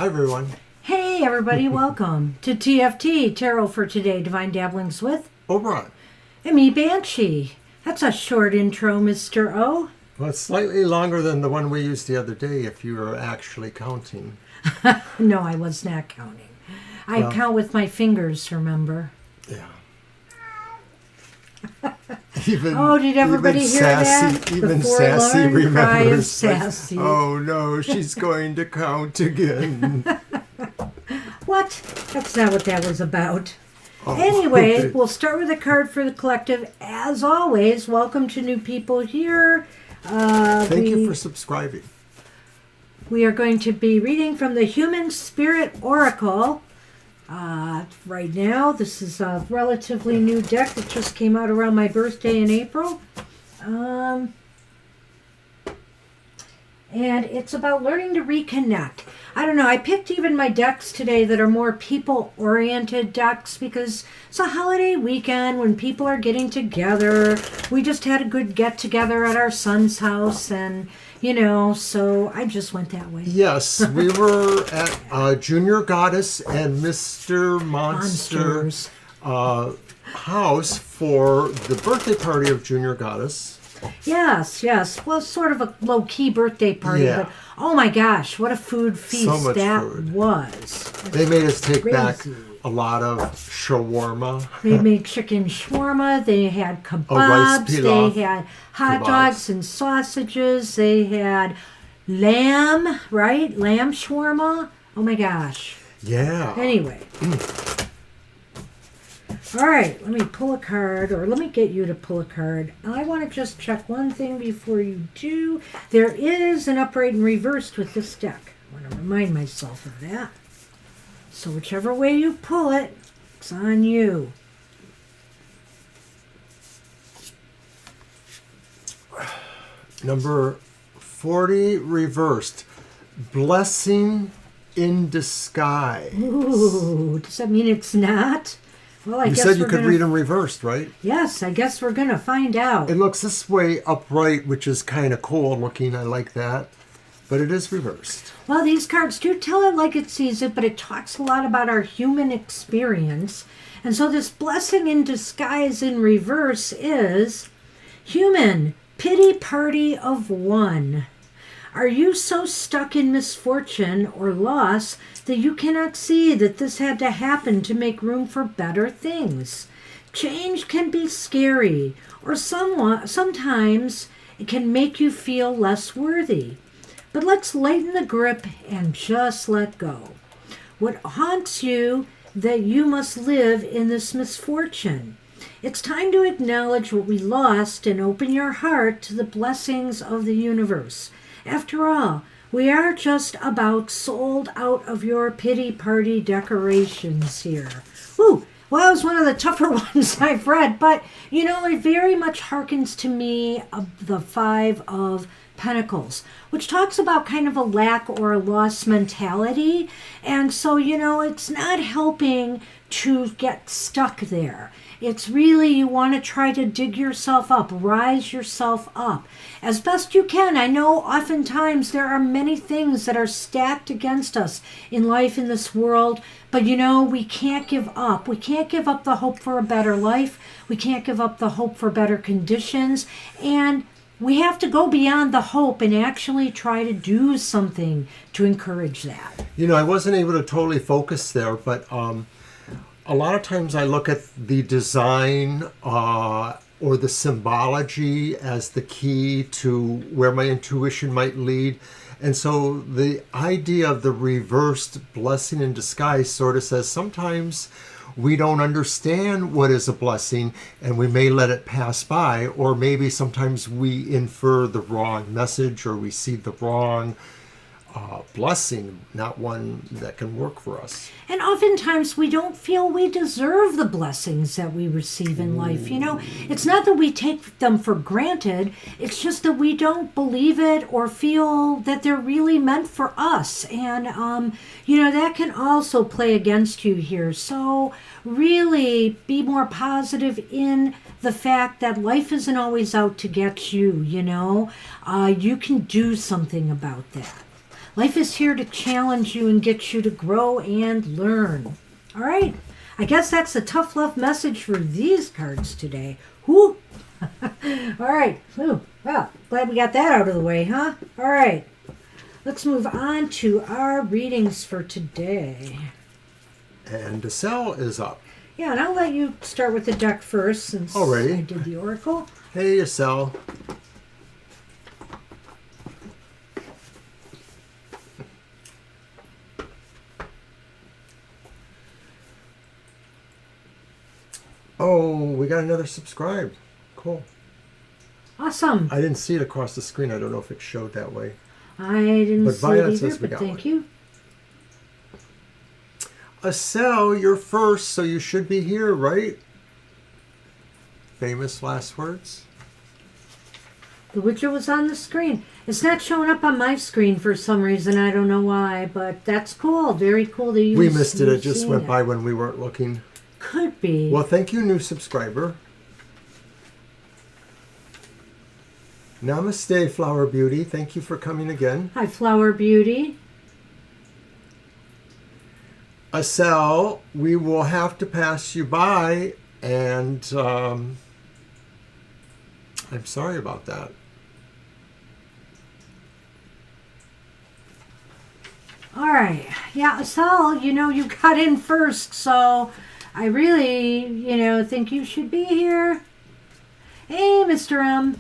Hi, everyone. Hey, everybody, welcome to TFT, Tarot for Today, Divine Dabblings with Oberon. and me, Banshee. That's a short intro, Mr. O. Well, it's slightly longer than the one we used the other day, if you were actually counting. No, I was not counting. I count with my fingers, remember? Yeah. Did everybody hear that? Even The Sassy forlorn cry of remembers. Sassy. Oh no, she's going to count again. What? That's not what that was about. Oh, Anyway, okay. we'll start with a card for the collective. As always, welcome to new people here. Thank you for subscribing. We are going to be reading from the Human Spirit Oracle. Right now, this is a relatively new deck that just came out around my birthday in April. And it's about learning to reconnect. I don't know, I picked even my decks today that are more people-oriented decks because it's a holiday weekend when people are getting together. We just had a good get-together at our son's house and, so I just went that way. Yes, we were at Junior Goddess and Mr. Monster's house for the birthday party of Junior Goddess. Yes. Well, sort of a low-key birthday party, Yeah. but oh my gosh, what a food feast much that food. was. They made us take back Crazy. a lot of shawarma. They made chicken shawarma, they had rice kebabs, pilaf. they had hot Kebabs. dogs and sausages, they had lamb, right? Lamb shawarma. Oh my gosh. Yeah. Anyway. All right, let me pull a card, or let me get you to pull a card. I want to just check one thing before you do. There is an upright and reversed with this deck. I want to remind myself of that. So whichever way you pull it, it's on you. Number 40 reversed. Blessing in disguise. Ooh, does that mean it's not? Well, I You guess said you we're could gonna... read them reversed, right? Yes, I guess we're going to find out. It looks this way upright, which is kind of cool looking. I like that. But it is reversed. Well, these cards do tell it like it sees it, but it talks a lot about our human experience. And so this blessing in disguise in reverse is human, pity party of one. Are you so stuck in misfortune or loss that you cannot see that this had to happen to make room for better things? Change can be scary, or sometimes it can make you feel less worthy. But let's lighten the grip and just let go. What haunts you that you must live in this misfortune? It's time to acknowledge what we lost and open your heart to the blessings of the universe. After all, we are just about sold out of your pity party decorations here. Ooh, well, that was one of the tougher ones I've read, but, it very much harkens to me of the Five of Pentacles, which talks about kind of a lack or a loss mentality. And so, it's not helping to get stuck there. It's really, you want to try to dig yourself up, rise yourself up as best you can. I know oftentimes there are many things that are stacked against us in life, in this world, but we can't give up. We can't give up the hope for a better life. We can't give up the hope for better conditions. And we have to go beyond the hope and actually try to do something to encourage that. I wasn't able to totally focus there, but a lot of times I look at the design or the symbology as the key to where my intuition might lead. And so the idea of the reversed blessing in disguise sort of says sometimes we don't understand what is a blessing and we may let it pass by, or maybe sometimes we infer the wrong message or we see the wrong blessing, not one that can work for us. And oftentimes we don't feel we deserve the blessings that we receive in life. It's not that we take them for granted. It's just that we don't believe it or feel that they're really meant for us. And, that can also play against you here. So really be more positive in the fact that life isn't always out to get you, you can do something about that. Life is here to challenge you and get you to grow and learn. All right. I guess that's the tough love message for these cards today. Whoo! All right. Ooh, well, glad we got that out of the way, huh? All right. Let's move on to our readings for today. And Decel is up. Yeah, and I'll let you start with the deck first since Alrighty. I did the oracle. Hey, Decel. Oh, we got another subscribe. Cool. Awesome. I didn't see it across the screen. I don't know if it showed that way. I didn't But see Violet it either, says we but got thank one. you. Acel, you're first, so you should be here, right? Famous last words. The Witcher was on the screen. It's not showing up on my screen for some reason. I don't know why, but that's cool. Very cool that you. We missed it. It just seen went it. by when we weren't looking. Could be. Well, thank you, new subscriber. Namaste, Flower Beauty. Thank you for coming again. Hi, Flower Beauty. Acel, we will have to pass you by, and I'm sorry about that. All right. Yeah, Sal, you got in first, so I really, think you should be here. Hey, Mr. M.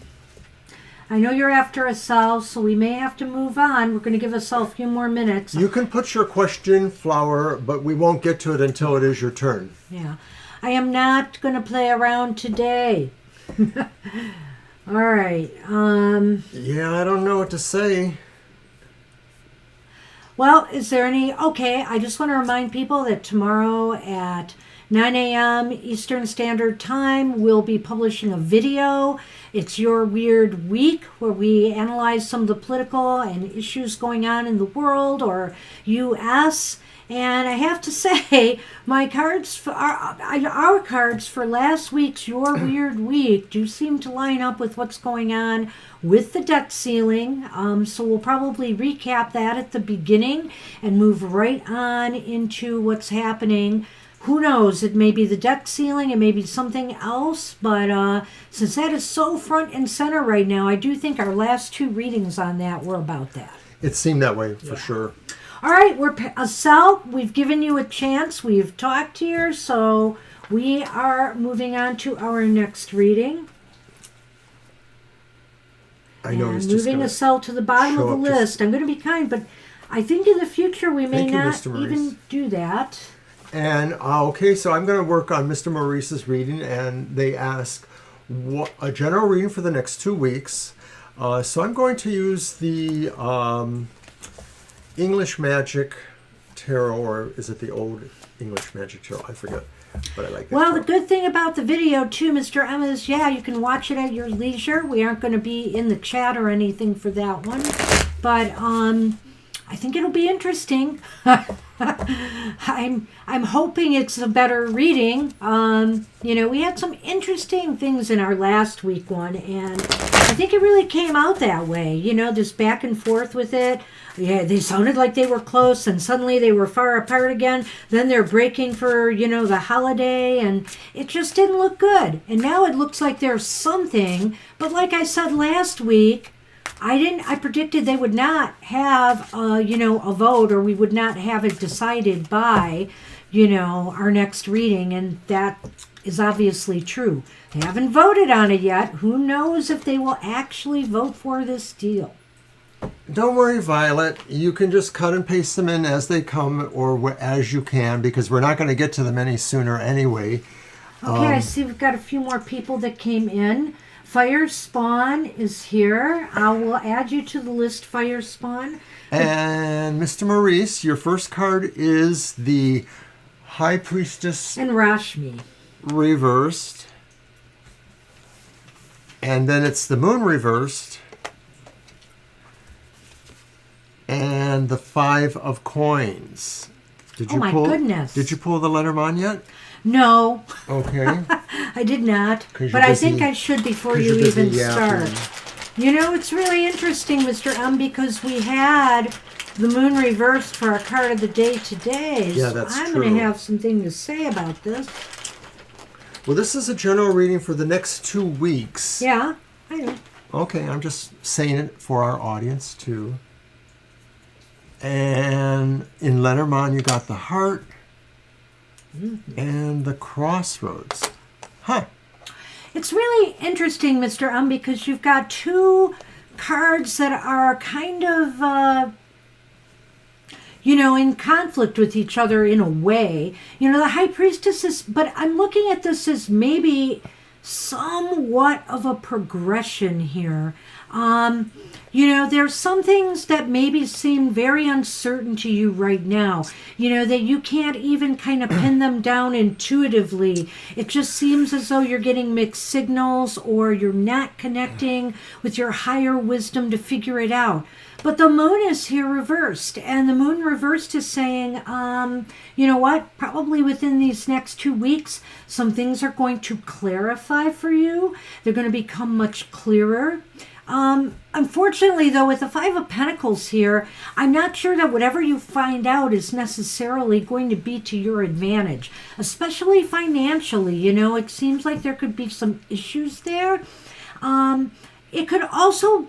I know you're after Asal, so we may have to move on. We're going to give Asal a few more minutes. You can put your question, Flower, but we won't get to it until it is your turn. Yeah. I am not going to play around today. All right. Yeah, I don't know what to say. Well, is there any... Okay, I just want to remind people that tomorrow at 9 a.m. Eastern Standard Time, we'll be publishing a video. It's Your Weird Week, where we analyze some of the political and issues going on in the world or U.S., and I have to say, my cards, for our cards for last week's Your Weird Week do seem to line up with what's going on with the debt ceiling. So we'll probably recap that at the beginning and move right on into what's happening. Who knows? It may be the debt ceiling, it may be something else, but since that is so front and center right now, I do think our last two readings on that were about that. It seemed that way, for sure. All right, Sal, we've given you a chance. We've talked here, so we are moving on to our next reading. I know and he's just moving gonna Sal to the bottom of show the up just- list. I'm going to be kind, but I think in the future we may Thank you, not Mr. Maurice. even do that. And, okay, so I'm going to work on Mr. Maurice's reading, and they ask a general reading for the next 2 weeks. So I'm going to use the English Magic Tarot, or is it the Old English Magic Tarot? I forget, but I like that. Well, tarot. the good thing about the video, too, Mr. M, is, you can watch it at your leisure. We aren't going to be in the chat or anything for that one. But I think it'll be interesting. I'm hoping it's a better reading. We had some interesting things in our last week one, and I think it really came out that way. This back and forth with it. Yeah, they sounded like they were close, and suddenly they were far apart again. Then they're breaking for, the holiday, and it just didn't look good. And now it looks like there's something. But like I said last week, I predicted they would not have, a vote, or we would not have it decided by, our next reading, and that is obviously true. They haven't voted on it yet. Who knows if they will actually vote for this deal? Don't worry, Violet. You can just cut and paste them in as they come, or as you can, because we're not going to get to them any sooner anyway. Okay, I see we've got a few more people that came in. Fire Spawn is here. I will add you to the list, Fire Spawn. And Mr. Maurice, your first card is the High Priestess And Rashmi. reversed. And then it's the Moon reversed. And the Five of Coins. Did Oh my goodness. Did you pull the Lenormand yet? No, Okay. I did not. 'Cause But you're I think busy- I should before 'cause you you're busy even start. yapping. It's really interesting, Mr. M, because we had the moon reversed for our card of the day today. Yeah, so that's I'm true. going to have something to say about this. Well, this is a general reading for the next 2 weeks. Yeah, I know. Okay, I'm just saying it for our audience too. And in Lenormand, you got the heart and the crossroads. Huh. It's really interesting, Mr. Because you've got two cards that are kind of, in conflict with each other in a way. The High Priestess is, but I'm looking at this as maybe somewhat of a progression here. There's some things that maybe seem very uncertain to you right now, that you can't even kind of pin them down intuitively. It just seems as though you're getting mixed signals or you're not connecting with your higher wisdom to figure it out. But the moon is here reversed, and the moon reversed is saying, you know what, probably within these next 2 weeks, some things are going to clarify for you. They're going to become much clearer. Unfortunately, though, with the Five of Pentacles here, I'm not sure that whatever you find out is necessarily going to be to your advantage, especially financially. It seems like there could be some issues there. It could also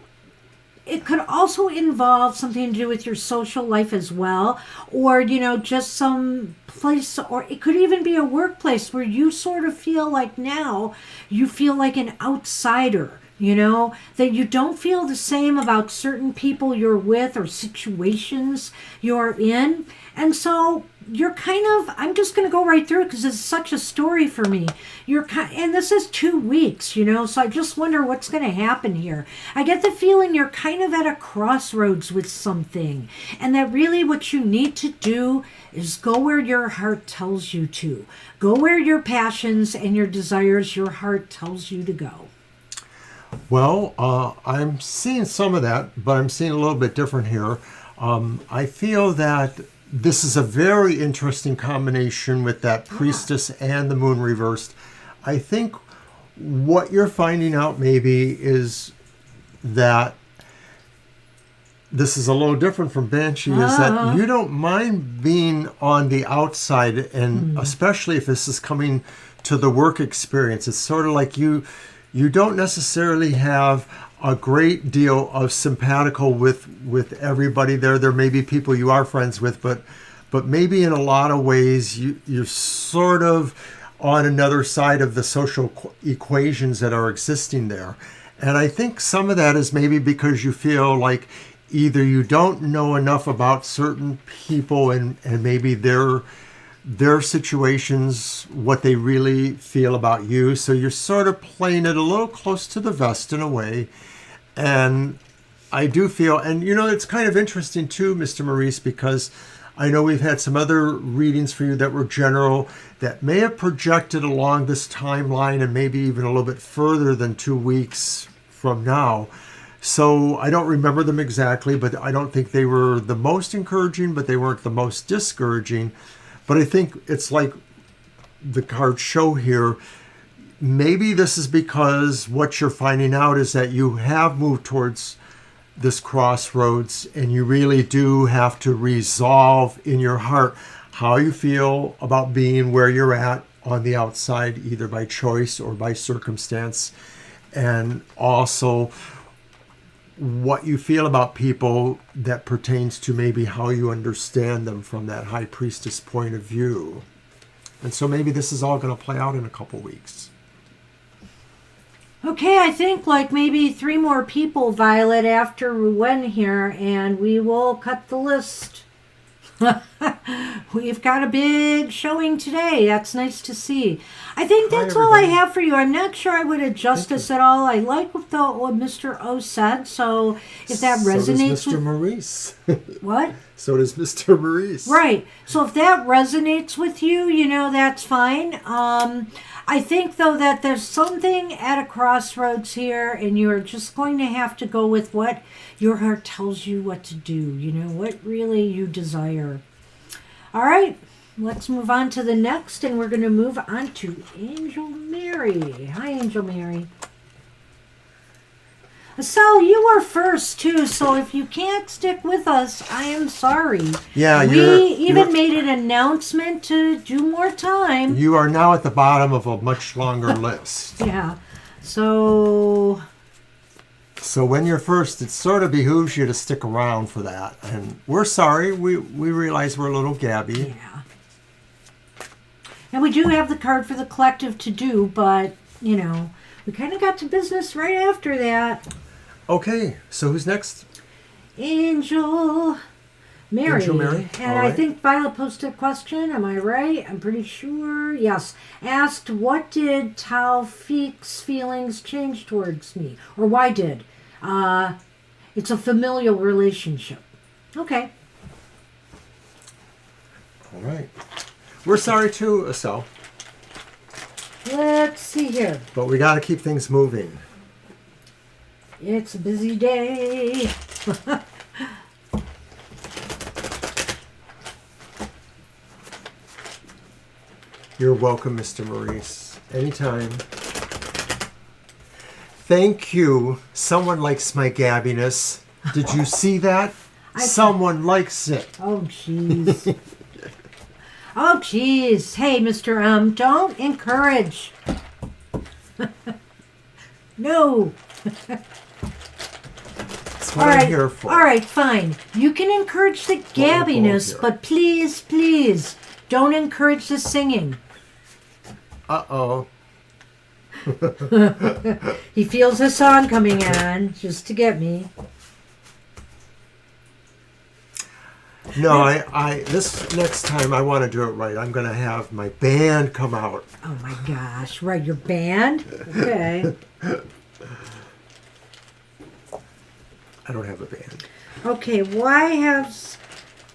involve something to do with your social life as well, or just some place, or it could even be a workplace where you sort of feel like now you feel like an outsider, that you don't feel the same about certain people you're with or situations you're in. And so you're kind of, I'm just going to go right through it because it's such a story for me. And this is 2 weeks, so I just wonder what's going to happen here. I get the feeling you're kind of at a crossroads with something, and that really what you need to do is go where your heart tells you to. Go where your passions and your desires, your heart tells you to go. Well, I'm seeing some of that, but I'm seeing a little bit different here. I feel that this is a very interesting combination with that priestess and the moon reversed. I think what you're finding out maybe is that this is a little different from Banshee, is that you don't mind being on the outside, and especially if this is coming to the work experience. It's sort of like you don't necessarily have a great deal of simpatico with everybody there. There may be people you are friends with, but maybe in a lot of ways you're sort of on another side of the social equations that are existing there. And I think some of that is maybe because you feel like either you don't know enough about certain people and maybe their situations, what they really feel about you. So you're sort of playing it a little close to the vest in a way. And I do feel, and it's kind of interesting too, Mr. Maurice, because I know we've had some other readings for you that were general that may have projected along this timeline and maybe even a little bit further than 2 weeks from now. So I don't remember them exactly, but I don't think they were the most encouraging, but they weren't the most discouraging. But I think it's like the cards show here. Maybe this is because what you're finding out is that you have moved towards this crossroads, and you really do have to resolve in your heart how you feel about being where you're at on the outside, either by choice or by circumstance, and also what you feel about people that pertains to maybe how you understand them from that high priestess point of view. And so maybe this is all going to play out in a couple weeks. Okay, I think like maybe 3 more people, Violet, after Rouen here, and we will cut the list. We've got a big showing today. That's nice to see. I think that's all I have for you. I'm not sure I would adjust this at all. I like what Mr. O said, so if that resonates so does Mr. Maurice. What? So does Mr. Maurice. Right. So if that resonates with you, that's fine. I think, though, that there's something at a crossroads here, and you're just going to have to go with what your heart tells you what to do, what really you desire. All right, let's move on to the next, and we're going to move on to Angel Mary. Hi, Angel Mary. So you were first too, so if you can't stick with us, I am sorry. Yeah, we even made an announcement to do more time. You are now at the bottom of a much longer list. Yeah. So when you're first, it sort of behooves you to stick around for that. And we're sorry. We realize we're a little gabby. yeah. And we do have the card for the collective to do, but we kind of got to business right after that. Okay, so who's next? Angel Mary. Angel Mary. And All I right. think Violet posted a question. Am I right? I'm pretty sure. Yes. Asked, what did Taufik's feelings change towards me? Or why did? It's a familial relationship. Okay. All right. We're sorry too, Estelle. Let's see here. But we got to keep things moving. It's a busy day. You're welcome, Mr. Maurice. Anytime. Thank you. Someone likes my gabbiness. Did you see that? Someone likes it. Oh, jeez. Oh, jeez. Hey, Mr. M, don't encourage. No. That's what I'm here for. All right, fine. You can encourage the gabbiness, but please, please, don't encourage the singing. Uh-oh. He feels a song coming on just to get me. No, I this next time I want to do it right. I'm going to have my band come out. Oh my gosh, right, your band? Okay. I don't have a band. Okay, why have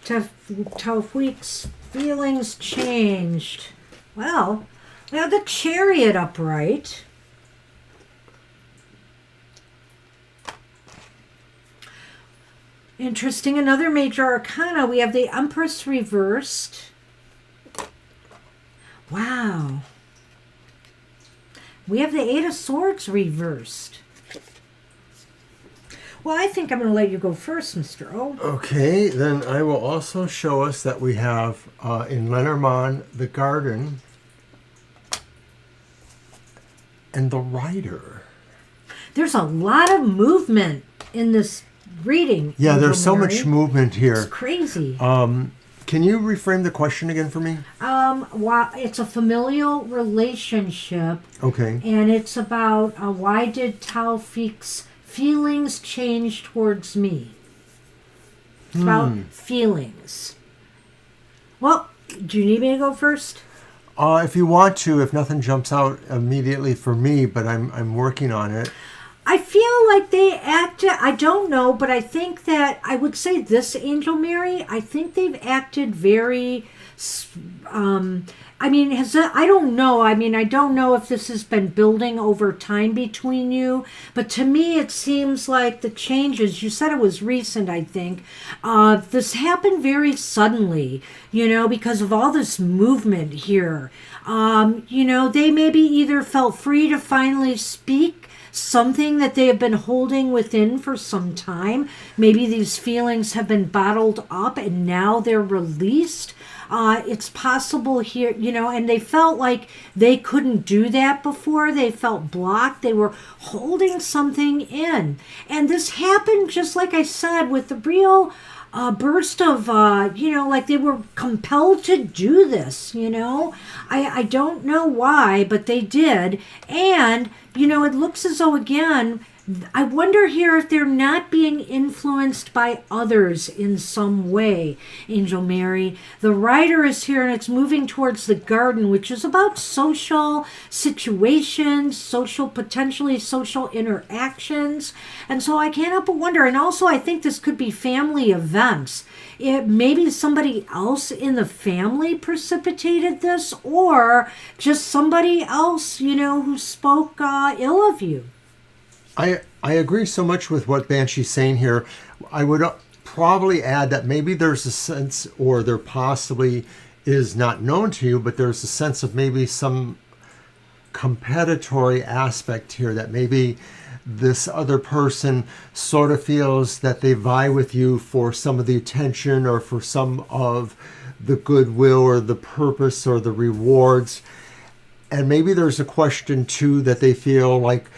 Taufik's feelings changed? Well, we have the Chariot upright. Interesting, another major arcana. We have the Empress reversed. Wow. We have the Eight of Swords reversed. Well, I think I'm going to let you go first, Mr. O. Okay, then I will also show us that we have in Lenormand the Garden and the Rider. There's a lot of movement in this reading. Yeah, there's so Mary. much movement here. It's crazy. Can you reframe the question again for me? It's a familial relationship, Okay. and it's about why did Taufik's feelings change towards me? It's about feelings. Well, do you need me to go first? If you want to, if nothing jumps out immediately for me, but I'm working on it. I feel like they acted, I don't know, but I think that, I would say this, Angel Mary, I think they've acted very, I don't know. I don't know if this has been building over time between you, but to me it seems like the changes, you said it was recent, I think, this happened very suddenly, because of all this movement here. They maybe either felt free to finally speak something that they have been holding within for some time. Maybe these feelings have been bottled up and now they're released. It's possible here, and they felt like they couldn't do that before. They felt blocked. They were holding something in. And this happened, just like I said, with the real burst of, like they were compelled to do this, I don't know why, but they did. And, it looks as though, again, I wonder here if they're not being influenced by others in some way, Angel Mary. The Rider is here and it's moving towards the Garden, which is about social situations, potentially social interactions. And so I can't help but wonder. And also I think this could be family events. Maybe somebody else in the family precipitated this, or just somebody else, who spoke ill of you. I agree so much with what Banshee's saying here. I would probably add that maybe there's a sense, or there possibly is not known to you, but there's a sense of maybe some competitory aspect here, that maybe this other person sort of feels that they vie with you for some of the attention or for some of the goodwill or the purpose or the rewards. And maybe there's a question too that they feel like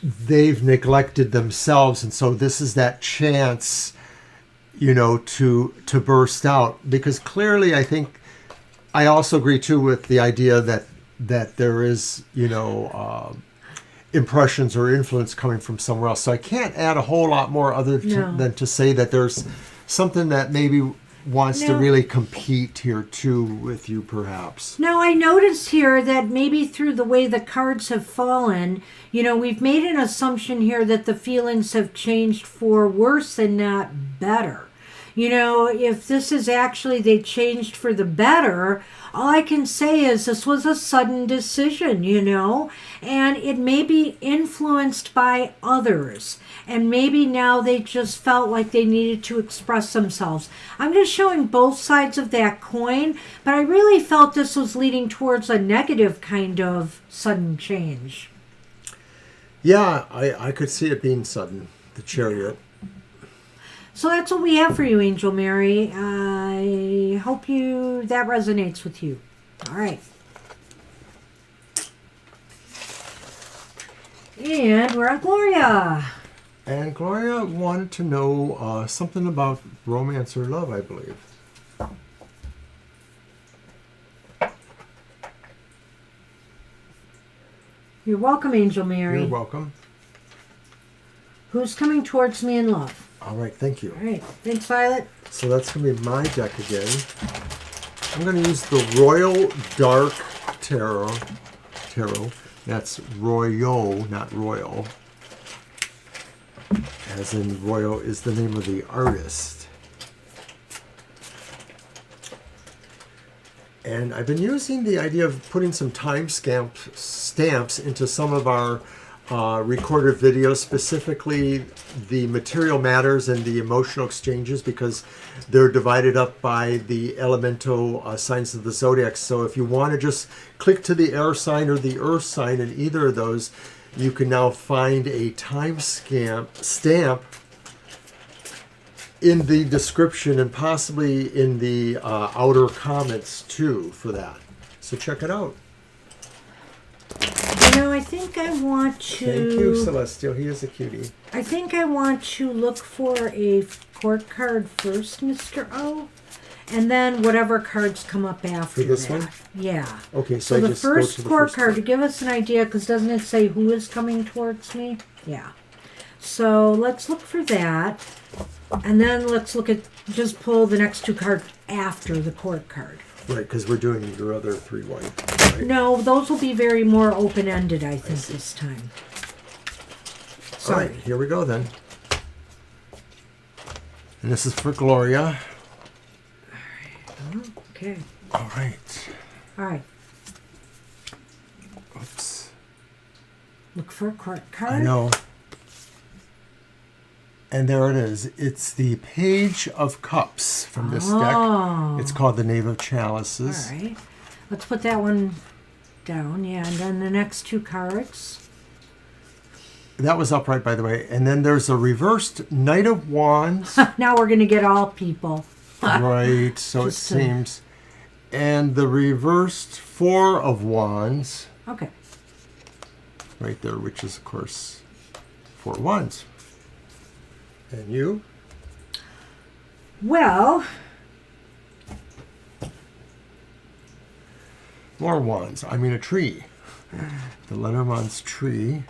they've neglected themselves, and so this is that chance, to burst out. Because clearly, I think I also agree too with the idea that there is, impressions or influence coming from somewhere else. So I can't add a whole lot more than to say that there's something that maybe wants to really compete here too with you, perhaps. Now, I notice here that maybe through the way the cards have fallen, we've made an assumption here that the feelings have changed for worse and not better. If this is actually they changed for the better, all I can say is this was a sudden decision, and it may be influenced by others. And maybe now they just felt like they needed to express themselves. I'm just showing both sides of that coin, but I really felt this was leading towards a negative kind of sudden change. Yeah, I could see it being sudden, the Chariot. So that's what we have for you, Angel Mary. I hope that resonates with you. All right. And we're on Gloria. And Gloria wanted to know something about romance or love, I believe. You're welcome, Angel Mary. You're welcome. Who's coming towards me in love? All right, thank you. All right, thanks, Violet. So that's going to be my deck again. I'm going to use the Royal Dark Tarot. That's Royal, not Royal. As in Royal is the name of the artist. And I've been using the idea of putting some stamps into some of our recorded videos, specifically the material matters and the emotional exchanges, because they're divided up by the elemental signs of the zodiac. So if you want to just click to the air sign or the earth sign in either of those, you can now find a stamp in the description and possibly in the outer comments too for that. So check it out. I think I want to... Thank you, Celestial. He is a cutie. I think I want to look for a court card first, Mr. O, and then whatever cards come up after for this that. one? Yeah. Okay, So the first court card, to give us an idea, because doesn't it say who is coming towards me? Yeah. So let's look for that, and then let's just pull the next two cards after the court card. Right, because we're doing your other 3 white. Right? No, those will be very more open-ended, I think, this time. Sorry. All right, here we go then. And this is for Gloria. All right. Okay. All right. All right. Oops. Look for a court card. I know. And there it is. It's the Page of Cups from this deck. It's called the Knave of Chalices. All right. Let's put that one down. Yeah, and then the next two cards. That was upright, by the way. And then there's a reversed Knight of Wands. Now we're going to get all people. Right, so it seems. And the reversed Four of Wands. Okay. Right there, which is, of course, 4 Wands. And you? Well, more wands. I mean a tree. The Lenormand's tree.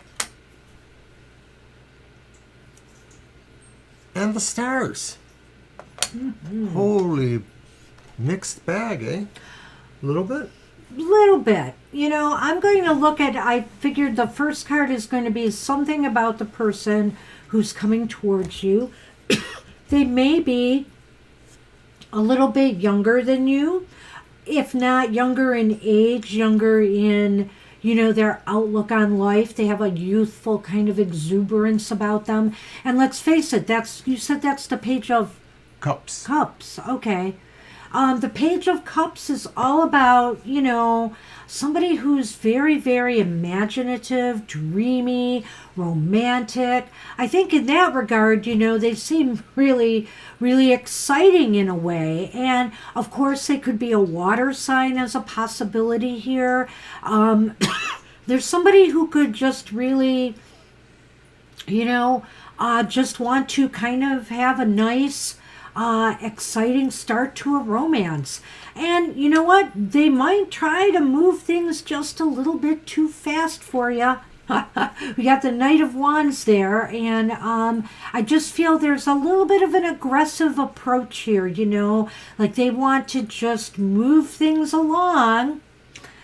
And the stars. Mm-hmm. Holy mixed bag, eh? A little bit? Little bit. I'm going to look at, I figured the first card is going to be something about the person who's coming towards you. They may be a little bit younger than you, if not younger in age, younger in, their outlook on life. They have a youthful kind of exuberance about them. And let's face it, you said that's the Page of Cups. Cups. Okay. The Page of Cups is all about, somebody who's very, very imaginative, dreamy, romantic. I think in that regard, they seem really, really exciting in a way. And of course, they could be a water sign as a possibility here. There's somebody who could just really, just want to kind of have a nice, exciting start to a romance. And you know what? They might try to move things just a little bit too fast for you. We got the Knight of Wands there, and I just feel there's a little bit of an aggressive approach here, like they want to just move things along.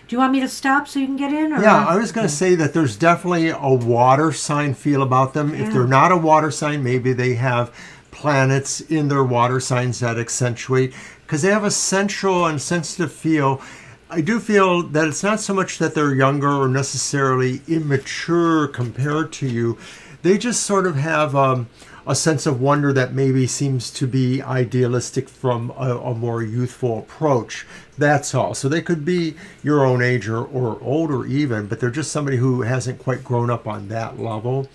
Do you want me to stop so you can get in? Or? Yeah, I was going to say that there's definitely a water sign feel about them. Yeah. If they're not a water sign, maybe they have planets in their water signs that accentuate, because they have a sensual and sensitive feel. I do feel that it's not so much that they're younger or necessarily immature compared to you. They just sort of have a sense of wonder that maybe seems to be idealistic from a more youthful approach. That's all. So they could be your own age or older even, but they're just somebody who hasn't quite grown up on that level.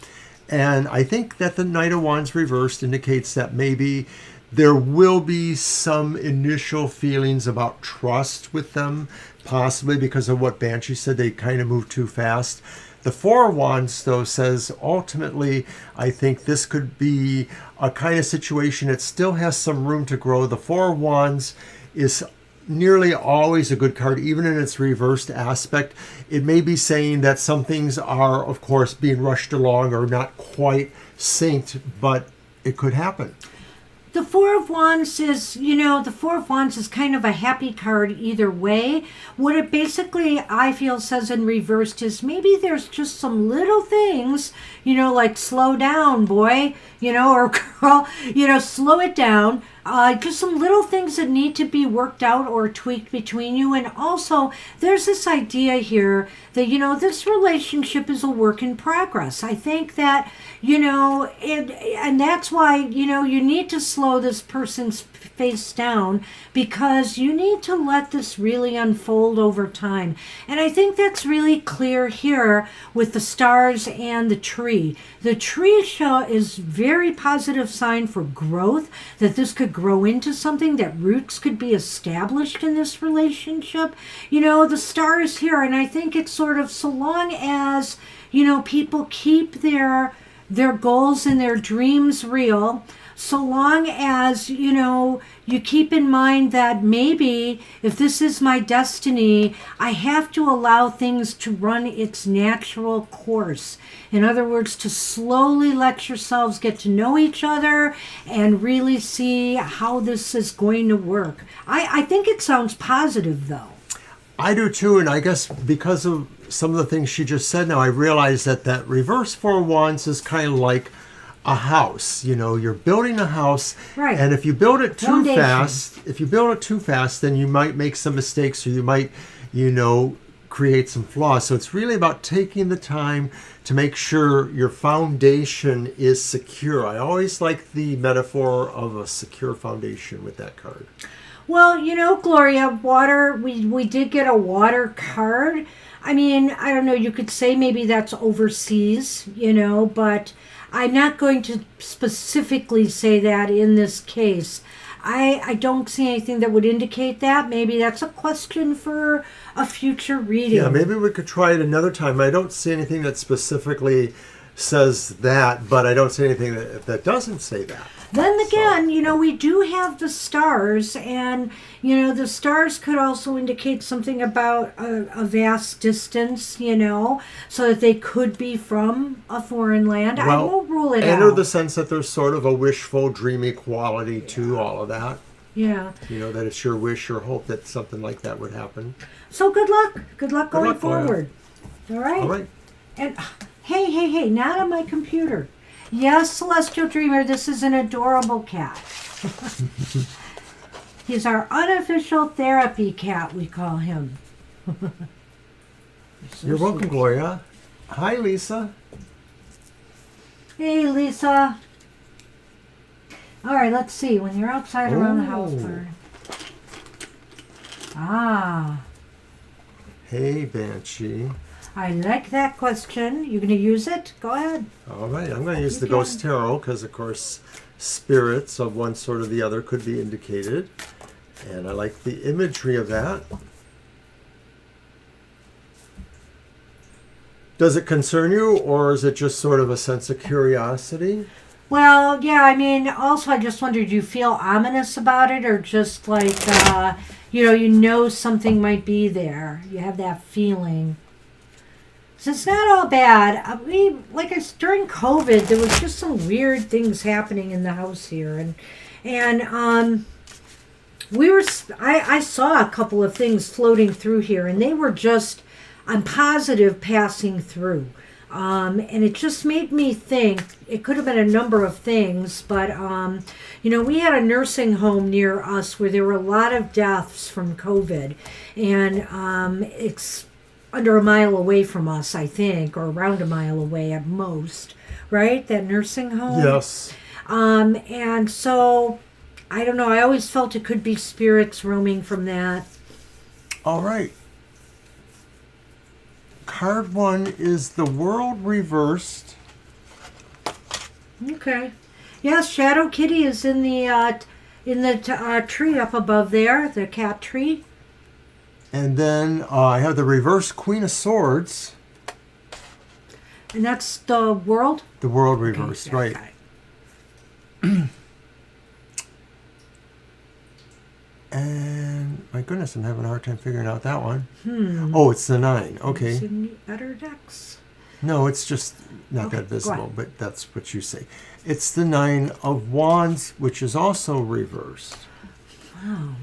And I think that the Knight of Wands reversed indicates that maybe there will be some initial feelings about trust with them, possibly because of what Banshee said, they kind of move too fast. The Four of Wands, though, says ultimately, I think this could be a kind of situation that still has some room to grow. The Four of Wands is nearly always a good card, even in its reversed aspect. It may be saying that some things are, of course, being rushed along or not quite synced, but it could happen. The Four of Wands is, the Four of Wands is kind of a happy card either way. What it basically, I feel, says in reversed is maybe there's just some little things, like slow down, boy, or girl, slow it down. Just some little things that need to be worked out or tweaked between you. And also, there's this idea here that, this relationship is a work in progress. I think that, and that's why, you need to slow this person's face down, because you need to let this really unfold over time. And I think that's really clear here with the stars and the tree. The tree show is very positive sign for growth, that this could grow into something, that roots could be established in this relationship. The stars here, and I think it's sort of so long as, people keep their goals and their dreams real, so long as, you keep in mind that maybe if this is my destiny, I have to allow things to run its natural course. In other words, to slowly let yourselves get to know each other and really see how this is going to work. I think it sounds positive, though. I do too, and I guess because of some of the things she just said now, I realize that reverse Four of Wands is kind of like a house. You're building a house, right? And if you build it too Foundation. fast, then you might make some mistakes, or you might, create some flaws. So it's really about taking the time to make sure your foundation is secure. I always like the metaphor of a secure foundation with that card. Well, Gloria, water, we did get a water card. I mean, I don't know, you could say maybe that's overseas, but I'm not going to specifically say that in this case. I don't see anything that would indicate that. Maybe that's a question for a future reading. Yeah, maybe we could try it another time. I don't see anything that specifically says that, but I don't see anything that doesn't say that. Then again, we do have the stars, and, the stars could also indicate something about a vast distance, so that they could be from a foreign land. Well, I won't rule it out. And in the sense that there's sort of a wishful, dreamy quality to all of that. Yeah. That it's your wish or hope that something like that would happen. So good luck. Good luck going Gloria. forward. All right? All right. And hey, not on my computer. Yes, Celestial Dreamer, this is an adorable cat. He's our unofficial therapy cat, we call him. You're welcome, Gloria. Hi, Lisa. Hey, Lisa. All right, let's see. When you're outside around the house, Oh. bird. Ah, Hey, Banshee. I like that question. You gonna use it? Go ahead. All right, I'm going to use You the can. Ghost Tarot because, of course, spirits of one sort or the other could be indicated. And I like the imagery of that. Does it concern you, or is it just sort of a sense of curiosity? Well, yeah, I mean, also I just wondered, do you feel ominous about it or just like, you know something might be there? You have that feeling. So it's not all bad. During COVID, there was just some weird things happening in the house here. And I saw a couple of things floating through here, and they were just, I'm positive, passing through. And it just made me think it could have been a number of things, but we had a nursing home near us where there were a lot of deaths from COVID, and it's under a mile away from us, I think, or around a mile away at most, right? That nursing home? Yes. And so, I don't know, I always felt it could be spirits roaming from that. All right. Card 1 is the World reversed. Okay. Yes, Shadow Kitty is in the tree up above there, the cat tree. And then I have the reverse Queen of Swords. And that's the world? The World reversed, Okay, right. got it. And my goodness, I'm having a hard time figuring out that one. Oh, it's the 9. Okay. It's in the other decks. No, it's just not Okay, that go visible, ahead. but that's what you say. It's the 9 of Wands, which is also reversed. Wow.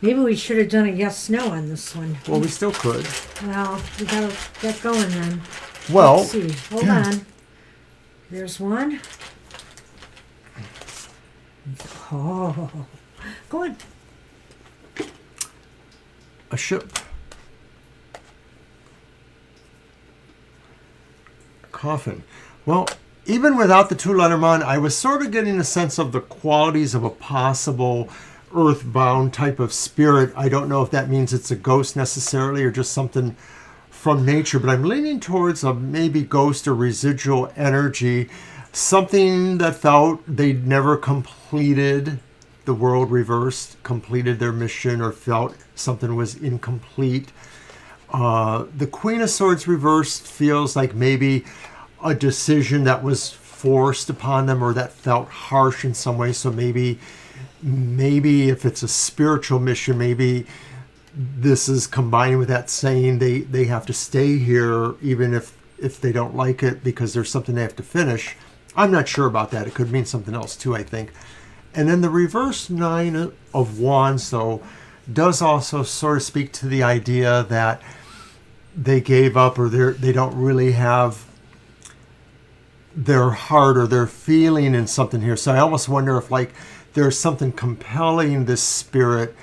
Maybe we should have done a yes/no on this one. Well, we still could. Well, we gotta get going then. Well, Let's see. Hold on. There's one. Oh, go on. a ship. A coffin. Well, even without the 2 Lenormand, I was sort of getting a sense of the qualities of a possible earthbound type of spirit. I don't know if that means it's a ghost necessarily or just something from nature, but I'm leaning towards a maybe ghost or residual energy, something that felt they'd never completed the world reversed, completed their mission, or felt something was incomplete. The Queen of Swords reversed feels like maybe a decision that was forced upon them or that felt harsh in some way. So maybe if it's a spiritual mission, maybe this is combined with that saying they have to stay here even if they don't like it because there's something they have to finish. I'm not sure about that. It could mean something else too, I think. And then the reverse 9 of Wands, though, does also sort of speak to the idea that they gave up or they don't really have their heart or their feeling in something here. So I almost wonder if there's something compelling this spirit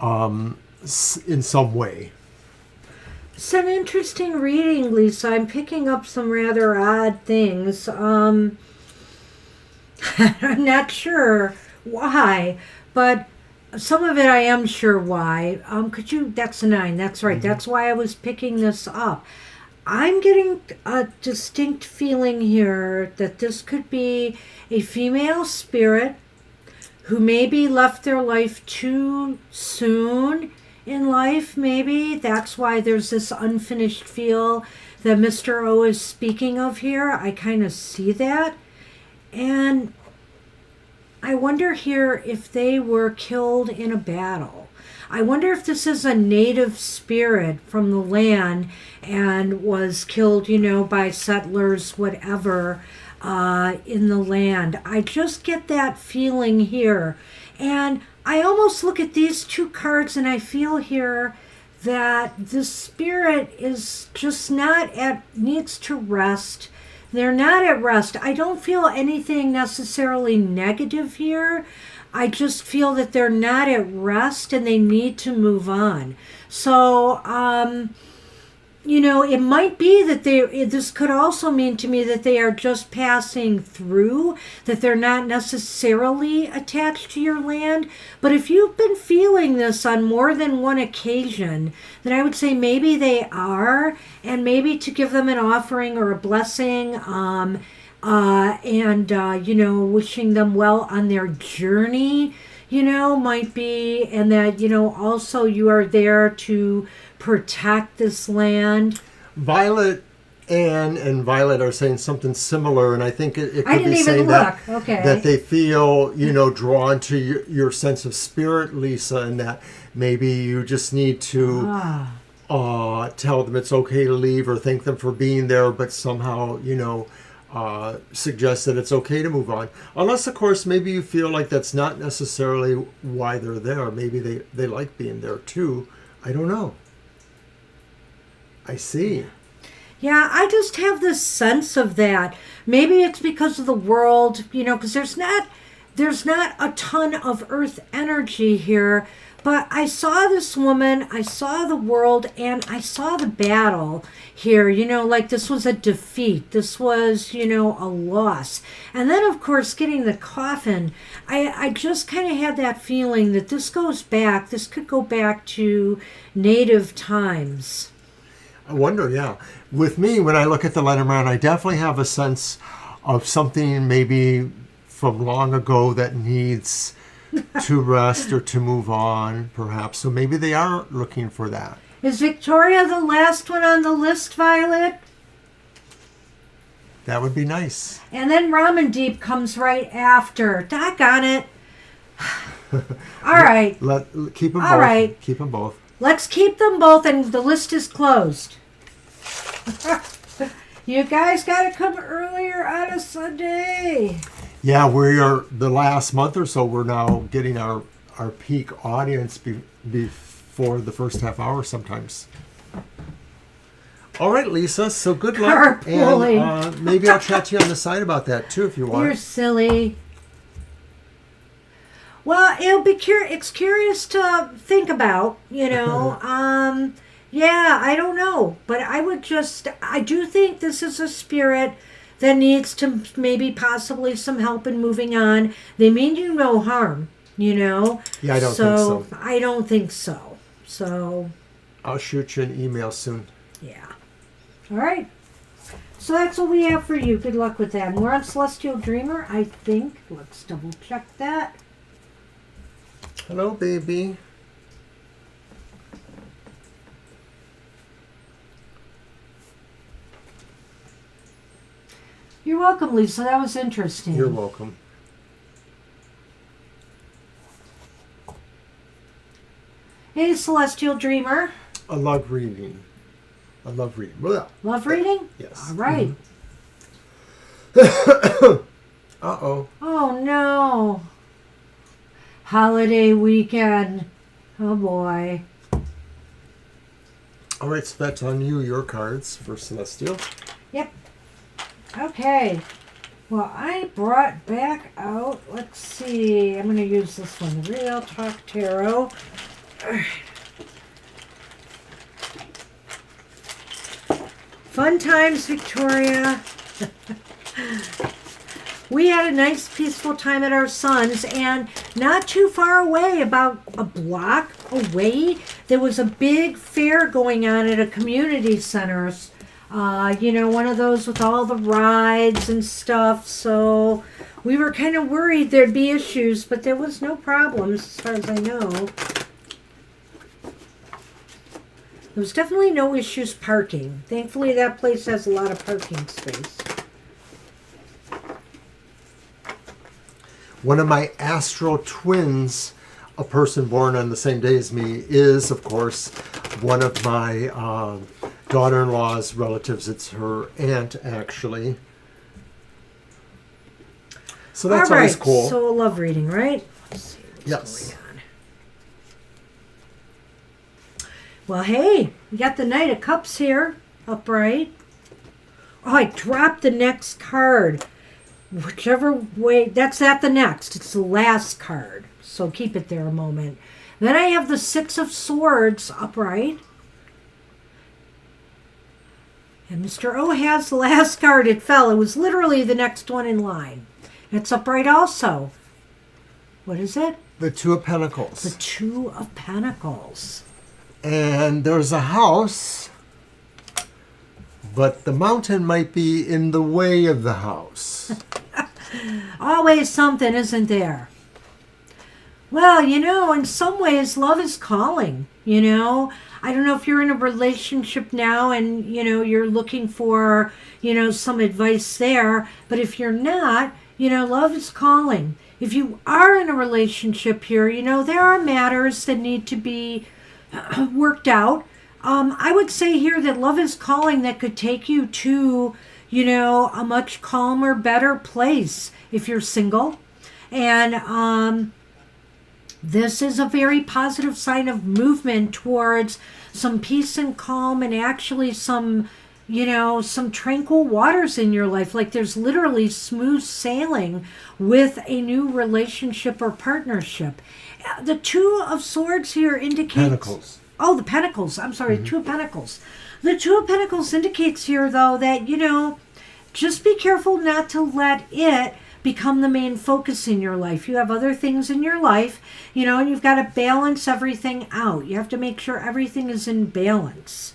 in some way. It's an interesting reading, Lisa. I'm picking up some rather odd things. I'm not sure why, but some of it I am sure why. That's a 9. That's right. Mm-hmm. That's why I was picking this up. I'm getting a distinct feeling here that this could be a female spirit who maybe left their life too soon in life, maybe. That's why there's this unfinished feel that Mr. O is speaking of here. I kind of see that. And I wonder here if they were killed in a battle. I wonder if this is a native spirit from the land and was killed, by settlers, whatever, in the land. I just get that feeling here. And I almost look at these 2 cards and I feel here that the spirit is just needs to rest. They're not at rest. I don't feel anything necessarily negative here. I just feel that they're not at rest and they need to move on. So, it might be that this could also mean to me that they are just passing through, that they're not necessarily attached to your land. But if you've been feeling this on more than one occasion, then I would say maybe they are, and maybe to give them an offering or a blessing, wishing them well on their journey, might be, and that, also you are there to protect this land. Violet, Anne and Violet are saying something similar, and I think it I could didn't be even saying look. Okay. that they feel, drawn to your sense of spirit, Lisa, and that maybe you just need to tell them it's okay to leave or thank them for being there, but somehow, suggest that it's okay to move on. Unless, of course, maybe you feel like that's not necessarily why they're there. Maybe they like being there too. I don't know. I see. Yeah, I just have this sense of that. Maybe it's because of the world, because there's not a ton of earth energy here. But I saw this woman, I saw the world, and I saw the battle here. Like this was a defeat. This was, a loss. And then, of course, getting the coffin, I just kind of had that feeling that this could go back to native times. I wonder, yeah. With me, when I look at the Lenormand, I definitely have a sense of something maybe from long ago that needs to rest or to move on, perhaps. So maybe they are looking for that. Is Victoria the last one on the list, Violet? That would be nice. And then Ramandeep comes right after. Doggone it. All right. Keep them All both. right. Keep them both. Let's keep them both, and the list is closed. You guys got to come earlier on a Sunday. Yeah, we are the last month or so. We're now getting our peak audience before the first half hour sometimes. All right, Lisa. So good luck, Carpooling. and maybe I'll chat to you on the side about that too, if you want. You're silly. Well, it's curious to think about, yeah, I don't know. But I do think this is a spirit that needs to maybe possibly some help in moving on. They mean you no harm, Yeah, I don't think so. I don't think so. So I'll shoot you an email soon. yeah. All right. So that's what we have for you. Good luck with that. And we're on Celestial Dreamer, I think. Let's double check that. Hello, baby. You're welcome, Lisa. That was interesting. You're welcome. Hey, Celestial Dreamer. I love reading. Blah. Love reading? Yes. All right. Uh-oh. Oh, no. Holiday weekend. Oh, boy. All right, so that's on you, your cards for Celestial. Yep. Okay. Well, I brought back out, let's see, I'm going to use this one, Real Talk Tarot. Fun times, Victoria. We had a nice peaceful time at our son's, and not too far away, about a block away, there was a big fair going on at a community center. One of those with all the rides and stuff. So we were kind of worried there'd be issues, but there was no problems as far as I know. There was definitely no issues parking. Thankfully, that place has a lot of parking space. One of my astral twins, a person born on the same day as me, is, of course, one of my daughter-in-law's relatives. It's her aunt, actually. So that's always cool. So love reading, right? Let's see what's Yes. going on. Well, hey, we got the Knight of Cups here, upright. Oh, I dropped the next card. Whichever way, that's at the next. It's the last card. So keep it there a moment. Then I have the Six of Swords upright. And Mr. O has the last card. It fell. It was literally the next one in line. It's upright also. What is it? The Two of Pentacles. The Two of Pentacles. And there's a house, but the mountain might be in the way of the house. Always something, isn't there? Well, in some ways, love is calling, I don't know if you're in a relationship now and, you're looking for, some advice there. But if you're not, love is calling. If you are in a relationship here, there are matters that need to be worked out. I would say here that love is calling that could take you to, a much calmer, better place if you're single. And this is a very positive sign of movement towards some peace and calm and actually some tranquil waters in your life. Like there's literally smooth sailing with a new relationship or partnership. The Two of Swords here indicates... Pentacles. Oh, the Pentacles. I'm sorry, Two of Pentacles. The Two of Pentacles indicates here, though, that, just be careful not to let it become the main focus in your life. You have other things in your life, and you've got to balance everything out. You have to make sure everything is in balance.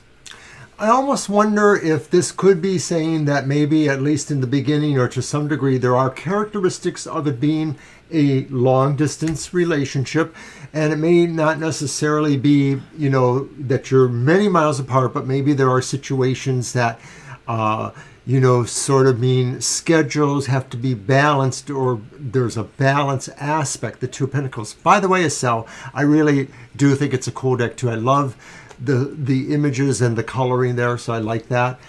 I almost wonder if this could be saying that maybe, at least in the beginning or to some degree, there are characteristics of it being a long-distance relationship, and it may not necessarily be, that you're many miles apart, but maybe there are situations that, sort of mean schedules have to be balanced, or there's a balance aspect. The Two of Pentacles. By the way, Estelle, I really do think it's a cool deck too. I love the images and the coloring there, so I like that.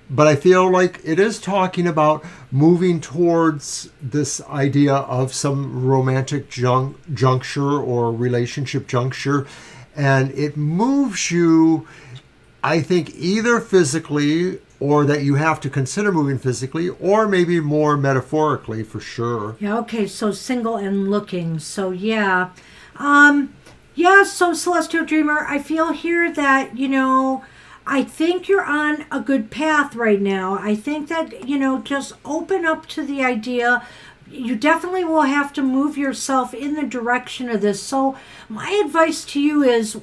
But I feel like it is talking about moving towards this idea of some romantic juncture or relationship juncture. And it moves you, I think, either physically, or that you have to consider moving physically, or maybe more metaphorically for sure. Yeah, okay, so single and looking. So, yeah. So Celestial Dreamer, I feel here that, I think you're on a good path right now. I think that, just open up to the idea. You definitely will have to move yourself in the direction of this. So my advice to you is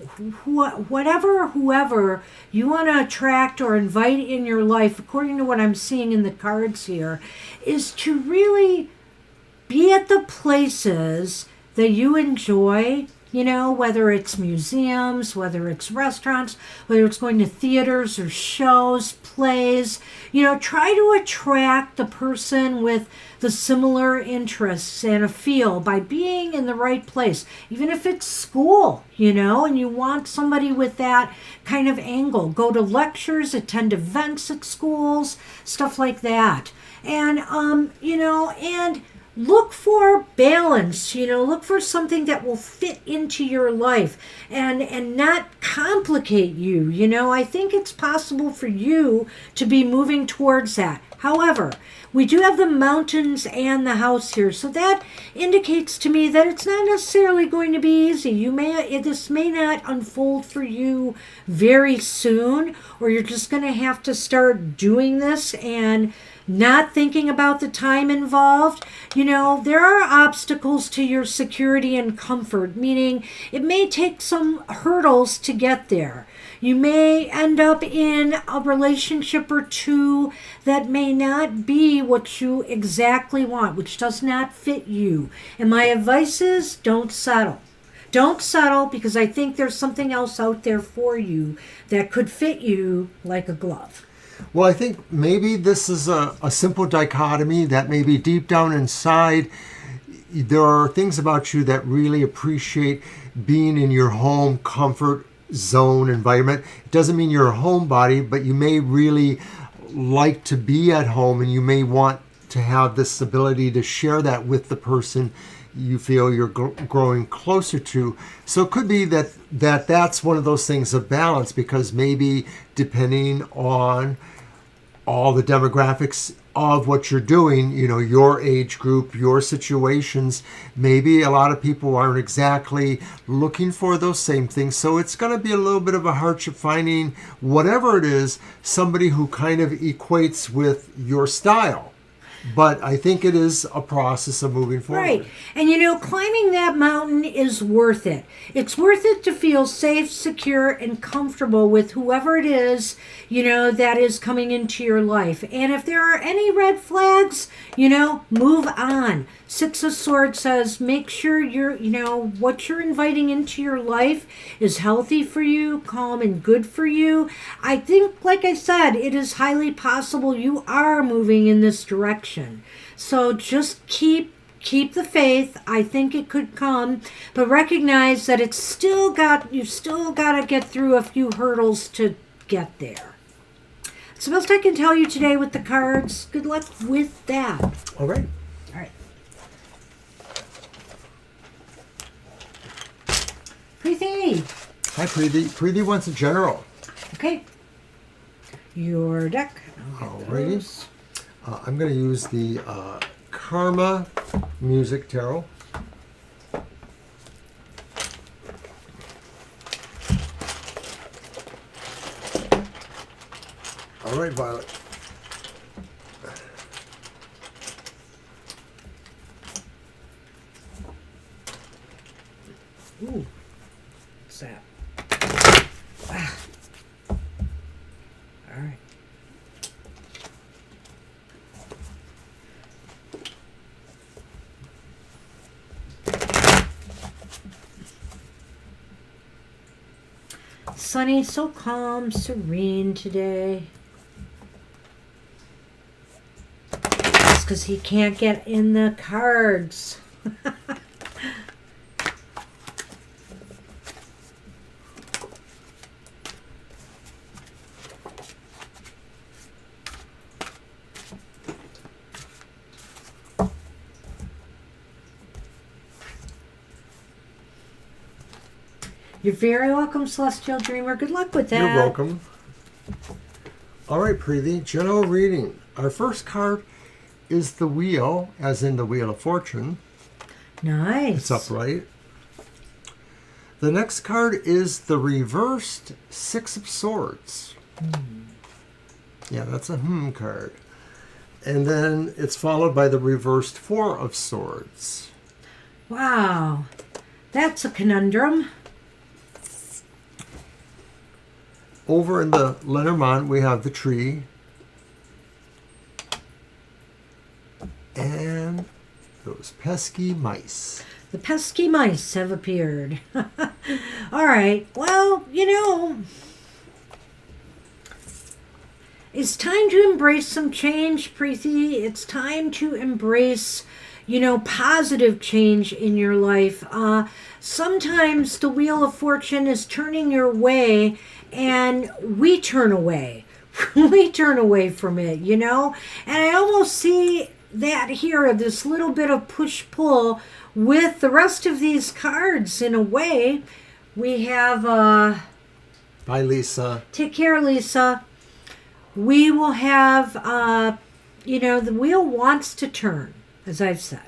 whoever you want to attract or invite in your life, according to what I'm seeing in the cards here, is to really be at the places that you enjoy. Whether it's museums, whether it's restaurants, whether it's going to theaters or shows, plays, try to attract the person with the similar interests and a feel by being in the right place. Even if it's school, and you want somebody with that kind of angle. Go to lectures, attend events at schools, stuff like that. And, and look for balance, look for something that will fit into your life and not complicate you. I think it's possible for you to be moving towards that. However, we do have the mountains and the house here, so that indicates to me that it's not necessarily going to be easy. This may not unfold for you very soon, or you're just going to have to start doing this and not thinking about the time involved. There are obstacles to your security and comfort, meaning it may take some hurdles to get there. You may end up in a relationship or two that may not be what you exactly want, which does not fit you. And my advice is don't settle. Don't settle, because I think there's something else out there for you that could fit you like a glove. Well, I think maybe this is a simple dichotomy that maybe deep down inside, there are things about you that really appreciate being in your home comfort zone environment. It doesn't mean you're a homebody, but you may really like to be at home, and you may want to have this ability to share that with the person you feel you're growing closer to. So it could be that's one of those things of balance, because maybe depending on all the demographics of what you're doing, your age group, your situations. Maybe a lot of people aren't exactly looking for those same things. So it's going to be a little bit of a hardship finding, whatever it is, somebody who kind of equates with your style. But I think it is a process of moving forward. Right. And climbing that mountain is worth it. It's worth it to feel safe, secure, and comfortable with whoever it is, that is coming into your life. And if there are any red flags, move on. Six of Swords says make sure what you're inviting into your life is healthy for you, calm and good for you. I think, like I said, it is highly possible you are moving in this direction. So just keep the faith. I think it could come, but recognize that you've still got to get through a few hurdles to get there. It's the best I can tell you today with the cards. Good luck with that. All right. All right. Preeti. Hi, Preeti. Preeti wants a general. Okay. Your deck. Alrighty. I'm going to use the Karma Music Tarot. All right, Violet. Ooh. What's that? Ah. All right. Sunny, so calm, serene today. It's because he can't get in the cards. You're very welcome, Celestial Dreamer. Good luck with that. You're welcome. All right, Preeti. General reading. Our first card is the Wheel, as in the Wheel of Fortune. Nice. It's upright. The next card is the reversed Six of Swords. Yeah, that's a card. And then it's followed by the reversed Four of Swords. Wow. That's a conundrum. Over in the Lenormand, we have the tree. And those pesky mice. The pesky mice have appeared. All right. Well, it's time to embrace some change, Preeti. It's time to embrace, positive change in your life. Sometimes the Wheel of Fortune is turning your way, and we turn away. We turn away from it, And I almost see that here, this little bit of push-pull with the rest of these cards in a way. We have... Bye, Lisa. Take care, Lisa. We will have, the wheel wants to turn, as I've said.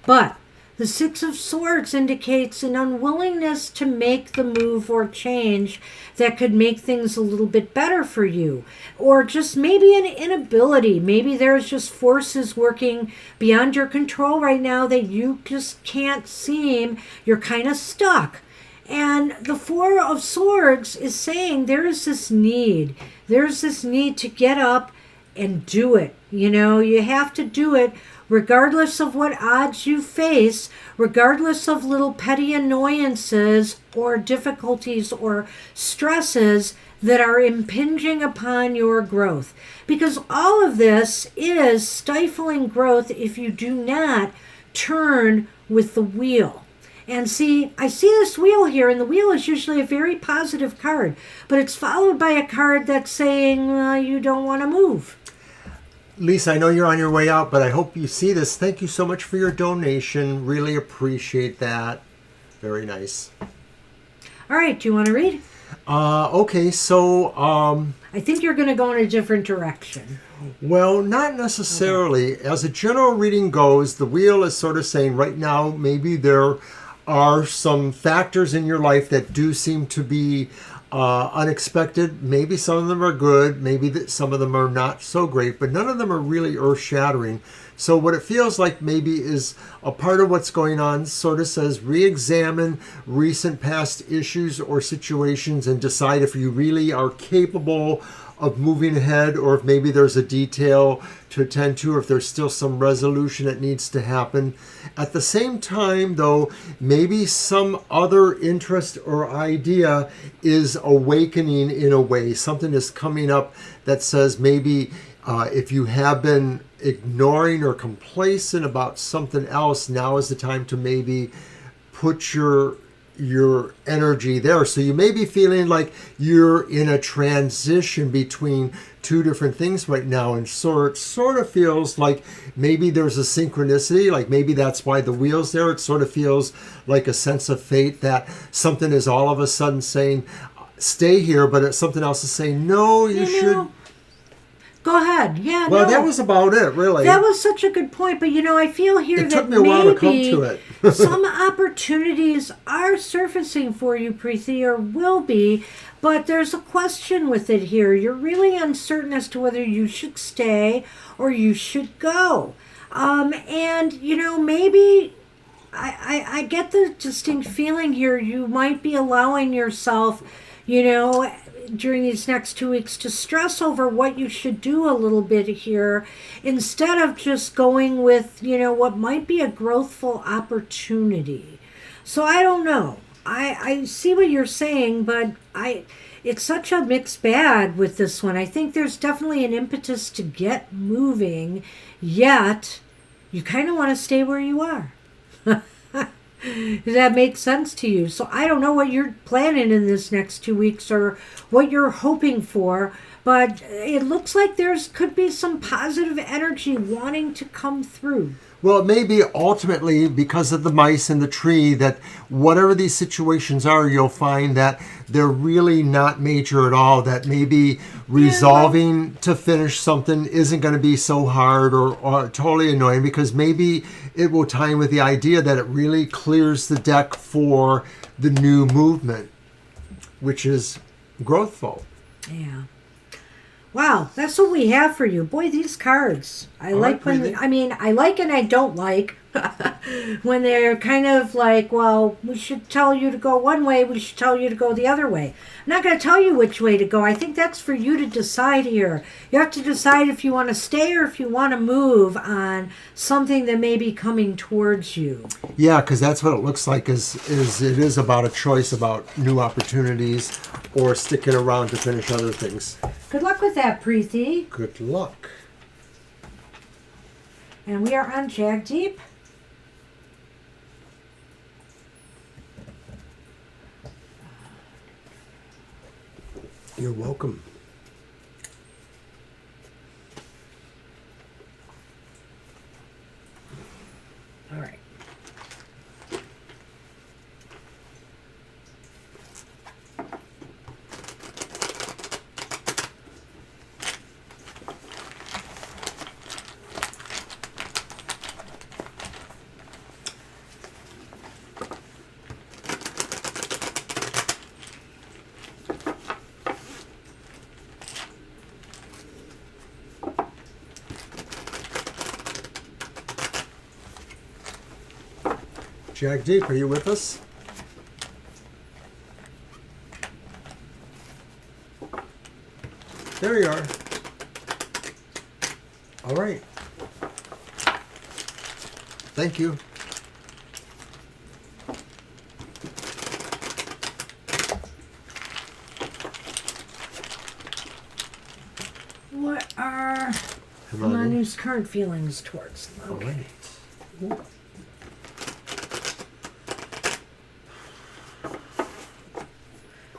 But the Six of Swords indicates an unwillingness to make the move or change that could make things a little bit better for you. Or just maybe an inability. Maybe there's just forces working beyond your control right now that you just can't seem. You're kind of stuck. And the Four of Swords is saying there is this need. There's this need to get up and do it. You have to do it regardless of what odds you face, regardless of little petty annoyances or difficulties or stresses that are impinging upon your growth. Because all of this is stifling growth if you do not turn with the wheel. And see, I see this wheel here, and the wheel is usually a very positive card, but it's followed by a card that's saying you don't want to move. Lisa, I know you're on your way out, but I hope you see this. Thank you so much for your donation. Really appreciate that. Very nice. All right, do you want to read? Okay, so... I think you're going to go in a different direction. Well, not necessarily. As a general reading goes, the wheel is sort of saying right now maybe there are some factors in your life that do seem to be unexpected. Maybe some of them are good, maybe some of them are not so great, but none of them are really earth shattering. So, what it feels like maybe is a part of what's going on sort of says re examine recent past issues or situations and decide if you really are capable of moving ahead, or if maybe there's a detail to attend to, or if there's still some resolution that needs to happen. At the same time, though, maybe some other interest or idea is awakening in a way. Something is coming up that says maybe if you have been ignoring or complacent about something else, now is the time to maybe put your energy there. So you may be feeling like you're in a transition between two different things right now, and so it sort of feels like maybe there's a synchronicity, like maybe that's why the wheel's there. It sort of feels like a sense of fate that something is all of a sudden saying stay here, but something else is saying no, you should. Go ahead. Yeah, Well, no. that was about it, really. That was such a good point, but I feel here It that took me a while to come maybe to it. some opportunities are surfacing for you, Preeti, or will be, but there's a question with it here. You're really uncertain as to whether you should stay or you should go. And maybe I get the distinct feeling here you might be allowing yourself, during these next 2 weeks to stress over what you should do a little bit here instead of just going with, what might be a growthful opportunity. So I don't know. I see what you're saying, but it's such a mixed bag with this one. I think there's definitely an impetus to get moving, yet you kind of want to stay where you are. Does that make sense to you? So I don't know what you're planning in this next 2 weeks or what you're hoping for, but it looks like could be some positive energy wanting to come through. Well, it may be ultimately because of the mice in the tree that whatever these situations are, you'll find that they're really not major at all, that maybe resolving to finish something isn't going to be so hard or totally annoying, because maybe it will tie in with the idea that it really clears the deck for the new movement, which is growthful. Yeah. Wow, that's what we have for you. Boy, these cards. I like and I don't like when they're kind of like, well, we should tell you to go one way, we should tell you to go the other way. I'm not going to tell you which way to go. I think that's for you to decide here. You have to decide if you want to stay or if you want to move on something that may be coming towards you. Yeah, because that's what it looks like is it is about a choice about new opportunities or sticking around to finish other things. Good luck with that, Preeti. Good luck. And we are on Jag Deep. You're welcome. All right. Jag Deep, are you with us? There you are. All right. Thank you. What are Manu's current feelings towards them? All right.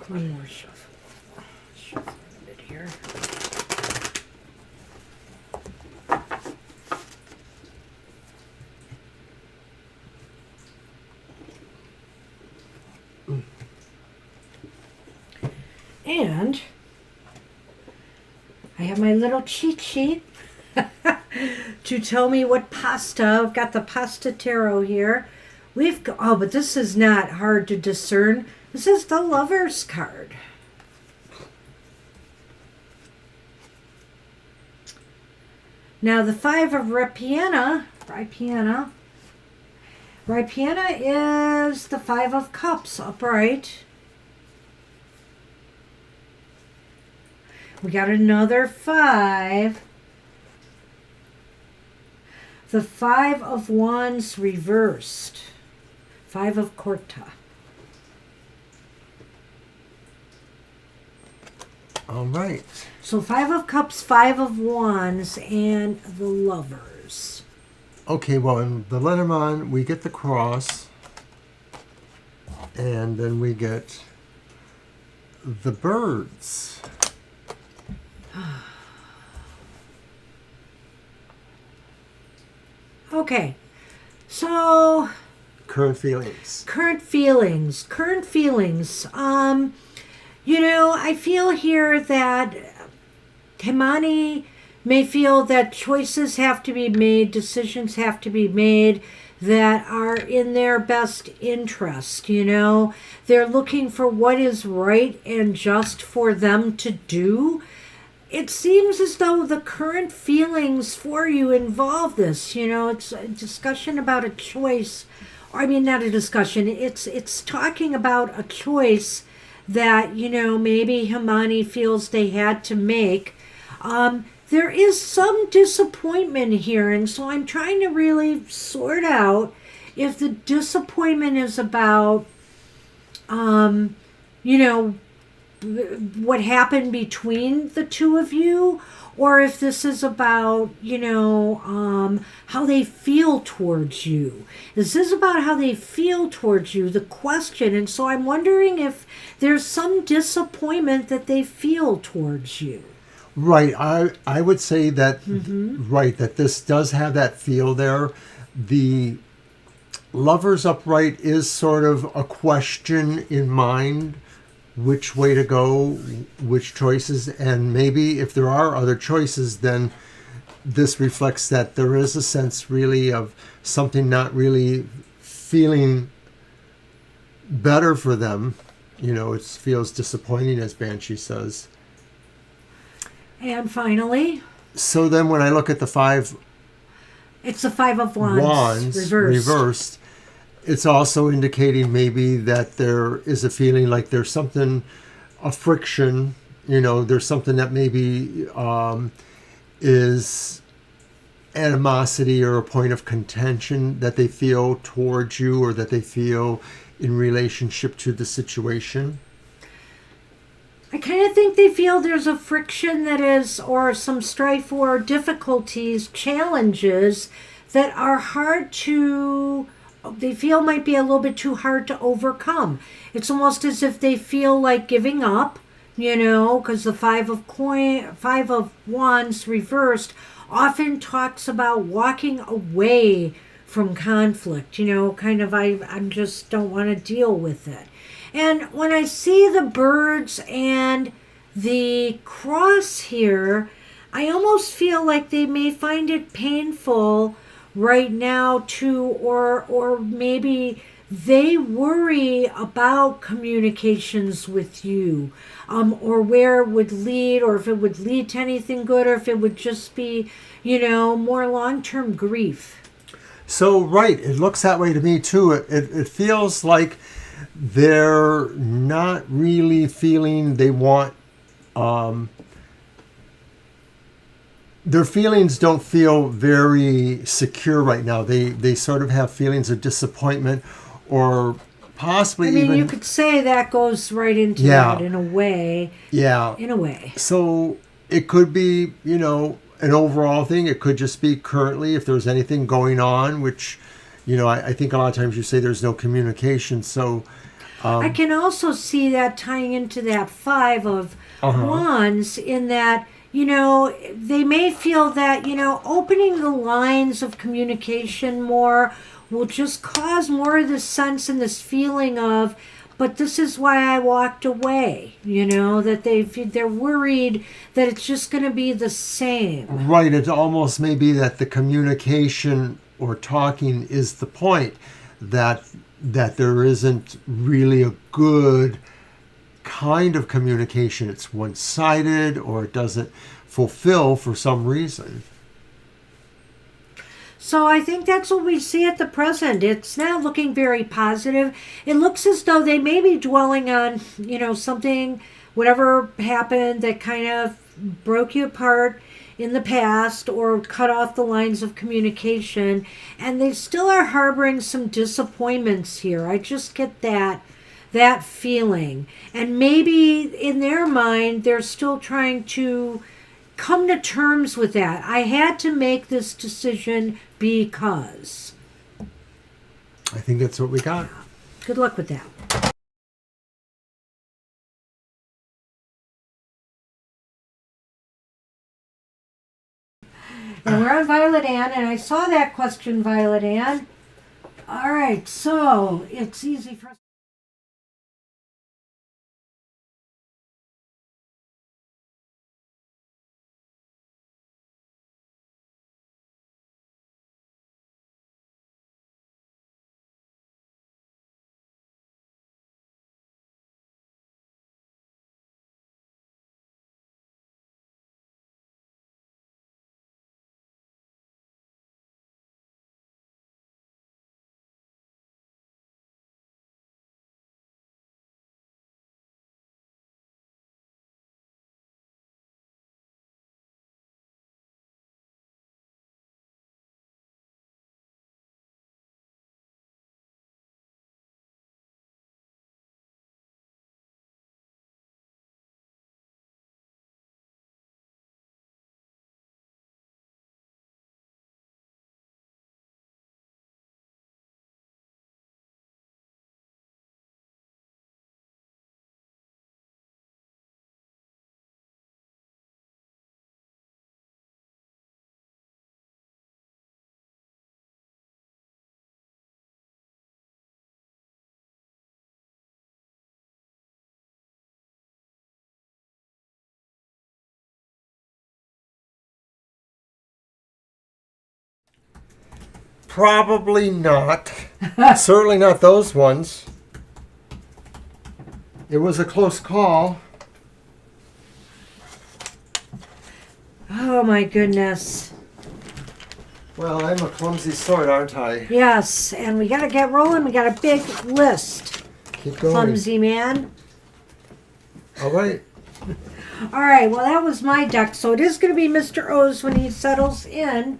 One more shuffle. Shuffle a bit here. And I have my little cheat sheet to tell me what pasta. I've got the pasta tarot here. But this is not hard to discern. This is the Lover's card. Now the Five of Rapiena is the Five of Cups upright. We got another 5. The Five of Wands reversed. 5 of Corta. All right. So 5 of Cups, 5 of Wands, and the Lovers. Okay, well, in the Lenormand, we get the cross, and then we get the birds. Okay, so Current feelings. Current feelings. I feel here that Himani may feel that choices have to be made, decisions have to be made that are in their best interest. They're looking for what is right and just for them to do. It seems as though the current feelings for you involve this. It's a discussion about a choice. Not a discussion. It's talking about a choice that, maybe Himani feels they had to make. There is some disappointment here, and so I'm trying to really sort out if the disappointment is about, what happened between the two of you, or if this is about, how they feel towards you. This is about how they feel towards you, the question. And so I'm wondering if there's some disappointment that they feel towards you. Right. I would say that, right, that this does have that feel there. The Lovers upright is sort of a question in mind, which way to go, which choices, and maybe if there are other choices, then this reflects that there is a sense really of something not really feeling better for them. It feels disappointing, as Banshee says. And finally, so then when I look at the 5 it's the 5 of Wands reversed, it's also indicating maybe that there is a feeling like there's something, a friction, there's something that maybe is animosity or a point of contention that they feel towards you, or that they feel in relationship to the situation. I kind of think they feel there's a friction that is, or some strife or difficulties, challenges that are they feel might be a little bit too hard to overcome. It's almost as if they feel like giving up, because the 5 of Wands reversed often talks about walking away from conflict, I just don't want to deal with it. And when I see the birds and the cross here, I almost feel like they may find it painful right now or maybe they worry about communications with you, or where it would lead, or if it would lead to anything good, or if it would just be, more long-term grief. So, right, it looks that way to me too. It feels like they're not really feeling they want, their feelings don't feel very secure right now. They sort of have feelings of disappointment, or possibly even... you could say that goes right into that in a way. Yeah. In a way. So it could be, an overall thing. It could just be currently, if there's anything going on, which, I think a lot of times you say there's no communication. So I can also see that tying into that 5 of Wands, in that, they may feel that, opening the lines of communication more will just cause more of this sense and this feeling of but this is why I walked away. That they're worried that it's just going to be the same. Right. It almost may be that the communication or talking is the point, that there isn't really a good kind of communication. It's one-sided, or it doesn't fulfill for some reason. So I think that's what we see at the present. It's not looking very positive. It looks as though they may be dwelling on, something, whatever happened that kind of broke you apart in the past or cut off the lines of communication. And they still are harboring some disappointments here. I just get that feeling. And maybe in their mind, they're still trying to come to terms with that. I had to make this decision because. I think that's what we got. Good luck with that. And we're on Violet Ann, and I saw that question, Violet Ann. All right, so it's easy for us. Probably not. Certainly not those ones. It was a close call. Oh my goodness. Well, I'm a clumsy sort, aren't I? Yes, and we got to get rolling. We got a big list. Keep going. Clumsy man. All right. All right, well, that was my deck. So it is going to be Mr. O's when he settles in.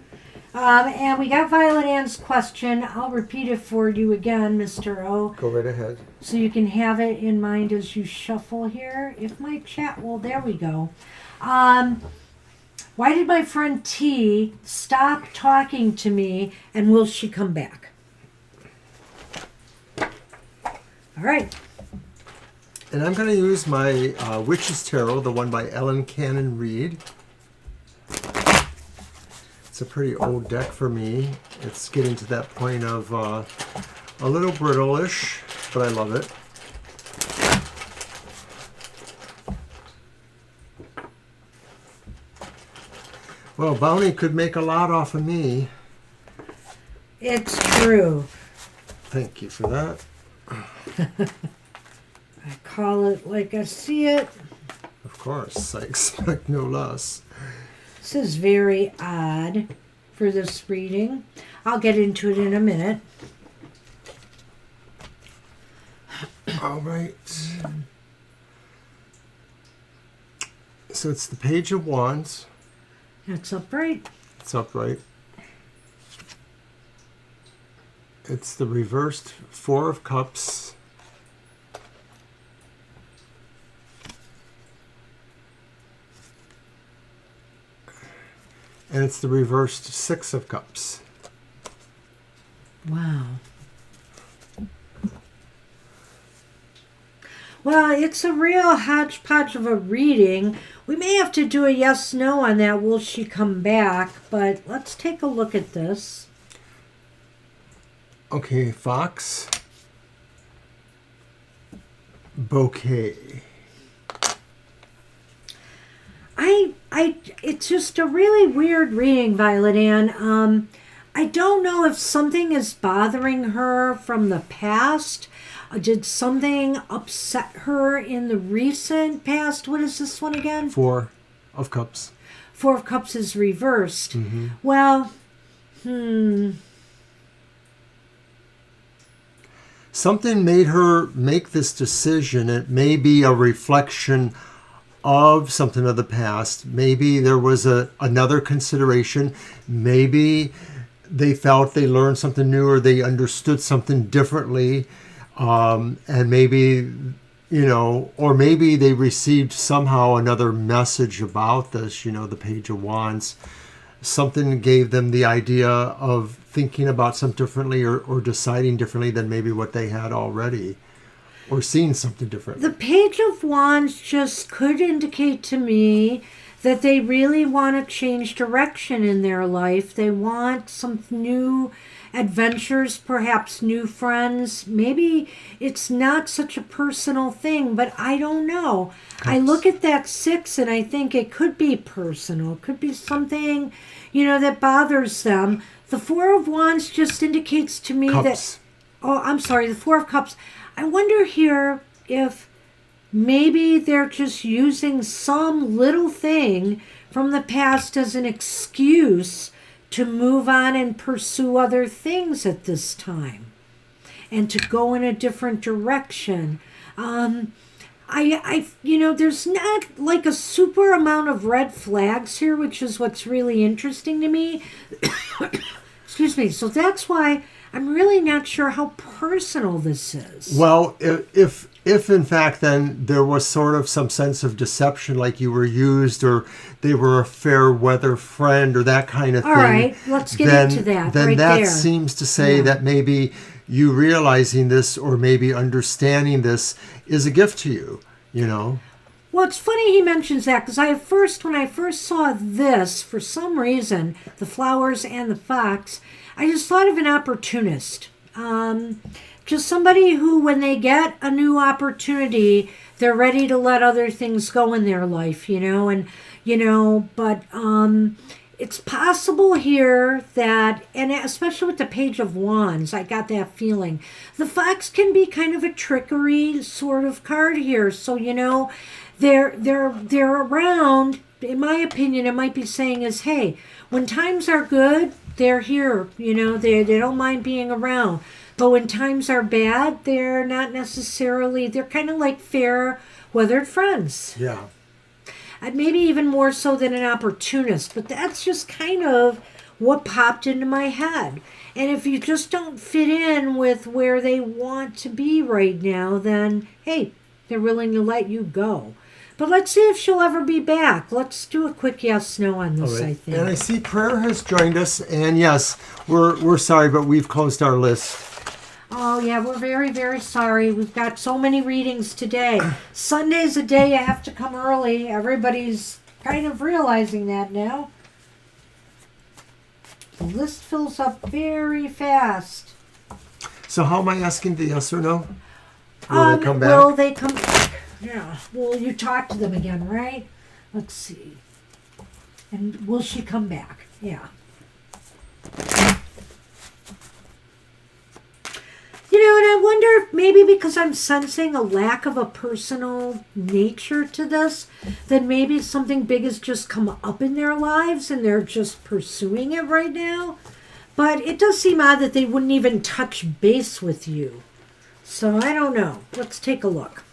And we got Violet Ann's question. I'll repeat it for you again, Mr. O. Go right ahead. So you can have it in mind as you shuffle here. If my chat will, there we go. Why did my friend T stop talking to me, and will she come back? All right. And I'm going to use my Witch's Tarot, the one by Ellen Cannon Reed. It's a pretty old deck for me. It's getting to that point of a little brittle-ish, but I love it. Well, Bounty could make a lot off of me. It's true. Thank you for that. I call it like I see it. Of course, I expect no less. This is very odd for this reading. I'll get into it in a minute. All right. So it's the Page of Wands. That's upright. It's upright. It's the reversed Four of Cups. And it's the reversed Six of Cups. Wow. Well, it's a real hodgepodge of a reading. We may have to do a yes-no on that. Will she come back? But let's take a look at this. Okay, Fox. Bouquet. It's just a really weird reading, Violet Ann. I don't know if something is bothering her from the past. Did something upset her in the recent past? What is this one again? Four of Cups. Four of Cups is reversed. Mm-hmm. Well, Something made her make this decision. It may be a reflection of something of the past. Maybe there was another consideration. Maybe they felt they learned something new or they understood something differently. And maybe, or maybe they received somehow another message about this, the Page of Wands. Something gave them the idea of thinking about something differently or deciding differently than maybe what they had already, or seeing something different. The Page of Wands just could indicate to me that they really want to change direction in their life. They want some new adventures, perhaps new friends. Maybe it's not such a personal thing, but I don't know. I look at that 6 and I think it could be personal. It could be something, that bothers them. The 4 of Wands just indicates to me Cups. the 4 of Cups. I wonder here if maybe they're just using some little thing from the past as an excuse to move on and pursue other things at this time and to go in a different direction. There's not like a super amount of red flags here, which is what's really interesting to me. Excuse me. So that's why I'm really not sure how personal this is. Well, if in fact then there was sort of some sense of deception, like you were used or they were a fair weather friend or that kind of thing. All right, let's get into that. Then right that there. seems to say that maybe you realizing this or maybe understanding this is a gift to you, Well, it's funny he mentions that because when I first saw this, for some reason, the flowers and the fox, I just thought of an opportunist. Just somebody who, when they get a new opportunity, they're ready to let other things go in their life, but it's possible here that, and especially with the Page of Wands, I got that feeling. The fox can be kind of a trickery sort of card here. So, they're around. In my opinion, it might be saying is, hey, when times are good, they're here. They don't mind being around. But when times are bad, they're not necessarily, they're kind of like fair weathered friends. Yeah. And maybe even more so than an opportunist. But that's just kind of what popped into my head. And if you just don't fit in with where they want to be right now, then, hey, they're willing to let you go. But let's see if she'll ever be back. Let's do a quick yes/no on this, I think. And I see Prayer has joined us. And yes, we're sorry, but we've closed our list. Oh, yeah, we're very, very sorry. We've got so many readings today. Sunday's a day you have to come early. Everybody's kind of realizing that now. The list fills up very fast. So how am I asking the yes or no? Will they come back? Will they come back? Yeah. Will you talk to them again, right? Let's see. And will she come back? Yeah. And I wonder if maybe because I'm sensing a lack of a personal nature to this, that maybe something big has just come up in their lives and they're just pursuing it right now. But it does seem odd that they wouldn't even touch base with you. So I don't know. Let's take a look.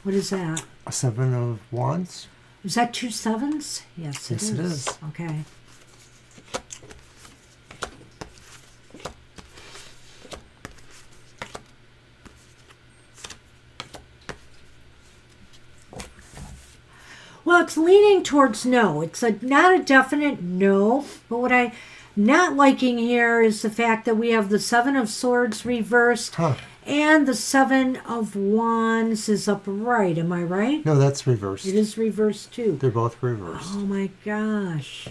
What is that? A 7 of Wands. Is that 2 sevens? Yes, Yes, it is. Okay. Well, it's leaning towards no. It's not a definite no. But what I'm not liking here is the fact that we have the Seven of Swords reversed. Huh. And the Seven of Wands is upright. Am I right? No, that's reversed. It is reversed too. They're both reversed. Oh my gosh.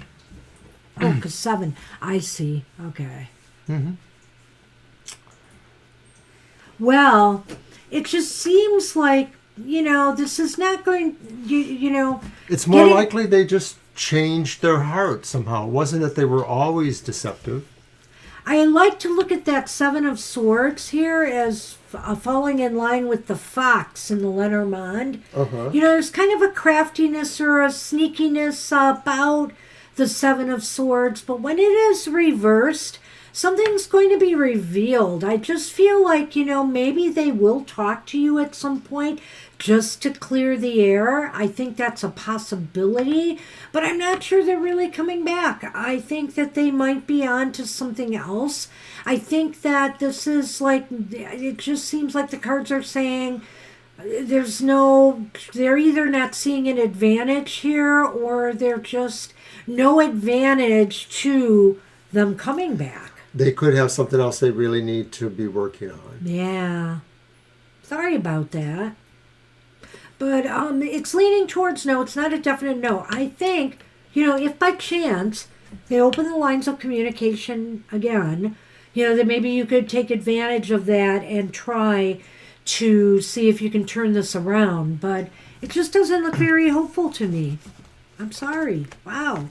Oh, because 7. I see. Okay. Mm-hmm. Well, it just seems like, this is not going, It's more getting- likely they just changed their heart somehow. It wasn't that they were always deceptive. I like to look at that Seven of Swords here as falling in line with the fox in the Lenormand. Uh-huh. There's kind of a craftiness or a sneakiness about the Seven of Swords, but when it is reversed, something's going to be revealed. I just feel like, maybe they will talk to you at some point just to clear the air. I think that's a possibility, but I'm not sure they're really coming back. I think that they might be on to something else. I think that this is like, it just seems like the cards are saying they're either not seeing an advantage here or they're just no advantage to them coming back. They could have something else they really need to be working on. Yeah. Sorry about that. But it's leaning towards no. It's not a definite no. I think, if by chance they open the lines of communication again, that maybe you could take advantage of that and try to see if you can turn this around. But it just doesn't look very hopeful to me. I'm sorry. Wow.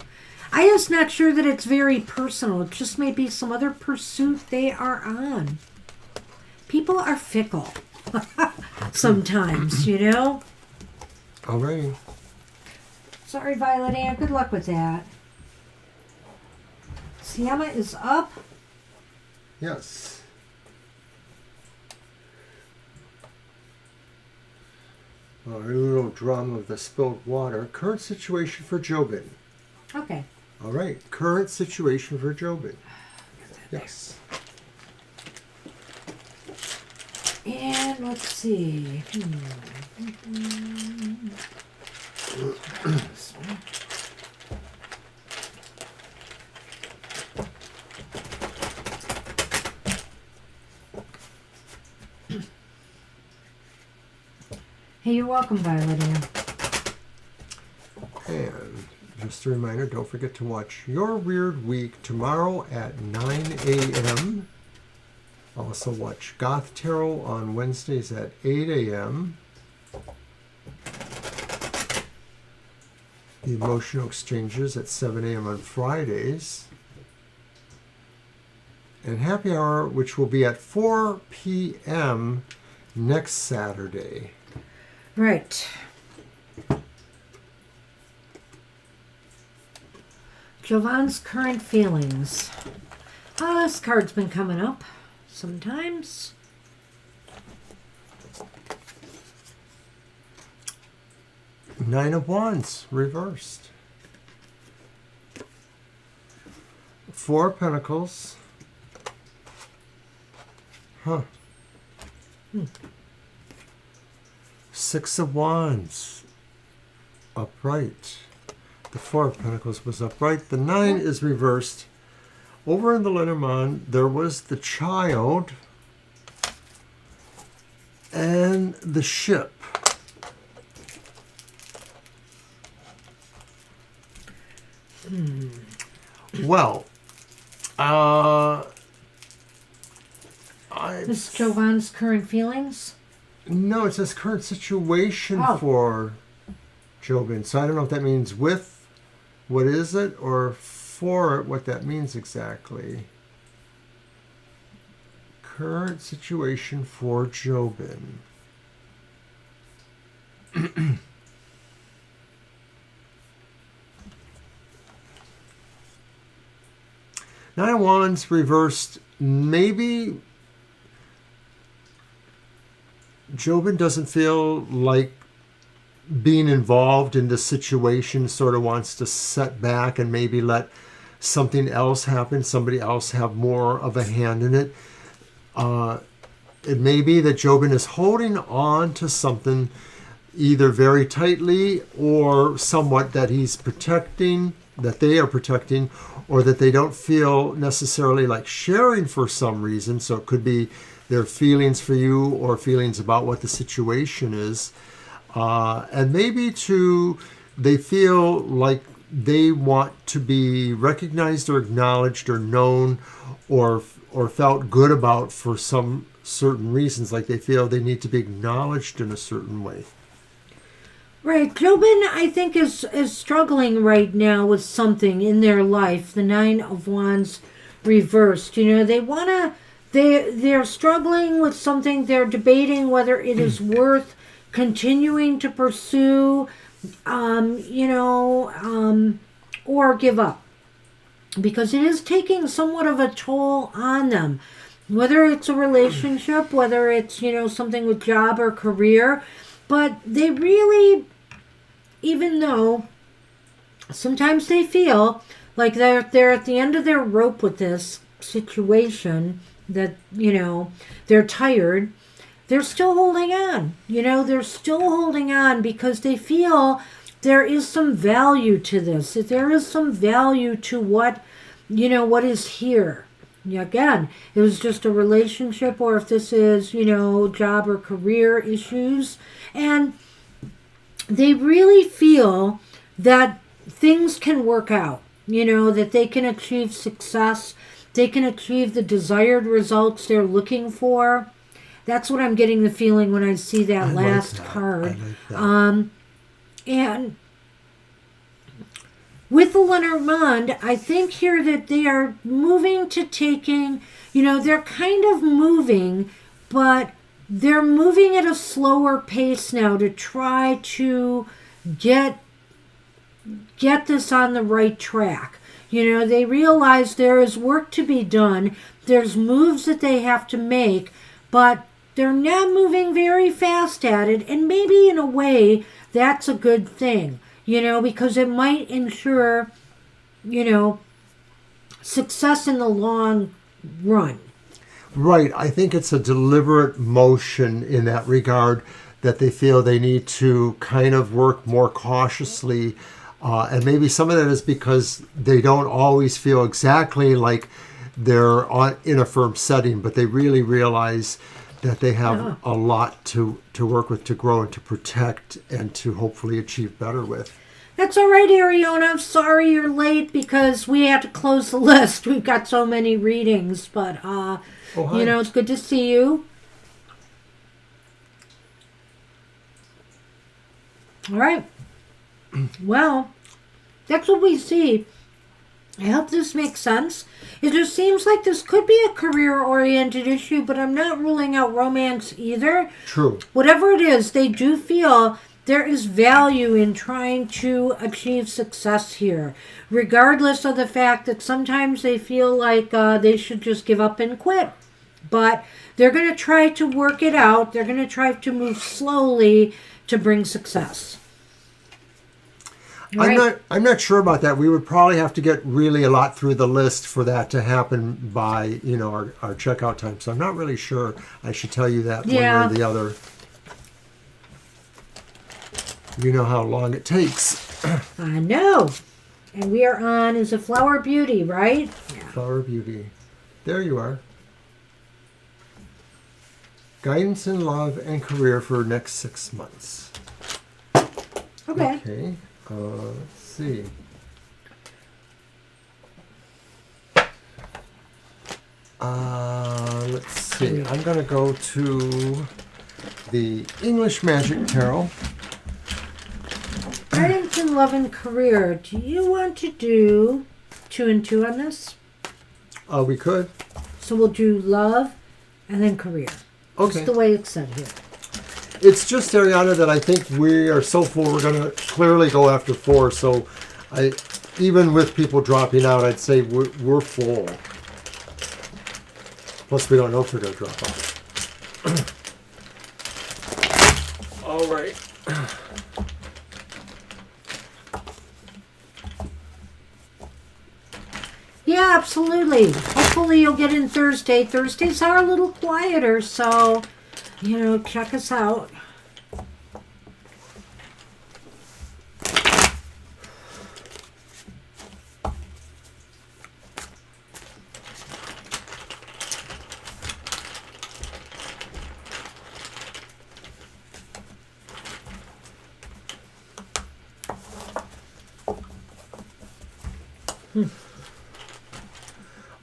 I just not sure that it's very personal. It just may be some other pursuit they are on. People are fickle sometimes, All right. Sorry, Violet Ann. Good luck with that. Sienna is up. Yes. A little drum of the spilled water. Current situation for Jobin. Okay. All right. Current situation for Jobin. Yes. And let's see. Hey, you're welcome, Violet Ann. And just a reminder, don't forget to watch Your Weird Week tomorrow at 9 a.m. Also watch Goth Tarot on Wednesdays at 8 a.m. The Emotional Exchanges at 7 a.m. on Fridays. And Happy Hour, which will be at 4 p.m. next Saturday. Right. Jovan's current feelings. Oh, this card's been coming up sometimes. Nine of Wands, reversed. Four of Pentacles. Huh. Six of Wands, upright. The Four of Pentacles was upright. The Nine is reversed. Over in the Lenormand, there was the Child and the Ship. Well, This is Jovan's current feelings? no, it says current situation Oh. for Jobin. So I don't know if that means with, what is it, or for it, what that means exactly. Current situation for Jobin. Nine of Wands reversed. Maybe Jobin doesn't feel like being involved in the situation, sort of wants to set back and maybe let something else happen, somebody else have more of a hand in it. It may be that Jobin is holding on to something either very tightly or somewhat that he's protecting, that they are protecting, or that they don't feel necessarily like sharing for some reason. So it could be their feelings for you or feelings about what the situation is. And maybe they feel like they want to be recognized or acknowledged or known or felt good about for some certain reasons, like they feel they need to be acknowledged in a certain way. Right. Jobin, I think, is struggling right now with something in their life. The Nine of Wands reversed. They're struggling with something. They're debating whether it is worth continuing to pursue, or give up. Because it is taking somewhat of a toll on them. Whether it's a relationship, whether it's, something with job or career. But they really, even though sometimes they feel like they're at the end of their rope with this situation, that, they're tired, they're still holding on. They're still holding on because they feel there is some value to this. That there is some value to what is here. Again, it was just a relationship, or if this is, job or career issues. And they really feel that things can work out, that they can achieve success. They can achieve the desired results they're looking for. That's what I'm getting the feeling when I see that last card. I like that. And with the Lenormand, I think here that they are moving to taking, they're kind of moving, but they're moving at a slower pace now to try to get this on the right track. They realize there is work to be done. There's moves that they have to make, but they're not moving very fast at it. And maybe in a way, that's a good thing. Because it might ensure, success in the long run. Right. I think it's a deliberate motion in that regard, that they feel they need to kind of work more cautiously. And maybe some of that is because they don't always feel exactly like they're in a firm setting, but they really realize that they have a lot to work with, to grow and to protect and to hopefully achieve better with. That's all right, Ariana. I'm sorry you're late because we had to close the list. We've got so many readings, but it's good to see you. All right. Well, that's what we see. I hope this makes sense. It just seems like this could be a career-oriented issue, but I'm not ruling out romance either. True. Whatever it is, they do feel there is value in trying to achieve success here, regardless of the fact that sometimes they feel like they should just give up and quit. But they're going to try to work it out. They're going to try to move slowly to bring success. Right. I'm not sure about that. We would probably have to get really a lot through the list for that to happen by, our checkout time. So I'm not really sure I should tell you that one way or the other. You know how long it takes. I know. And we are on, is a Flower Beauty, right? Yeah. Flower Beauty. There you are. Guidance in love and career for next 6 months. Okay. Let's see. Let's see. I'm going to go to the English Magic Tarot. Guidance in love and career. Do you want to do 2 and 2 on this? We could. So we'll do love and then career. Okay. That's the way it's said here. It's just, Ariana, that I think we are so full. We're going to clearly go after 4. So even with people dropping out, I'd say we're full. Plus, we don't know if they're going to drop out. All right. Yeah, absolutely. Hopefully you'll get in Thursday. Thursdays are a little quieter, so, check us out.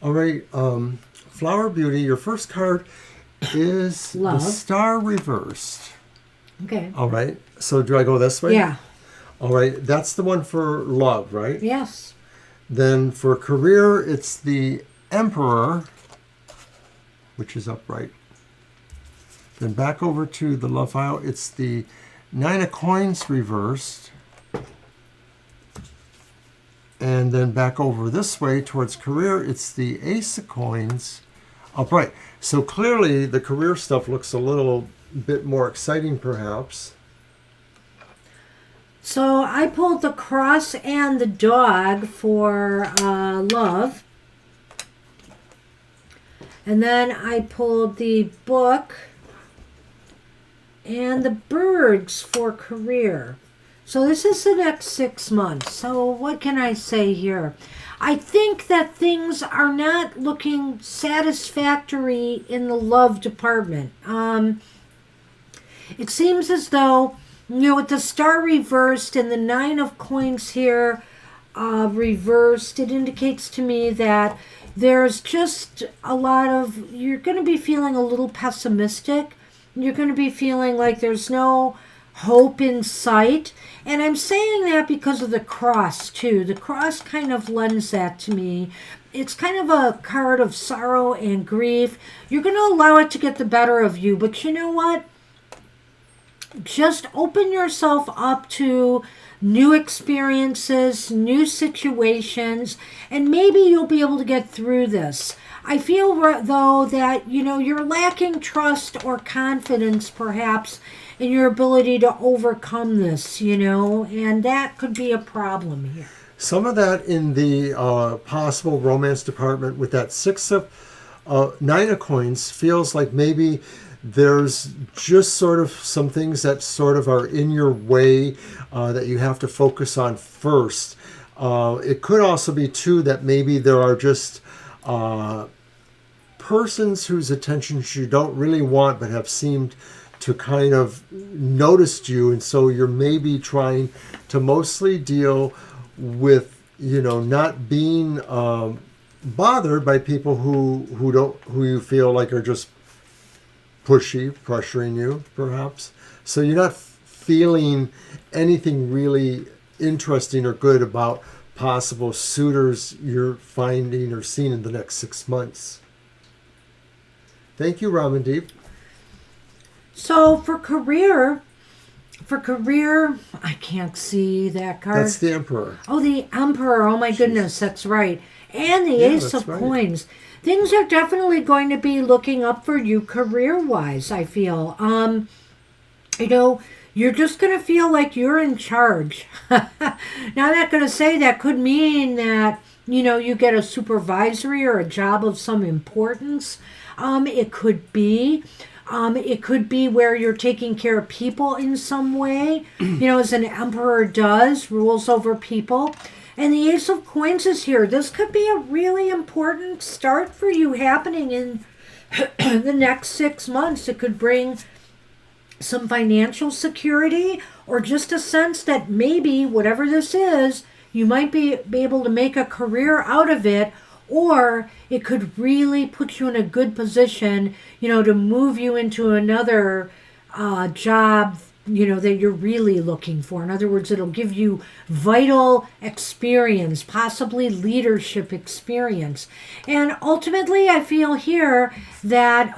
All right, Flower Beauty, your first card is Love. the Star reversed. Okay. All right, so do I go this way? Yeah. All right, that's the one for love, right? Yes. Then for career, it's the Emperor, which is upright. Then back over to the love file, it's the Nine of Coins reversed. And then back over this way towards career, it's the Ace of Coins upright. So clearly the career stuff looks a little bit more exciting perhaps. So I pulled the cross and the dog for love. And then I pulled the book and the birds for career. So this is the next 6 months. So what can I say here? I think that things are not looking satisfactory in the love department. It seems as though, with the Star reversed and the Nine of Coins here reversed, it indicates to me that there's just a lot of, you're going to be feeling a little pessimistic. You're going to be feeling like there's no hope in sight. And I'm saying that because of the cross, too. The cross kind of lends that to me. It's kind of a card of sorrow and grief. You're going to allow it to get the better of you. But you know what? Just open yourself up to new experiences, new situations, and maybe you'll be able to get through this. I feel, though, that, you're lacking trust or confidence, perhaps, in your ability to overcome this, and that could be a problem here. Some of that in the possible romance department with that Nine of Coins feels like maybe there's just sort of some things that sort of are in your way that you have to focus on first. It could also be, too, that maybe there are just persons whose attentions you don't really want but have seemed to kind of noticed you, and so you're maybe trying to mostly deal with, not being bothered by people who you feel like are just pushy, pressuring you, perhaps. So you're not feeling anything really interesting or good about possible suitors you're finding or seeing in the next 6 months. Thank you, Ramandeep. So for career, I can't see that card. That's the Emperor. Oh, the Emperor. Oh, my goodness, that's right. And the Ace of Coins. Things are definitely going to be looking up for you career-wise, I feel. You're just going to feel like you're in charge. Now, I'm not going to say that could mean that, you get a supervisory or a job of some importance. It could be. It could be where you're taking care of people in some way, as an emperor does, rules over people. And the Ace of Coins is here. This could be a really important start for you happening in the next 6 months. It could bring some financial security or just a sense that maybe whatever this is, you might be able to make a career out of it. Or it could really put you in a good position, to move you into another job, that you're really looking for. In other words, it'll give you vital experience, possibly leadership experience. And ultimately, I feel here that,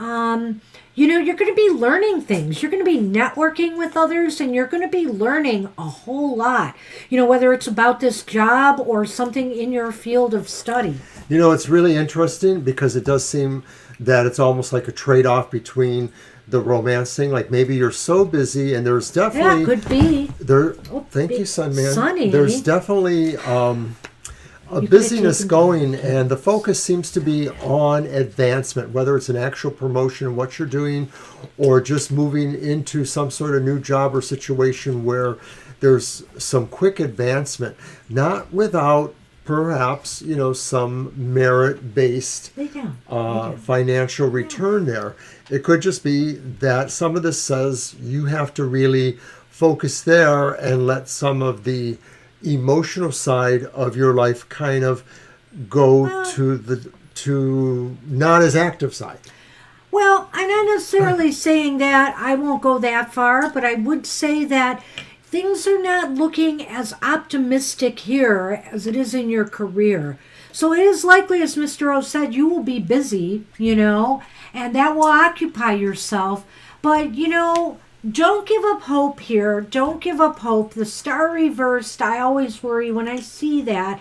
you're going to be learning things. You're going to be networking with others, and you're going to be learning a whole lot, whether it's about this job or something in your field of study. It's really interesting because it does seem that it's almost like a trade-off between the romance thing. Like maybe you're so busy, and there's definitely... Yeah, could be. Thank you, Sunman. Sunny. There's definitely a busyness going, and the focus seems to be on advancement, whether it's an actual promotion in what you're doing or just moving into some sort of new job or situation where there's some quick advancement, not without perhaps, some merit-based financial return there. It could just be that some of this says you have to really focus there and let some of the emotional side of your life kind of go Well- to not as active side. Well, I'm not necessarily saying that. I won't go that far, but I would say that things are not looking as optimistic here as it is in your career. So it is likely, as Mr. O said, you will be busy, and that will occupy yourself. But, don't give up hope here. Don't give up hope. The star reversed, I always worry when I see that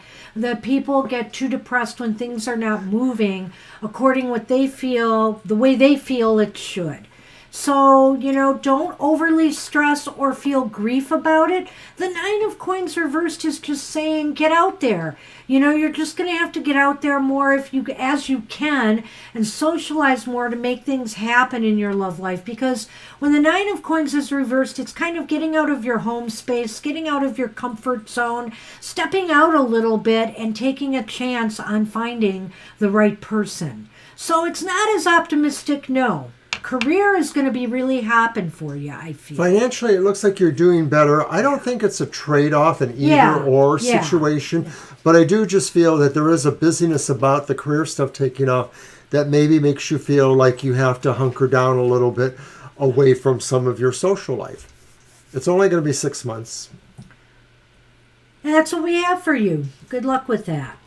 people get too depressed when things are not moving according what they feel, the way they feel it should. So, don't overly stress or feel grief about it. The Nine of Coins reversed is just saying, get out there. You're just going to have to get out there more as you can and socialize more to make things happen in your love life. Because when the Nine of Coins is reversed, it's kind of getting out of your home space, getting out of your comfort zone, stepping out a little bit and taking a chance on finding the right person. So it's not as optimistic, no. Career is going to be really hopping for you, I feel. Financially, it looks like you're doing better. I don't think it's a trade-off, an either-or situation, but I do just feel that there is a busyness about the career stuff taking off that maybe makes you feel like you have to hunker down a little bit away from some of your social life. It's only going to be 6 months. And that's what we have for you. Good luck with that.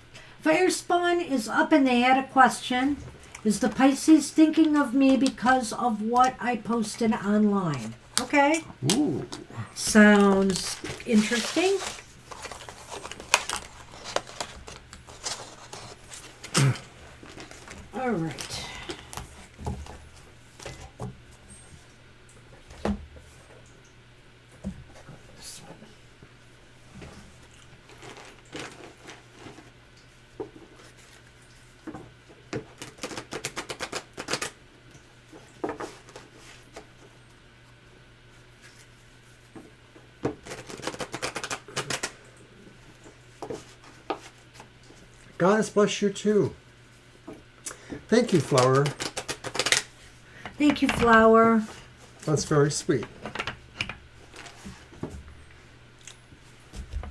Fire Spawn is up and they had a question. Is the Pisces thinking of me because of what I posted online? Okay. Ooh. Sounds interesting. All right. God bless you too. Thank you, Flower. Thank you, Flower. That's very sweet.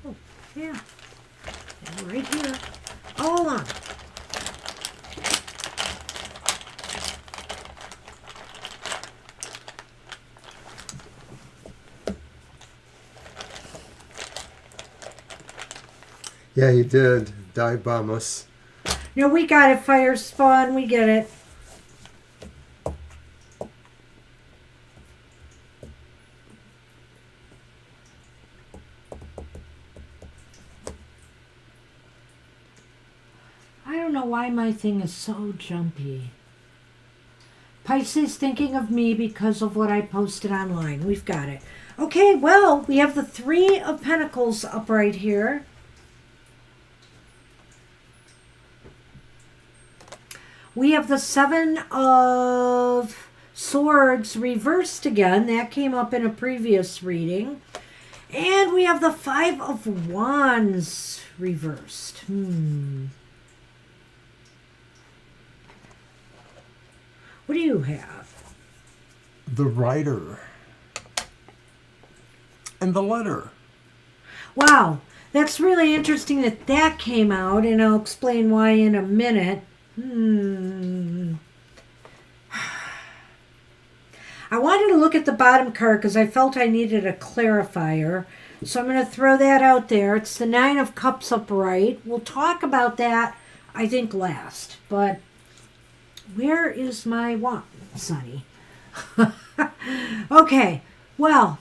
Oh, yeah. And right here. All on. Yeah, he did. Dive bomb us. No, we got it, Fire Spawn. We get it. I don't know why my thing is so jumpy. Pisces thinking of me because of what I posted online. We've got it. Okay, well, we have the Three of Pentacles up right here. We have the Seven of Swords reversed again. That came up in a previous reading. And we have the Five of Wands reversed. What do you have? The Rider. And the Letter. Wow, that's really interesting that came out, and I'll explain why in a minute. I wanted to look at the bottom card because I felt I needed a clarifier. So I'm going to throw that out there. It's the Nine of Cups upright. We'll talk about that, I think, last. But where is my wand, Sonny? Okay, well,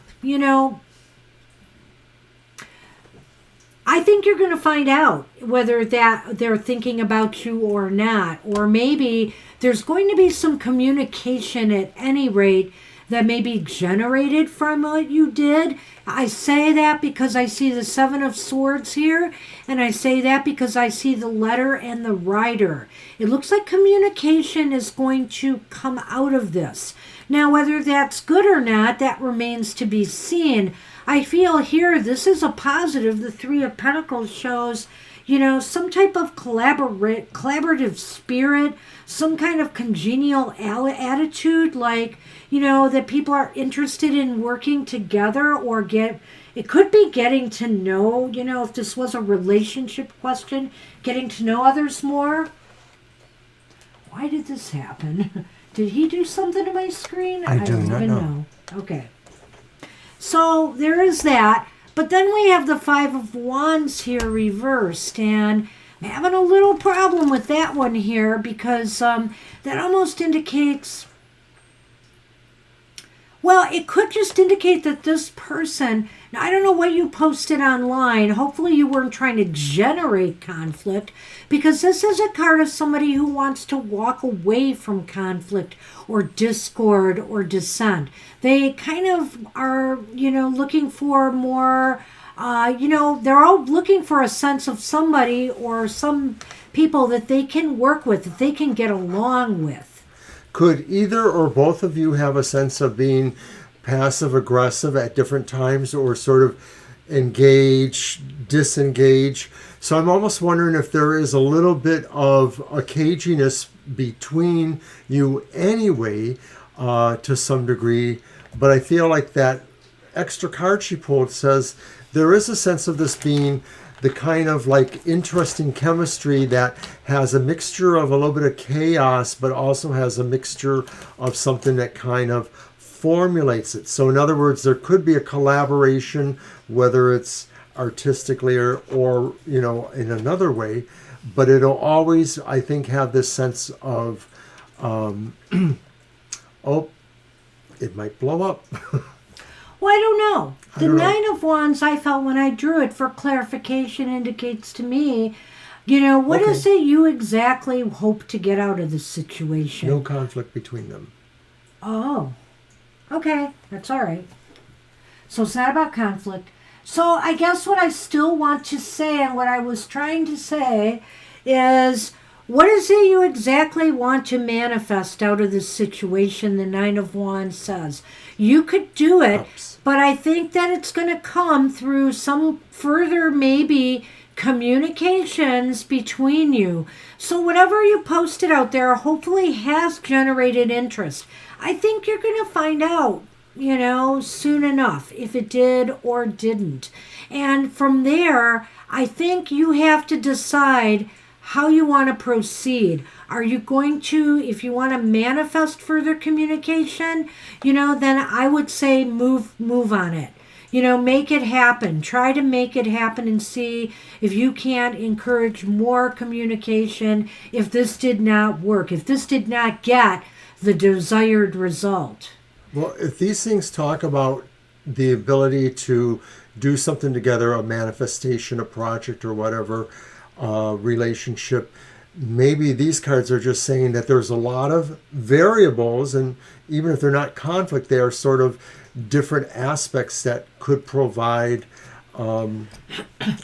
I think you're going to find out whether that they're thinking about you or not. Or maybe there's going to be some communication at any rate that may be generated from what you did. I say that because I see the Seven of Swords here. And I say that because I see the Letter and the Rider. It looks like communication is going to come out of this. Now, whether that's good or not, that remains to be seen. I feel here this is a positive. The Three of Pentacles shows, some type of collaborative spirit, some kind of congenial attitude, like, that people are interested in working together or It could be getting to know, if this was a relationship question, getting to know others more. Why did this happen? Did he do something to my screen? I do don't not even know. Okay. So there is that. But then we have the Five of Wands here reversed. And I'm having a little problem with that one here because that almost indicates... Well, it could just indicate that this person, now I don't know what you posted online. Hopefully you weren't trying to generate conflict, because this is a card of somebody who wants to walk away from conflict or discord or dissent. They kind of are, looking for more, they're all looking for a sense of somebody or some people that they can work with, that they can get along with. Could either or both of you have a sense of being passive aggressive at different times, or sort of engage, disengage? So I'm almost wondering if there is a little bit of a caginess between you anyway, to some degree. But I feel like that extra card she pulled says there is a sense of this being the kind of like interesting chemistry that has a mixture of a little bit of chaos, but also has a mixture of something that kind of formulates it. So in other words, there could be a collaboration, whether it's artistically or in another way, but it'll always, I think, have this sense of, oh, it might blow up. Well, I don't know. The don't know. Nine of Wands, I felt when I drew it for clarification, indicates to me, what Okay. is it you exactly hope to get out of this situation? No conflict between them. Oh, okay. That's all right. So it's not about conflict. So I guess what I still want to say, and what I was trying to say, is what is it you exactly want to manifest out of this situation, the Nine of Wands says. You could do it, but I think that it's going to come through some further, maybe, communications between you. So whatever you posted out there hopefully has generated interest. I think you're going to find out, soon enough, if it did or didn't. And from there, I think you have to decide how you want to proceed. Are you going to, if you want to manifest further communication, then I would say move on it. Make it happen. Try to make it happen and see if you can't encourage more communication if this did not work, if this did not get the desired result. Well, if these things talk about the ability to do something together, a manifestation, a project, or whatever, relationship, maybe these cards are just saying that there's a lot of variables, and even if they're not conflict, they are sort of different aspects that could provide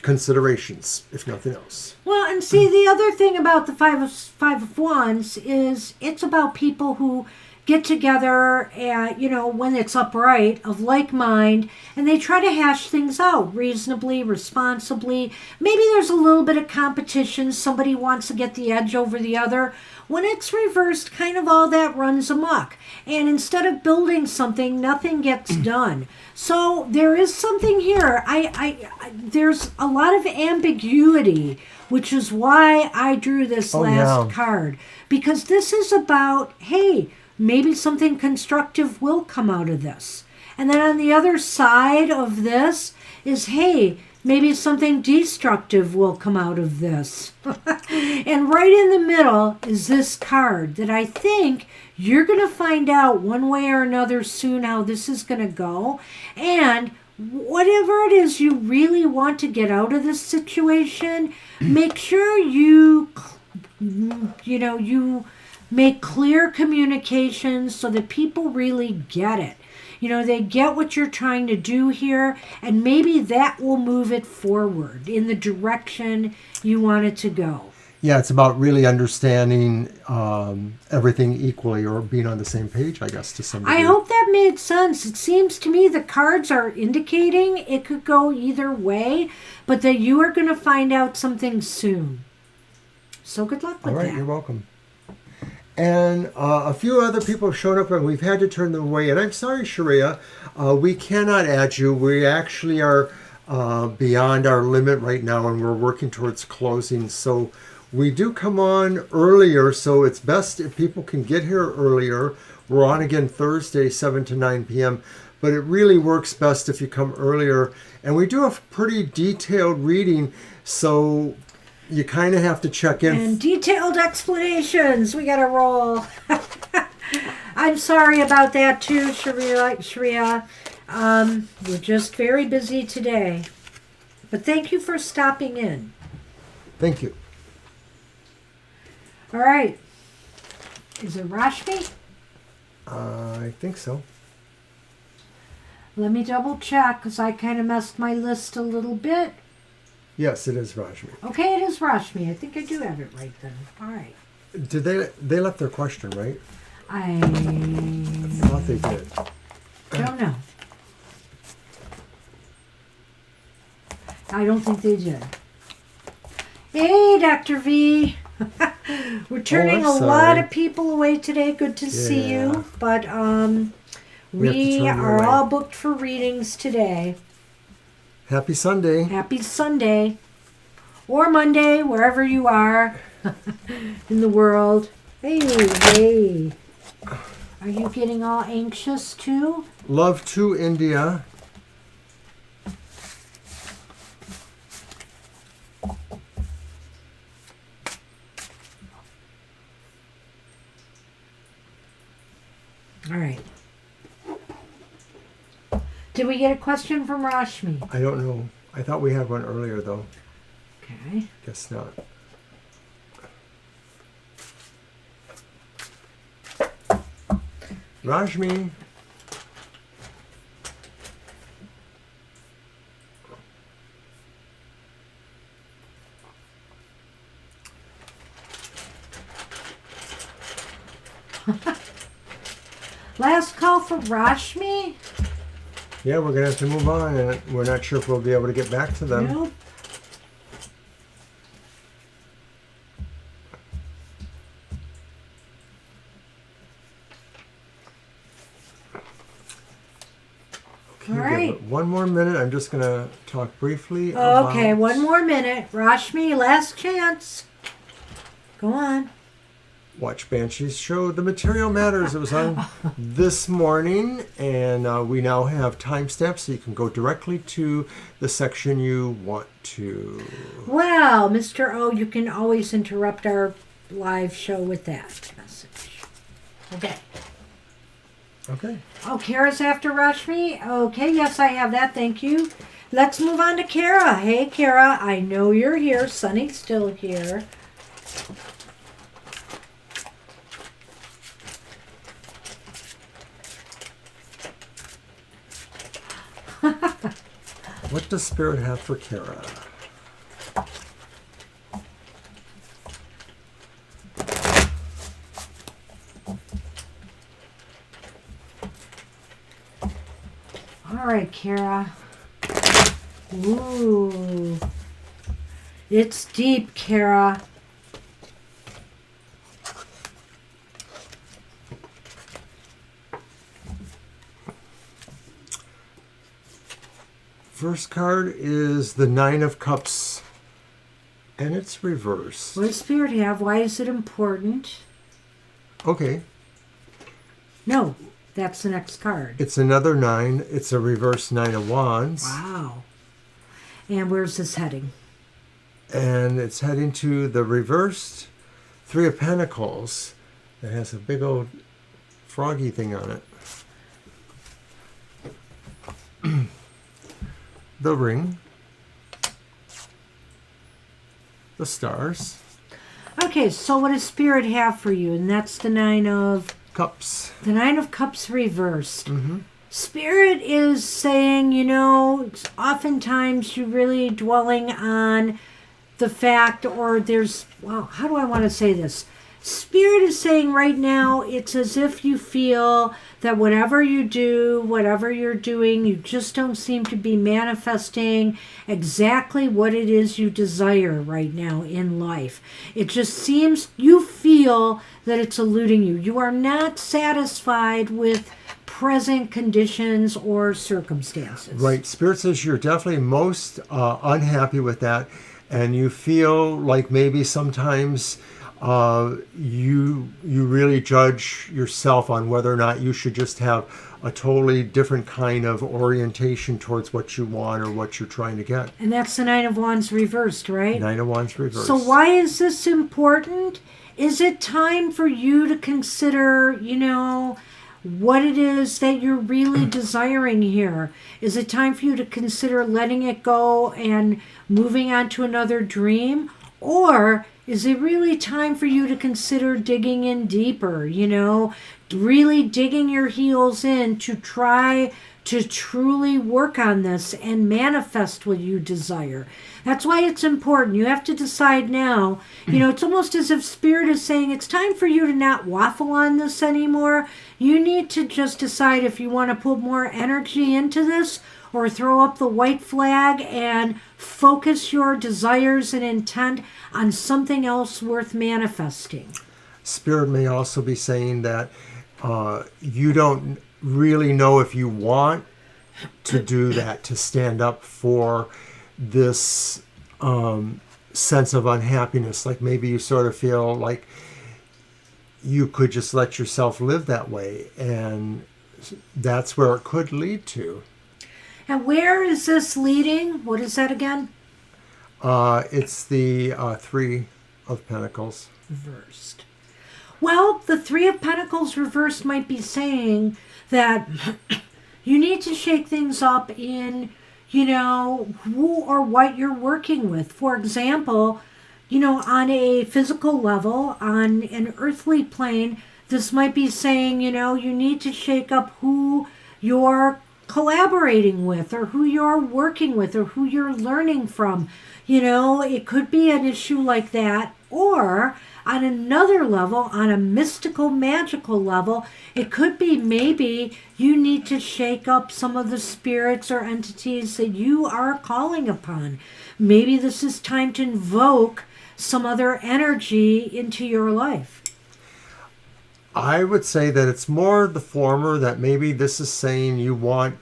considerations, if nothing else. Well, and see, the other thing about the Five of Wands is it's about people who get together, when it's upright, of like mind, and they try to hash things out reasonably, responsibly. Maybe there's a little bit of competition. Somebody wants to get the edge over the other. When it's reversed, kind of all that runs amok. And instead of building something, nothing gets done. So there is something here. There's a lot of ambiguity, which is why I drew this last card. Because this is about, hey, maybe something constructive will come out of this. And then on the other side of this is, hey, maybe something destructive will come out of this. And right in the middle is this card that I think you're going to find out one way or another soon how this is going to go. And whatever it is you really want to get out of this situation, make sure you make clear communications so that people really get it. They get what you're trying to do here, and maybe that will move it forward in the direction you want it to go. Yeah, it's about really understanding everything equally, or being on the same page, I guess, to some degree. I hope that made sense. It seems to me the cards are indicating it could go either way, but that you are going to find out something soon. So good luck with that. All right, you're welcome. And a few other people have shown up, and we've had to turn them away. And I'm sorry, Sharia, we cannot add you. We actually are beyond our limit right now, and we're working towards closing. So we do come on earlier, so it's best if people can get here earlier. We're on again Thursday, 7 to 9 p.m., but it really works best if you come earlier. And we do a pretty detailed reading, so you kind of have to check in. And detailed explanations. We got to roll. I'm sorry about that too, Sharia. We're just very busy today. But thank you for stopping in. Thank you. All right. Is it Rashmi? I think so. Let me double check because I kind of messed my list a little bit. Yes, it is Rajmi. Okay, it is Rashmi. I think I do have it right then. All right. Did they left their question, right? I thought they did. don't know. I don't think they did. Hey, Dr. V. We're turning I'm a lot sorry. of people away today. Good to see Yeah. you. But We have to we turn you are away. all booked for readings today. Happy Sunday. Happy Sunday. Or Monday, wherever you are in the world. Hey. Are you getting all anxious too? Love to India. All right. Did we get a question from Rashmi? I don't know. I thought we had one earlier, though. Okay. Guess not. Rajmi. Last call for Rashmi? Yeah, we're going to have to move on, and we're not sure if we'll be able to get back to them. Nope. Okay, All right. give it one more minute. I'm just going to talk briefly about... Okay, one more minute. Rashmi, last chance. Go on. Watch Banshee's show, The Material Matters. It was on this morning, and we now have timestamps, so you can go directly to the section you want to. Well, Mr. O, you can always interrupt our live show with that message. Okay. Okay. Oh, Kara's after Rashmi? Okay, yes, I have that. Thank you. Let's move on to Kara. Hey, Kara, I know you're here. Sunny's still here. What does Spirit have for Kara? All right, Kara. Ooh. It's deep, Kara. First card is the Nine of Cups, and it's reversed. What does Spirit have? Why is it important? Okay, No, that's the next card. it's another 9. It's a reverse 9 of Wands. Wow. And where's this heading? And it's heading to the reversed 3 of Pentacles. It has a big old froggy thing on it. The ring. The stars. Okay, so what does Spirit have for you? And that's the Nine of Cups reversed. Mm-hmm. Spirit is saying, oftentimes you're really dwelling on the fact, or there's, well, how do I want to say this? Spirit is saying right now, it's as if you feel that whatever you do, whatever you're doing, you just don't seem to be manifesting exactly what it is you desire right now in life. It just seems you feel that it's eluding you. You are not satisfied with present conditions or circumstances. Right. Spirit says you're definitely most unhappy with that, and you feel like maybe sometimes you really judge yourself on whether or not you should just have a totally different kind of orientation towards what you want or what you're trying to get. And that's the Nine of Wands reversed, right? Nine of Wands reversed. So why is this important? Is it time for you to consider, what it is that you're really desiring here? Is it time for you to consider letting it go and moving on to another dream? Or is it really time for you to consider digging in deeper, really digging your heels in to try to truly work on this and manifest what you desire? That's why it's important. You have to decide now. It's almost as if Spirit is saying it's time for you to not waffle on this anymore. You need to just decide if you want to put more energy into this or throw up the white flag and focus your desires and intent on something else worth manifesting. Spirit may also be saying that you don't really know if you want to do that, to stand up for this sense of unhappiness. Like maybe you sort of feel like you could just let yourself live that way, and that's where it could lead to. And where is this leading? What is that again? It's the Three of Pentacles. Reversed. Well, the Three of Pentacles reversed might be saying that you need to shake things up in, who or what you're working with. For example, on a physical level, on an earthly plane, this might be saying, you need to shake up who you're collaborating with or who you're working with or who you're learning from. It could be an issue like that. Or on another level, on a mystical, magical level, it could be maybe you need to shake up some of the spirits or entities that you are calling upon. Maybe this is time to invoke some other energy into your life. I would say that it's more the former, that maybe this is saying you want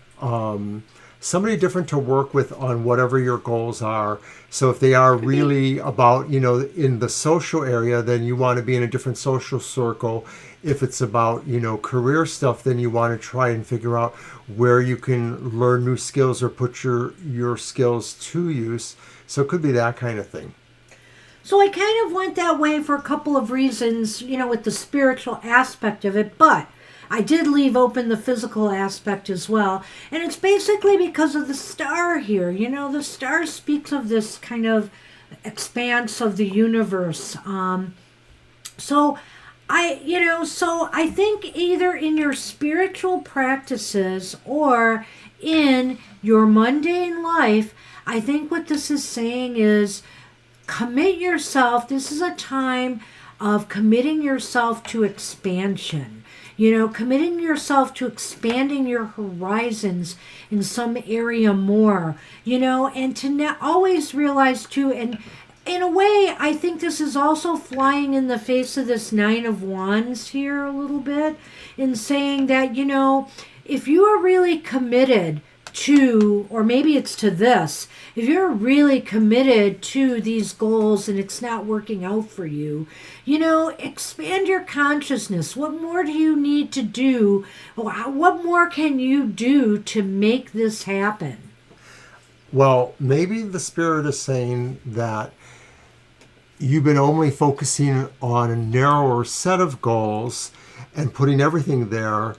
somebody different to work with on whatever your goals are. So if they are really about, in the social area, then you want to be in a different social circle. If it's about, career stuff, then you want to try and figure out where you can learn new skills or put your skills to use. So it could be that kind of thing. So I kind of went that way for a couple of reasons, with the spiritual aspect of it, but I did leave open the physical aspect as well. And it's basically because of the star here. The star speaks of this kind of expanse of the universe. So I think either in your spiritual practices or in your mundane life, I think what this is saying is commit yourself. This is a time of committing yourself to expansion. Committing yourself to expanding your horizons in some area more, and to always realize too, and in a way, I think this is also flying in the face of this Nine of Wands here a little bit, in saying that, if you are really committed to, or maybe it's to this, if you're really committed to these goals and it's not working out for you, expand your consciousness. What more do you need to do? What more can you do to make this happen? Well, maybe the Spirit is saying that you've been only focusing on a narrower set of goals and putting everything there.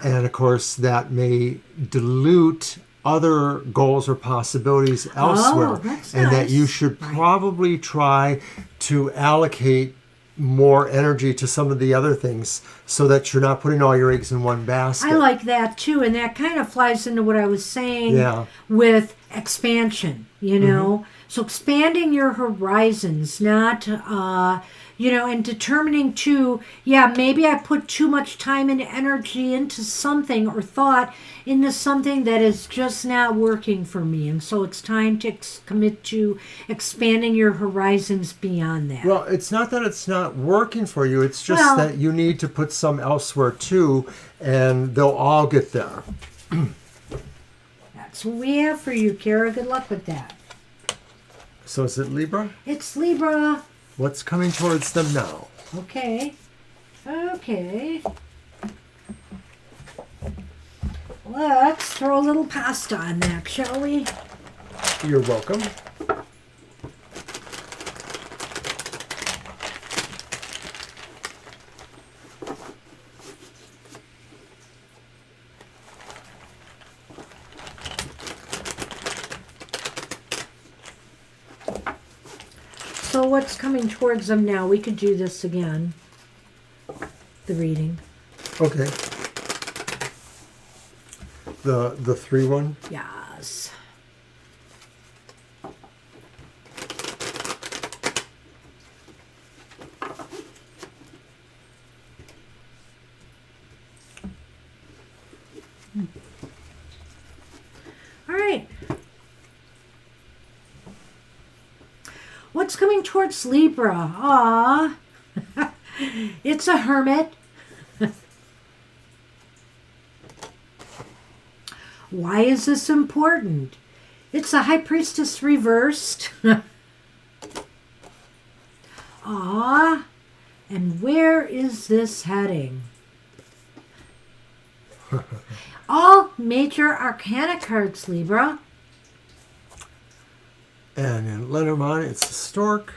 And of course, that may dilute other goals or possibilities elsewhere. That's and nice. That you should probably try to allocate more energy to some of the other things so that you're not putting all your eggs in one basket. I like that too. And that kind of flies into what I was saying with expansion, you know. So expanding your horizons, not and determining too, yeah, maybe I put too much time and energy into something or thought into something that is just not working for me, and so it's time to commit to expanding your horizons beyond that. Well, it's not that it's not working for you, it's just Well, that you need to put some elsewhere too, and they'll all get there. that's what we have for you, Kara. Good luck with that. So is it Libra? It's Libra. What's coming towards them now? Okay. Let's throw a little pasta on that, shall we? You're welcome. So what's coming towards them now? We could do this again. The reading. Okay. The 3 one? Yes. All right. What's coming towards Libra? Ah, it's a hermit. Why is this important? It's a high priestess reversed. Ah, and where is this heading? All major arcana cards, Libra. And in Lenormand, it's the stork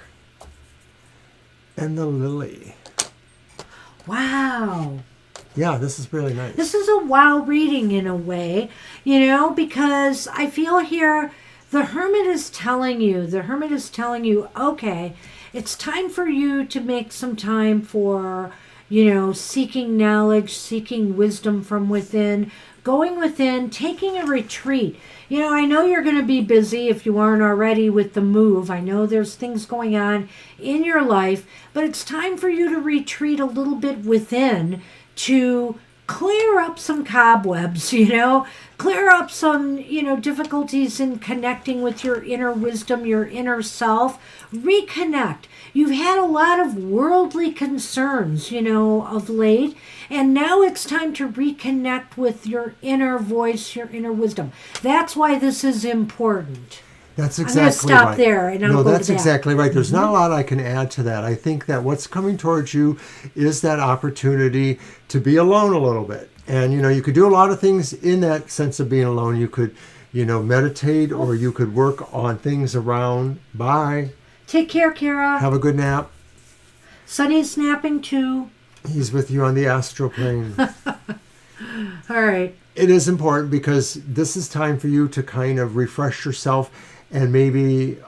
and the lily. Wow. Yeah, this is really nice. This is a wow reading in a way, because I feel here the hermit is telling you, okay, it's time for you to make some time for, seeking knowledge, seeking wisdom from within, going within, taking a retreat. I know you're going to be busy if you aren't already with the move. I know there's things going on in your life, but it's time for you to retreat a little bit within to clear up some cobwebs, clear up some, difficulties in connecting with your inner wisdom, your inner self. Reconnect. You've had a lot of worldly concerns, of late, and now it's time to reconnect with your inner voice, your inner wisdom. That's why this is important. That's I'm exactly going to stop right. there and I'll No, go that's to that. exactly right. There's not a lot I can add to that. I think that what's coming towards you is that opportunity to be alone a little bit. And, you could do a lot of things in that sense of being alone. You could, meditate, or you could work on things around. Bye. Take care, Kara. Have a good nap. Sunny's napping too. He's with you on the astral plane. All right. It is important because this is time for you to kind of refresh yourself and maybe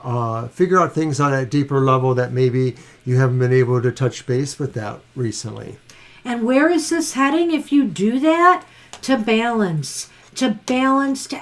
figure out things on a deeper level that maybe you haven't been able to touch base with that recently. And where is this heading if you do that? To balance. To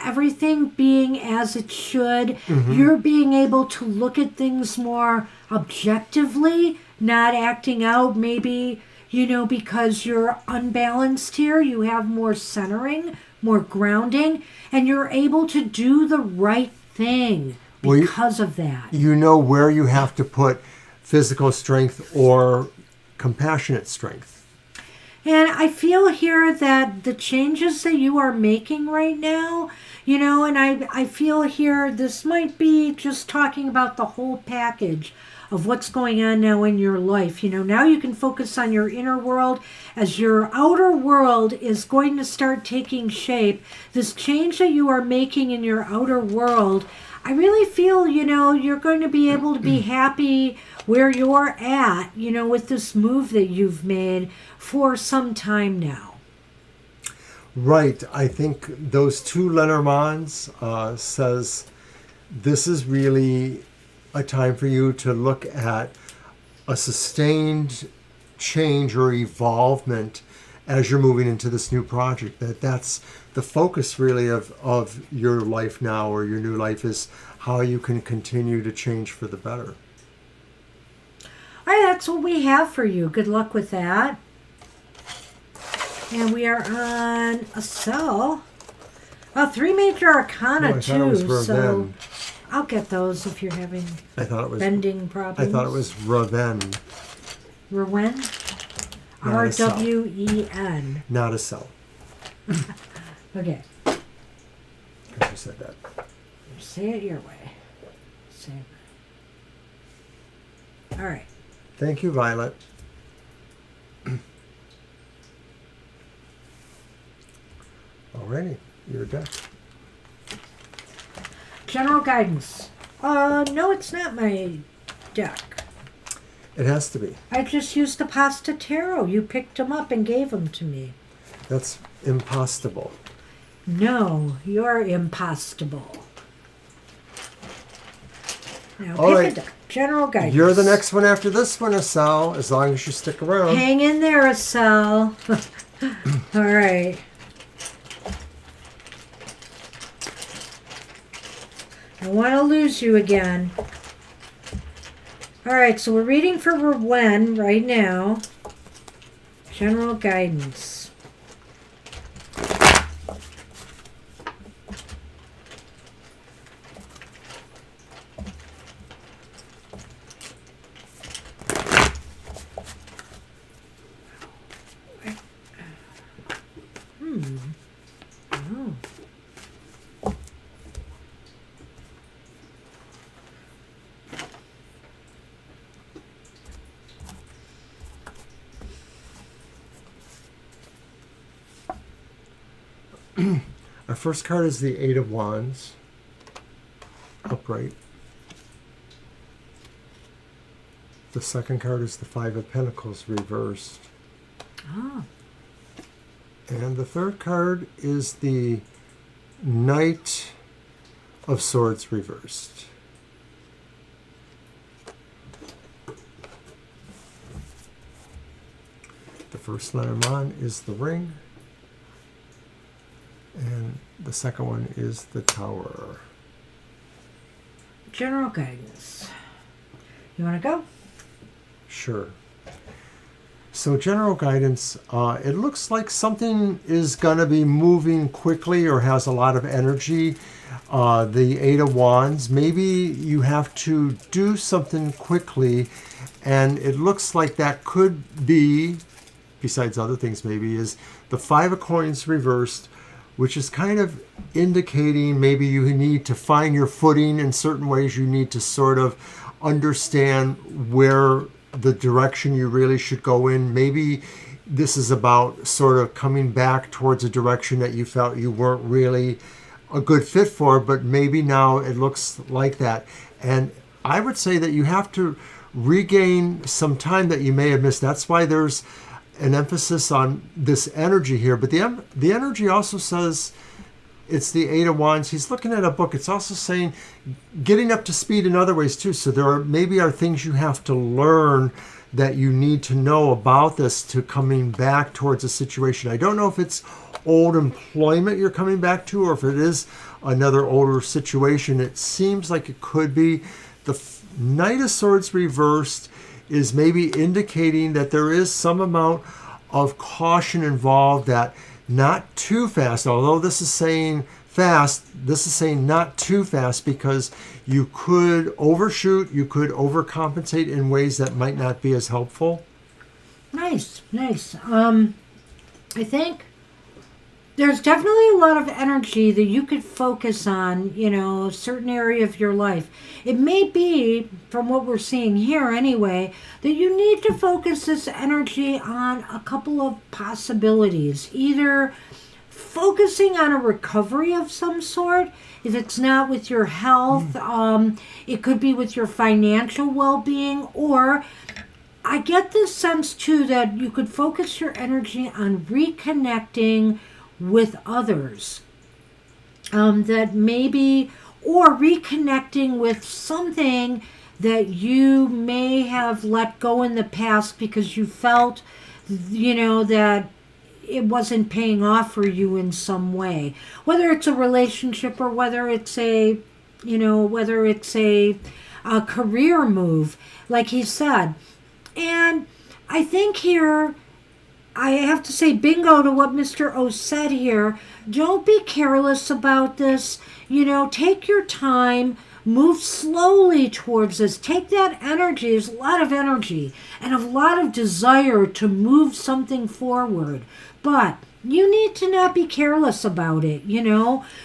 everything being as it should. Mm-hmm. You're being able to look at things more objectively, not acting out maybe, because you're unbalanced here. You have more centering, more grounding, and you're able to do the right thing because of that. You know where you have to put physical strength or compassionate strength. And I feel here that the changes that you are making right now, and I feel here this might be just talking about the whole package of what's going on now in your life. Now you can focus on your inner world as your outer world is going to start taking shape. This change that you are making in your outer world, I really feel, you're going to be able to be happy where you're at, with this move that you've made for some time now. Right. I think those 2 Lenormands says this is really a time for you to look at a sustained change or evolvement as you're moving into this new project. That's the focus really of your life now, or your new life, is how you can continue to change for the better. All right, that's what we have for you. Good luck with that. And we are on a cell. 3 major arcana, No, I thought it was too. Raven. So I'll get those if you're having bending problems. I thought it was Raven. Rowen? Not a cell. R-W-E-N. Not a cell. Okay. Because you said that. Say it your way. Say it. All right. Thank you, Violet. Alrighty, your deck. General guidance. No, it's not my deck. It has to be. I just used the pasta tarot. You picked them up and gave them to me. That's impossible. No, you're impossible. Now All pick right. a deck. General guidance. You're the next one after this one, Estelle, as long as you stick around. Hang in there, Estelle. All right. I don't want to lose you again. All right, so we're reading for Rowen right now. General guidance. Oh. Our first card is the Eight of Wands, upright. The second card is the Five of Pentacles, reversed. Oh. And the third card is the Knight of Swords, reversed. The first Lenormand is the Ring. And the second one is the Tower. General guidance. You want to go? Sure. So general guidance, it looks like something is going to be moving quickly or has a lot of energy. The Eight of Wands, maybe you have to do something quickly, and it looks like that could be, besides other things maybe, is the Five of Coins reversed, which is kind of indicating maybe you need to find your footing in certain ways. You need to sort of understand where the direction you really should go in. Maybe this is about sort of coming back towards a direction that you felt you weren't really a good fit for, but maybe now it looks like that. And I would say that you have to regain some time that you may have missed. That's why there's an emphasis on this energy here. But the energy also says it's the Eight of Wands. He's looking at a book. It's also saying getting up to speed in other ways too. So there are maybe things you have to learn that you need to know about this to coming back towards a situation. I don't know if it's old employment you're coming back to, or if it is another older situation. It seems like it could be. The Knight of Swords reversed is maybe indicating that there is some amount of caution involved, that not too fast, although this is saying fast, this is saying not too fast, because you could overshoot, you could overcompensate in ways that might not be as helpful. Nice, nice. I think there's definitely a lot of energy that you could focus on, a certain area of your life. It may be, from what we're seeing here anyway, that you need to focus this energy on a couple of possibilities. Either focusing on a recovery of some sort, if it's not with your health, it could be with your financial well-being, or I get this sense too that you could focus your energy on reconnecting with others, that maybe, or reconnecting with something that you may have let go in the past because you felt, that it wasn't paying off for you in some way, whether it's a relationship or whether it's a career move, like he said. And I think here, I have to say bingo to what Mr. O said here. Don't be careless about this. Take your time, move slowly towards this. Take that energy. There's a lot of energy and a lot of desire to move something forward. But you need to not be careless about it,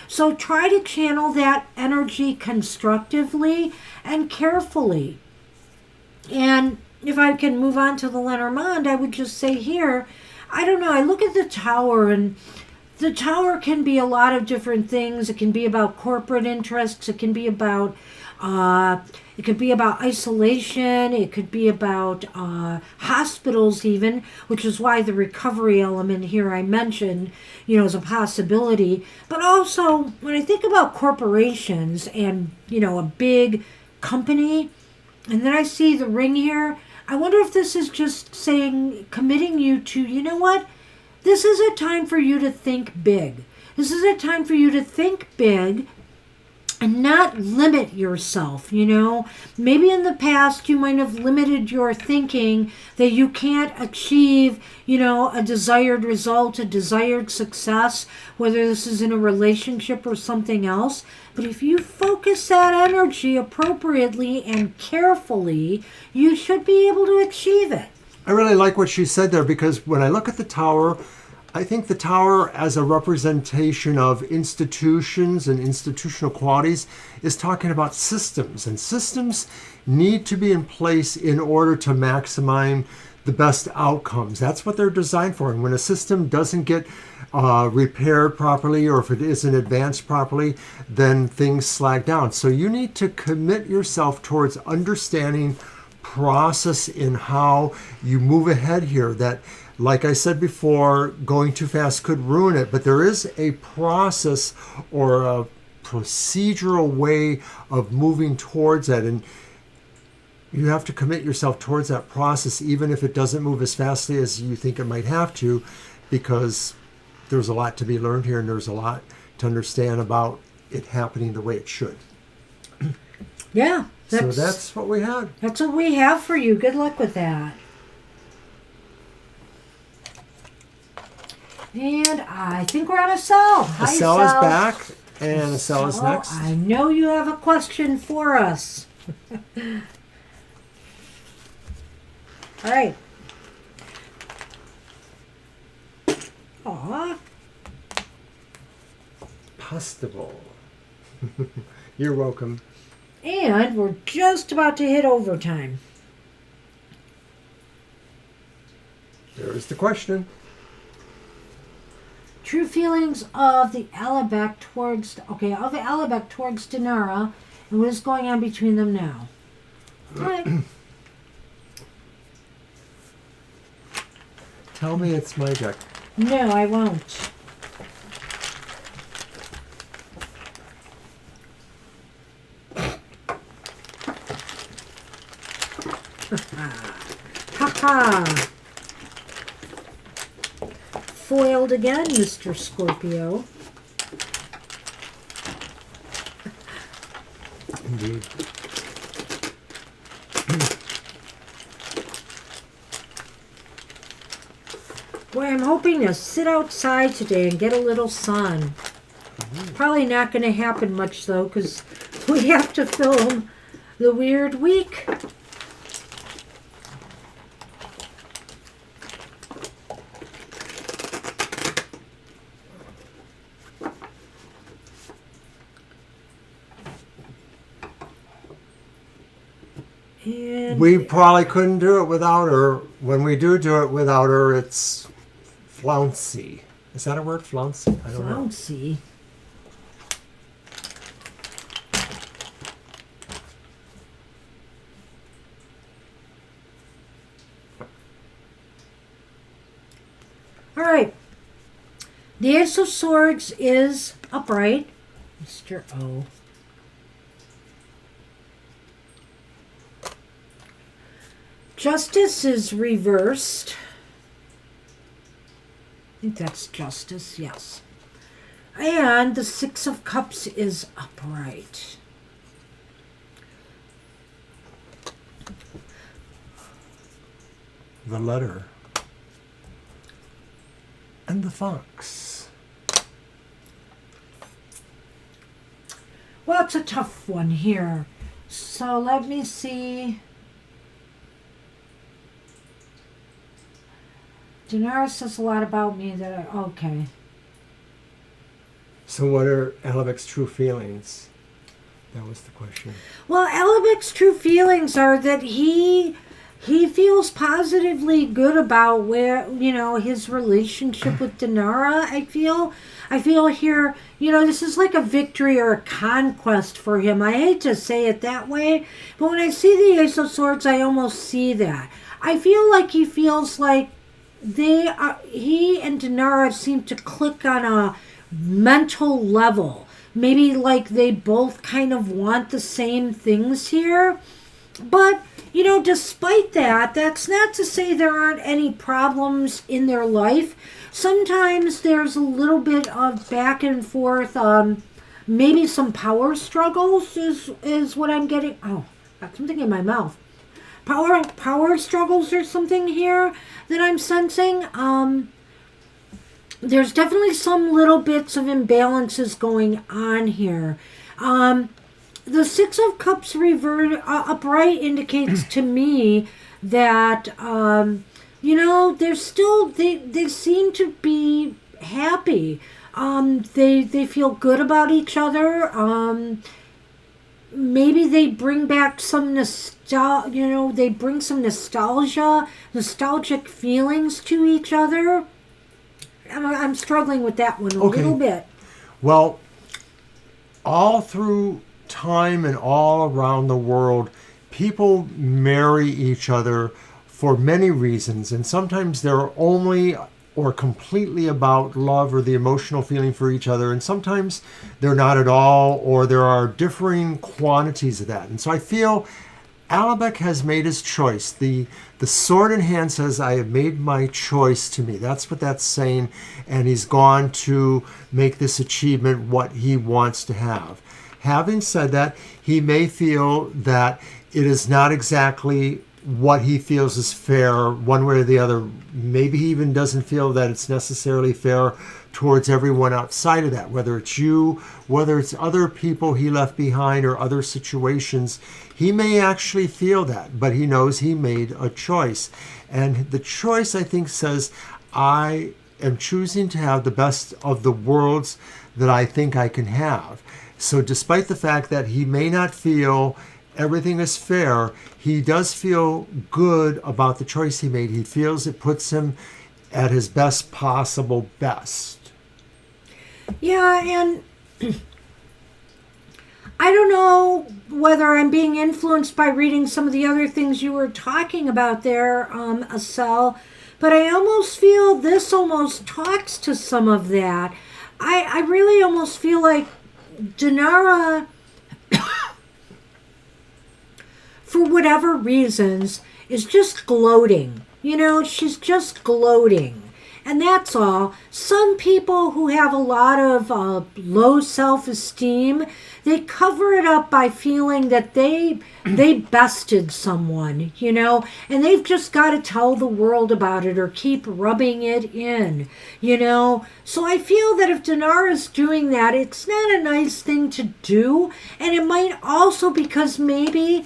So try to channel that energy constructively and carefully. And if I can move on to the Lenormand, I would just say here, I don't know, I look at the Tower, and the Tower can be a lot of different things. It can be about corporate interests. It can be about isolation. It could be about hospitals even, which is why the recovery element here I mentioned, is a possibility. But also, when I think about corporations and, a big company, and then I see the ring here, I wonder if this is just saying, committing you to, you know what? This is a time for you to think big. This is a time for you to think big and not limit yourself, Maybe in the past you might have limited your thinking that you can't achieve, a desired result, a desired success, whether this is in a relationship or something else. But if you focus that energy appropriately and carefully, you should be able to achieve it. I really like what she said there, because when I look at the Tower, I think the Tower as a representation of institutions and institutional qualities is talking about systems. And systems need to be in place in order to maximize the best outcomes. That's what they're designed for. And when a system doesn't get repaired properly, or if it isn't advanced properly, then things slag down. So you need to commit yourself towards understanding process in how you move ahead here. That, like I said before, going too fast could ruin it, but there is a process or a procedural way of moving towards that, and you have to commit yourself towards that process, even if it doesn't move as fastly as you think it might have to, because there's a lot to be learned here, and there's a lot to understand about it happening the way it should. Yeah. So that's what we had. That's what we have for you. Good luck with that. And I think we're on Estelle. Hi, Estelle is back, and Estelle is next. I know you have a question for us. All right. Aw. Pustable. You're welcome. And we're just about to hit overtime. There's the question. True feelings of the Alabec towards Dinara, and what is going on between them now? All right. Tell me it's my deck. No, I won't. Ha-ha. Foiled again, Mr. Scorpio. Indeed. Boy, I'm hoping to sit outside today and get a little sun. Probably not going to happen much, though, because we have to film the Weird Week. And We probably couldn't do it without her. When we do it without her, it's flouncy. Is that a word, flouncy? I don't know. Flouncy. All right. The Ace of Swords is upright. Mr. O. Justice is reversed. think that's justice, yes. And the Six of Cups is upright. The letter. And the fox. Well, it's a tough one here. So let me see. Dinara says a lot about me that okay. So what are Alabek's true feelings? That was the question. Well, Alabek's true feelings are that he feels positively good about where, his relationship with Dinara. I feel here, this is like a victory or a conquest for him. I hate to say it that way, but when I see the Ace of Swords, I almost see that. I feel like he feels like he and Dinara seem to click on a mental level. Maybe like they both kind of want the same things here. But, despite that, that's not to say there aren't any problems in their life. Sometimes there's a little bit of back and forth, maybe some power struggles is what I'm getting. Oh, got something in my mouth. Power struggles or something here that I'm sensing. There's definitely some little bits of imbalances going on here. The Six of Cups upright indicates to me that, they're still, they seem to be happy. They feel good about each other. Maybe they bring back some they bring some nostalgic feelings to each other. I'm struggling with that one a little bit. Well, all through time and all around the world, people marry each other for many reasons, and sometimes they're only or completely about love or the emotional feeling for each other, and sometimes they're not at all, or there are differing quantities of that. And so I feel Alabek has made his choice. The sword in hand says, I have made my choice to me. That's what that's saying, and he's gone to make this achievement what he wants to have. Having said that, he may feel that it is not exactly what he feels is fair one way or the other. Maybe he even doesn't feel that it's necessarily fair towards everyone outside of that, whether it's you, whether it's other people he left behind or other situations. He may actually feel that, but he knows he made a choice. And the choice, I think, says, I am choosing to have the best of the worlds that I think I can have. So despite the fact that he may not feel everything is fair, he does feel good about the choice he made. He feels it puts him at his best possible best. Yeah, and I don't know whether I'm being influenced by reading some of the other things you were talking about there, Asel, but I almost feel this almost talks to some of that. I really almost feel like Dinara, for whatever reasons, is just gloating. She's just gloating. And that's all. Some people who have a lot of low self-esteem, they cover it up by feeling that they bested someone, and they've just got to tell the world about it or keep rubbing it in, So I feel that if Dinara's doing that, it's not a nice thing to do. And it might also because maybe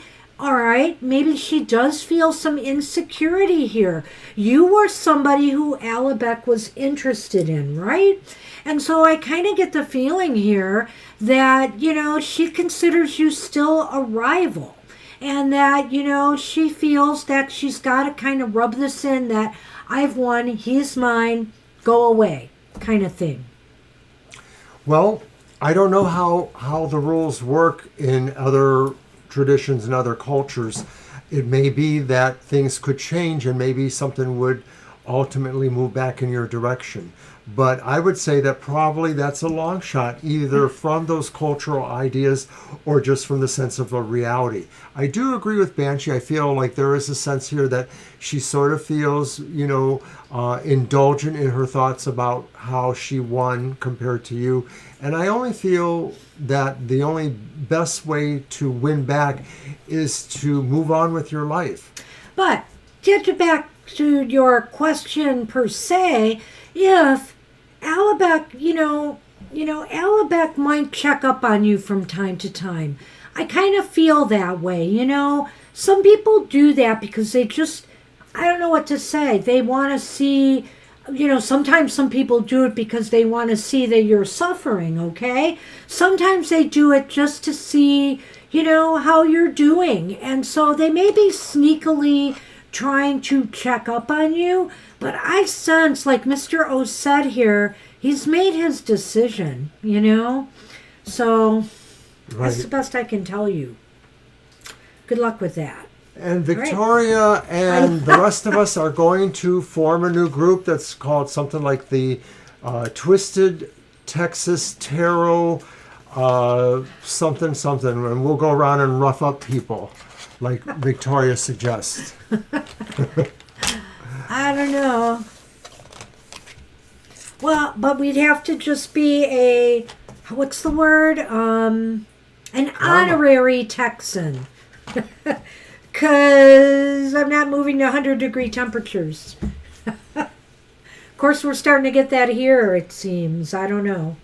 she does feel some insecurity here. You were somebody who Alabek was interested in, right? And so I kind of get the feeling here that, she considers you still a rival. And that, she feels that she's got to kind of rub this in that I've won, he's mine, go away kind of thing. Well, I don't know how the rules work in other traditions and other cultures. It may be that things could change and maybe something would ultimately move back in your direction. But I would say that probably that's a long shot, either from those cultural ideas or just from the sense of a reality. I do agree with Banshee. I feel like there is a sense here that she sort of feels, indulgent in her thoughts about how she won compared to you. And I only feel that the only best way to win back is to move on with your life. But get back to your question per se, if Alabec, Alabec might check up on you from time to time. I kind of feel that way, Some people do that because they just, I don't know what to say. They want to see, sometimes some people do it because they want to see that you're suffering, okay? Sometimes they do it just to see, how you're doing. And so they may be sneakily trying to check up on you, but I sense, like Mr. O said here, he's made his decision, So that's the best I can tell you. Good luck with that. And Victoria and the rest of us are going to form a new group that's called something like the Twisted Texas Tarot something, and we'll go around and rough up people, like Victoria suggests. I don't know. Well, but we'd have to just be what's the word? An honorary Texan. Because I'm not moving to 100-degree temperatures. Of course, we're starting to get that here, it seems. I don't know.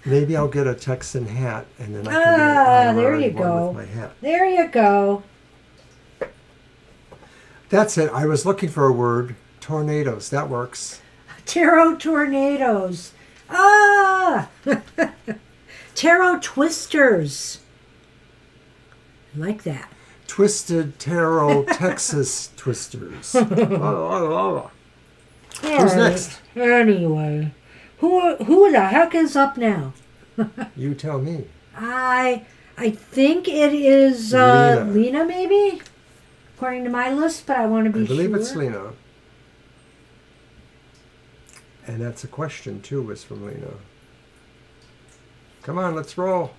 Maybe I'll get a Texan hat, and then I can be an honorary one with my hat. There you go. That's it. I was looking for a word. Tornadoes. That works. Tarot tornadoes. Ah! Tarot twisters. I like that. Twisted Tarot Texas Twisters. Who's next? Anyway, who the heck is up now? You tell me. I think it is Lena, maybe? According to my list, but I want to be sure. I believe it's Lena. And that's a question, too, was from Lena. Come on, let's roll.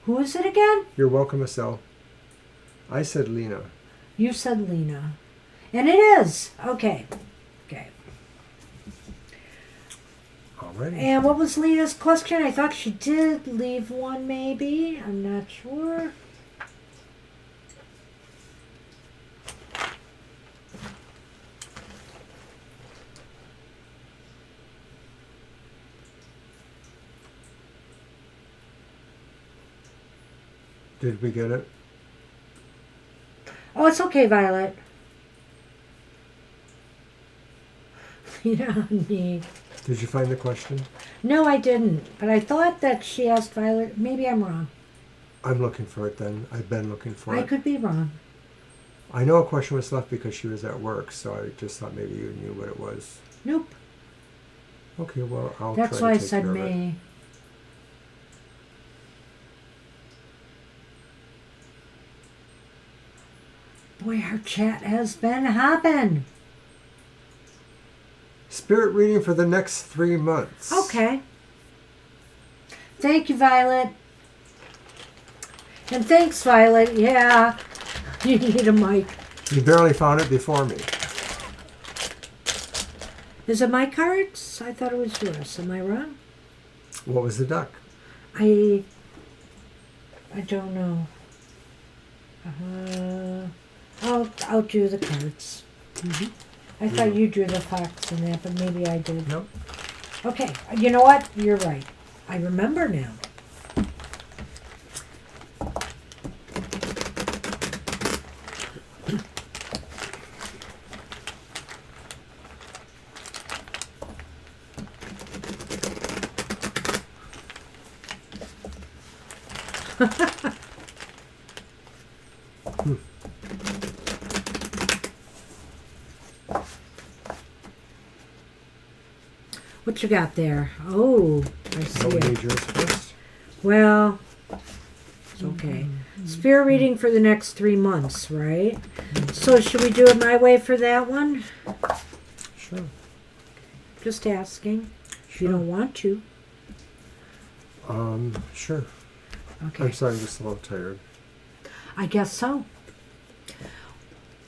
Who is it again? You're welcome, Estelle. I said Lena. You said Lena. And it is. Okay. Alrighty. And what was Lena's question? I thought she did leave one, maybe. I'm not sure. Did we get it? Oh, it's okay, Violet. Lena and me. Did you find the question? No, I didn't. But I thought that she asked Violet. Maybe I'm wrong. I'm looking for it then. I've been looking for it. I could be wrong. I know a question was left because she was at work, so I just thought maybe you knew what it was. Nope. Okay, well, I'll That's try why to I take said care of it. May. Boy, our chat has been hopping. Spirit reading for the next 3 months. Okay. Thank you, Violet. And thanks, Violet. Yeah, you need a mic. You barely found it before me. Is it my cards? I thought it was yours. Am I wrong? What was the duck? I don't know. I'll do the cards. Mm-hmm. I thought you drew the fox in that, but maybe I did. Nope. Okay, you know what? You're right. I remember now. What you got there? Oh, I see We it. need yours first. Well, it's okay. Spirit reading for the next 3 months, right? So should we do it my way for that one? Sure. Just asking. If you don't want to. Sure. Okay. I'm sorry, I'm just a little tired. I guess so.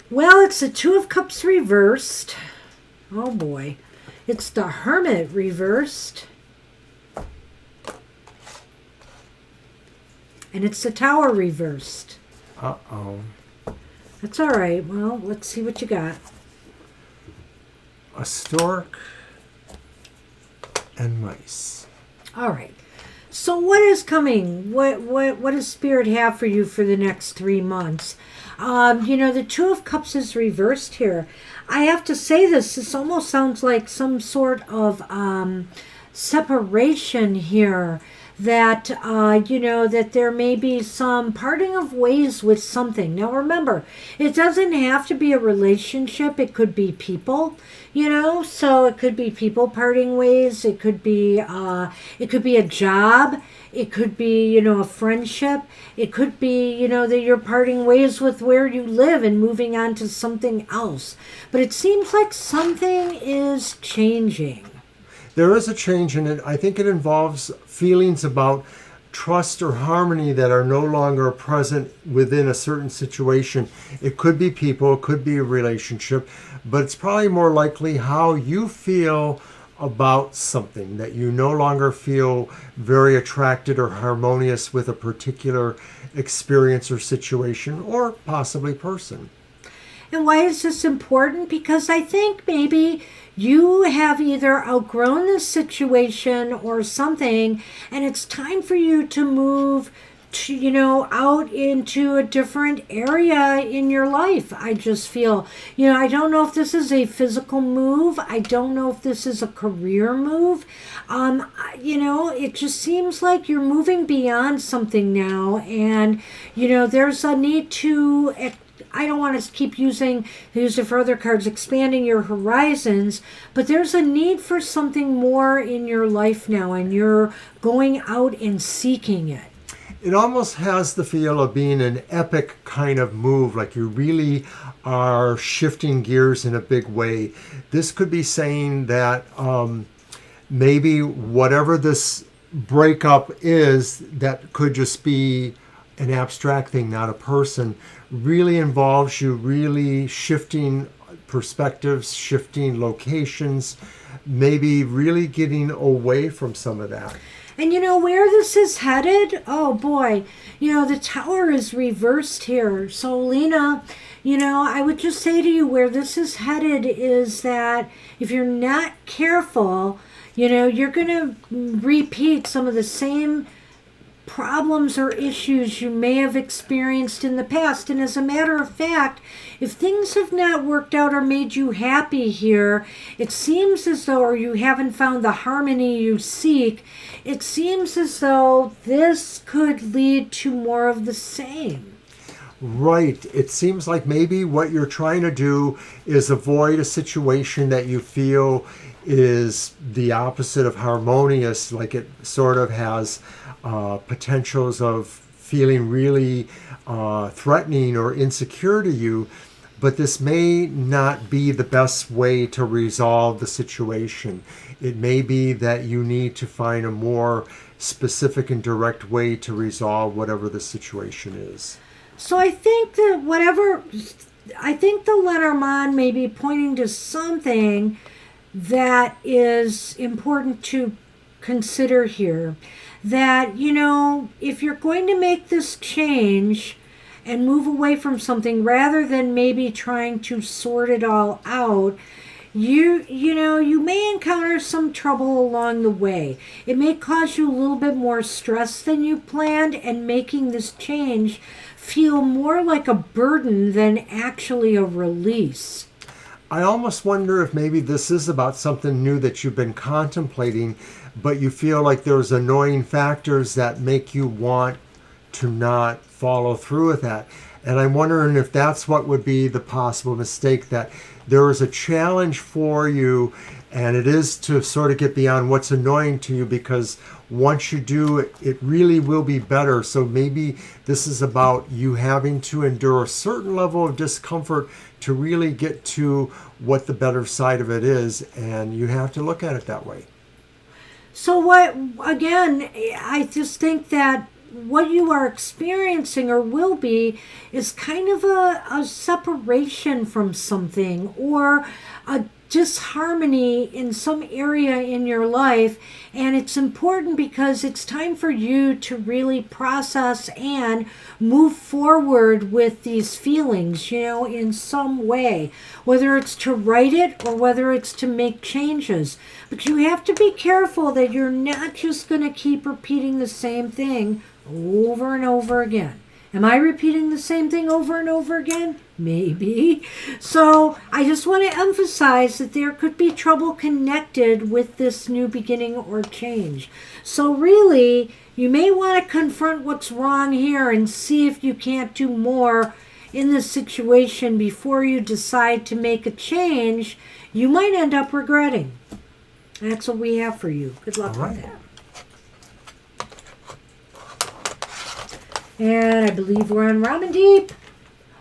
Well, it's the Two of Cups reversed. Oh boy. It's the Hermit reversed. And it's the Tower reversed. Uh-oh. That's all right. Well, let's see what you got. A stork and mice. All right. So what is coming? What does Spirit have for you for the next 3 months? The Two of Cups is reversed here. I have to say this almost sounds like some sort of separation here. That, that there may be some parting of ways with something. Now remember, it doesn't have to be a relationship. It could be people, so it could be people parting ways. It could be a job. It could be, a friendship. It could be, that you're parting ways with where you live and moving on to something else. But it seems like something is changing. There is a change in it. I think it involves feelings about trust or harmony that are no longer present within a certain situation. It could be people, it could be a relationship, but it's probably more likely how you feel about something, that you no longer feel very attracted or harmonious with a particular experience or situation or possibly person. And why is this important? Because I think maybe you have either outgrown this situation or something, and it's time for you to move out into a different area in your life. I just feel, I don't know if this is a physical move. I don't know if this is a career move. It just seems like you're moving beyond something now, and, there's a need to I don't want to keep using it for other cards, expanding your horizons, but there's a need for something more in your life now, and you're going out and seeking it. It almost has the feel of being an epic kind of move, like you really are shifting gears in a big way. This could be saying that maybe whatever this breakup is, that could just be an abstract thing, not a person, really involves you really shifting perspectives, shifting locations, maybe really getting away from some of that. And where this is headed? Oh boy, the Tower is reversed here. So Lena, I would just say to you, where this is headed is that if you're not careful, you're going to repeat some of the same problems or issues you may have experienced in the past. And as a matter of fact, if things have not worked out or made you happy here, it seems as though, or you haven't found the harmony you seek, it seems as though this could lead to more of the same. Right. It seems like maybe what you're trying to do is avoid a situation that you feel is the opposite of harmonious, like it sort of has potentials of feeling really threatening or insecure to you, but this may not be the best way to resolve the situation. It may be that you need to find a more specific and direct way to resolve whatever the situation is. So I think the Lenormand may be pointing to something that is important to consider here. That, if you're going to make this change and move away from something, rather than maybe trying to sort it all out, you may encounter some trouble along the way. It may cause you a little bit more stress than you planned, and making this change feel more like a burden than actually a release. I almost wonder if maybe this is about something new that you've been contemplating, but you feel like there's annoying factors that make you want to not follow through with that. And I'm wondering if that's what would be the possible mistake, that there is a challenge for you, and it is to sort of get beyond what's annoying to you, because once you do it, it really will be better. So maybe this is about you having to endure a certain level of discomfort to really get to what the better side of it is, and you have to look at it that way. So what, again, I just think that what you are experiencing or will be is kind of a separation from something, or a disharmony in some area in your life. And it's important because it's time for you to really process and move forward with these feelings, in some way, whether it's to write it or whether it's to make changes. But you have to be careful that you're not just going to keep repeating the same thing over and over again. Am I repeating the same thing over and over again? Maybe. So I just want to emphasize that there could be trouble connected with this new beginning or change. So really, you may want to confront what's wrong here and see if you can't do more in this situation before you decide to make a change you might end up regretting. That's what we have for you. Good luck with that. And I believe we're on Ramandeep.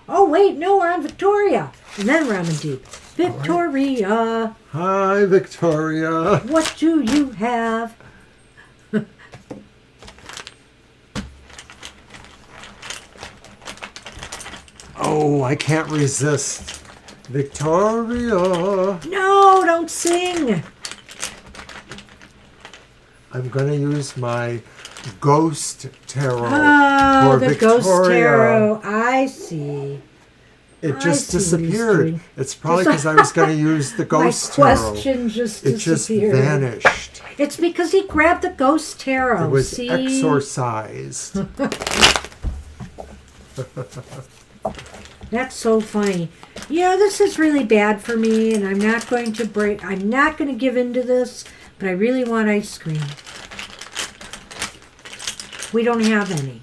Oh, wait, no, we're on Victoria. And then Ramandeep. Victoria. Hi, Victoria. What do you have? Oh, I can't resist. Victoria. No, don't sing. I'm going to use my Ghost Tarot Oh, for the Victoria. Ghost Tarot. I see. It just I see what he's disappeared. doing. It's probably because I was going to use the Ghost My Tarot. question just It just disappeared. vanished. It's because he grabbed the Ghost Tarot. It was See? exorcised. That's so funny. This is really bad for me, and I'm not going to give in to this, but I really want ice cream. We don't have any.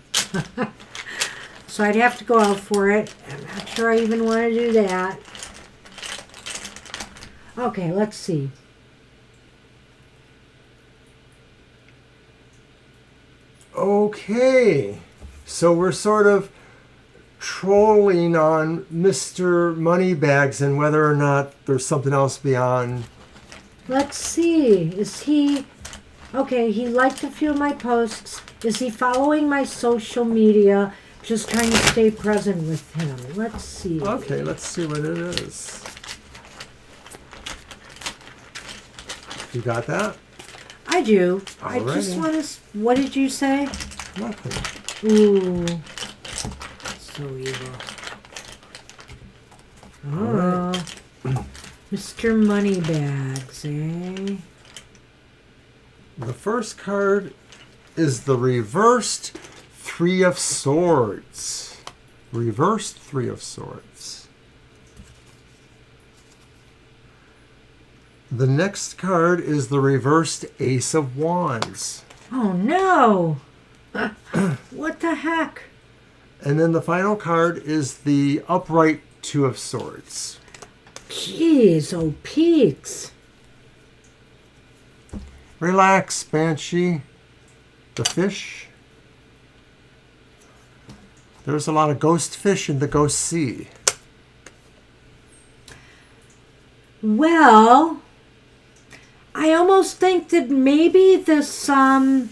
So I'd have to go out for it. I'm not sure I even want to do that. Okay, let's see. Okay. So we're sort of trolling on Mr. Moneybags and whether or not there's something else beyond. Let's see. Is he... Okay, he liked a few of my posts. Is he following my social media? Just trying to stay present with him. Let's see. Okay, let's see what it is. You got that? I do. I just Alrighty. want to... What did you say? Nothing. Ooh. So evil. Oh. Mr. Moneybags, eh? The first card is the reversed Three of Swords. Reversed Three of Swords. The next card is the reversed Ace of Wands. Oh, no. What the heck? And then the final card is the upright Two of Swords. Jeez, oh, peaks. Relax, Banshee. The fish. There's a lot of ghost fish in the ghost sea. Well, I almost think that maybe this, him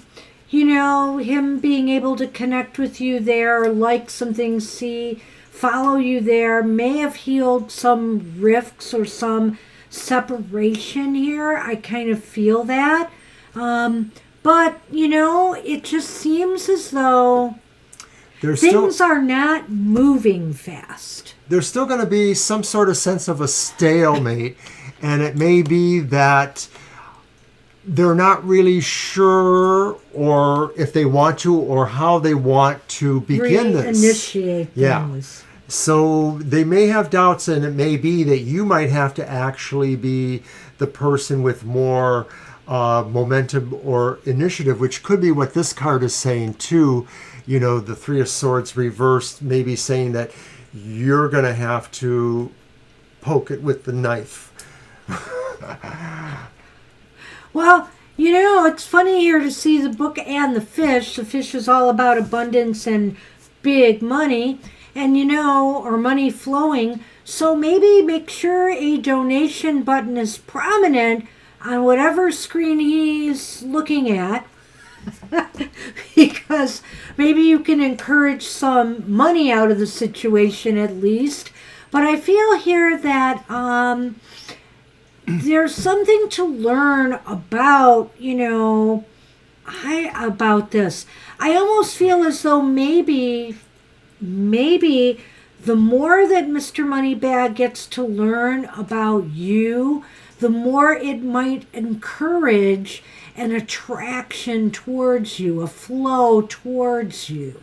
being able to connect with you there, like some things, see, follow you there, may have healed some rifts or some separation here. I kind of feel that. But, it just seems as though things are not moving fast. There's still going to be some sort of sense of a stalemate, and it may be that they're not really sure or if they want to or how they want to begin this. Initiate things. So they may have doubts, and it may be that you might have to actually be the person with more momentum or initiative, which could be what this card is saying too. The Three of Swords reversed, maybe saying that you're going to have to poke it with the knife. Well, it's funny here to see the book and the fish. The fish is all about abundance and big money, and or money flowing. So maybe make sure a donation button is prominent on whatever screen he's looking at. Because maybe you can encourage some money out of the situation at least. But I feel here that there's something to learn about, about this. I almost feel as though maybe the more that Mr. Moneybag gets to learn about you, the more it might encourage an attraction towards you, a flow towards you.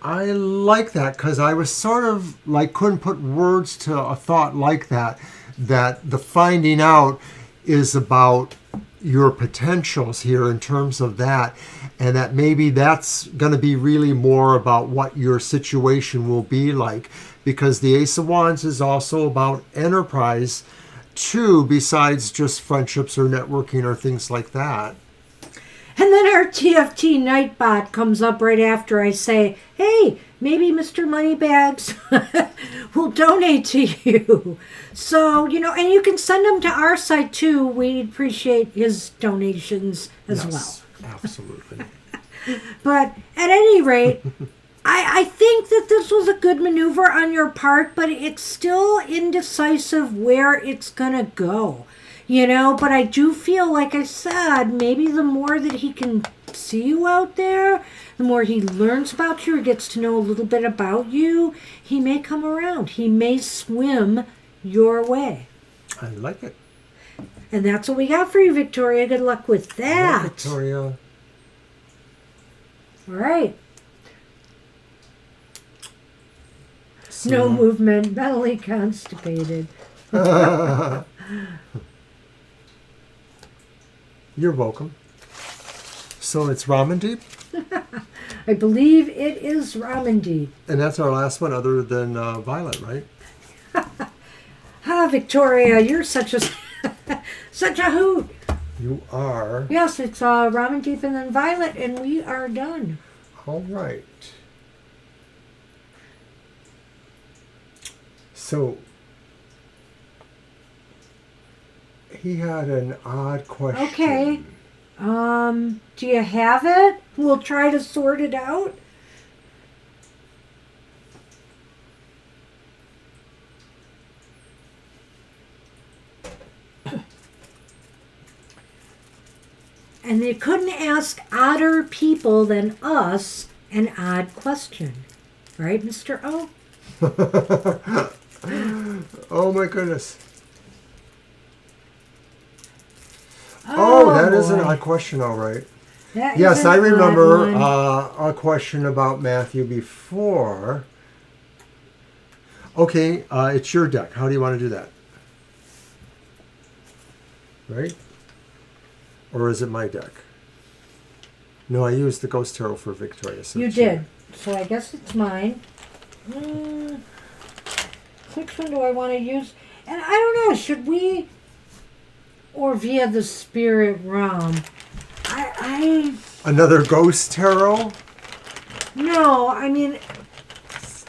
I like that because I was sort of like couldn't put words to a thought like that the finding out is about your potentials here in terms of that, and that maybe that's going to be really more about what your situation will be like, because the Ace of Wands is also about enterprise too, besides just friendships or networking or things like that. And then our TFT Nightbot comes up right after I say, hey, maybe Mr. Moneybags will donate to you. So, and you can send them to our site too. We'd appreciate his donations as well. Absolutely. But at any rate, I think that this was a good maneuver on your part, but it's still indecisive where it's going to go. But I do feel, like I said, maybe the more that he can see you out there, the more he learns about you or gets to know a little bit about you, he may come around. He may swim your way. I like it. And that's what we got for you, Victoria. Good luck with that. Well, Victoria. All right. No movement, mentally constipated. You're welcome. So it's Ramandeep? I believe it is Ramandeep. And that's our last one other than Violet, right? Victoria, you're such a such a hoot. You are. Yes, it's Ramandeep and then Violet, and we are done. All right. So he had an odd question. Okay. Do you have it? We'll try to sort it out. And they couldn't ask odder people than us an odd question. Right, Mr. O? Oh my goodness. Oh, that is an odd question, all right. Yes, I remember a question about Matthew before. Okay, it's your deck. How do you want to do that? Right? Or is it my deck? No, I used the Ghost Tarot for Victoria. So you did. So I guess it's mine. Which one do I want to use? And I don't know, should we... Or via the spirit realm? Another Ghost Tarot? No, I mean,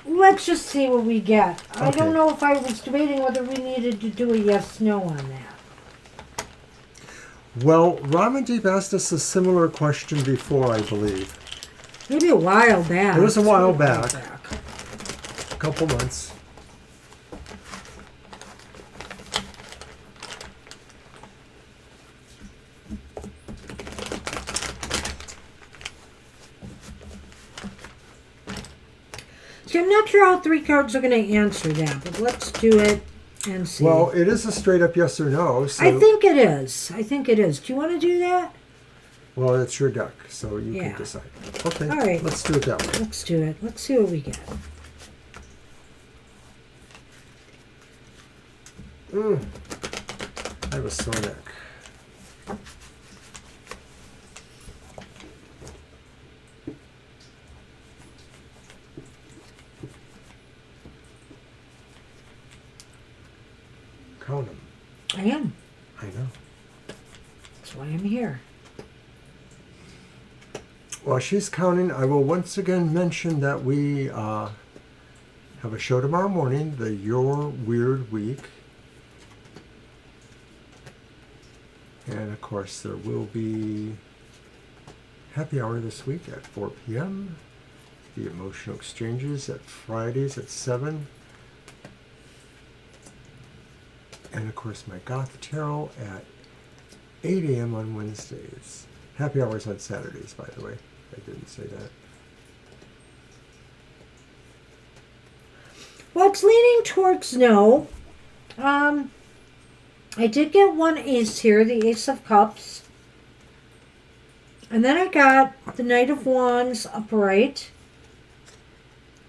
let's just see what we get. Okay. I don't know if I was debating whether we needed to do a yes-no on that. Well, Ramandeep asked us a similar question before, I believe. Maybe a while back. It was a while back. A couple months. See, I'm not sure how 3 cards are going to answer that, but let's do it and see. Well, it is a straight up yes or no. So, I think it is. Do you want to do that? well, it's your deck, so you can decide. Okay. All right. Let's do it that way. Let's do it. Let's see what we get. I have a sore neck. I know. That's why I'm here. While she's counting, I will once again mention that we have a show tomorrow morning, the Your Weird Week. And of course, there will be happy hour this week at 4 p.m. The emotional exchanges at Fridays at 7. And of course, my Goth Tarot at 8 a.m. on Wednesdays. Happy hours on Saturdays, by the way. I didn't say that. Well, it's leaning towards no. I did get one ace here, the Ace of Cups. And then I got the Knight of Wands upright.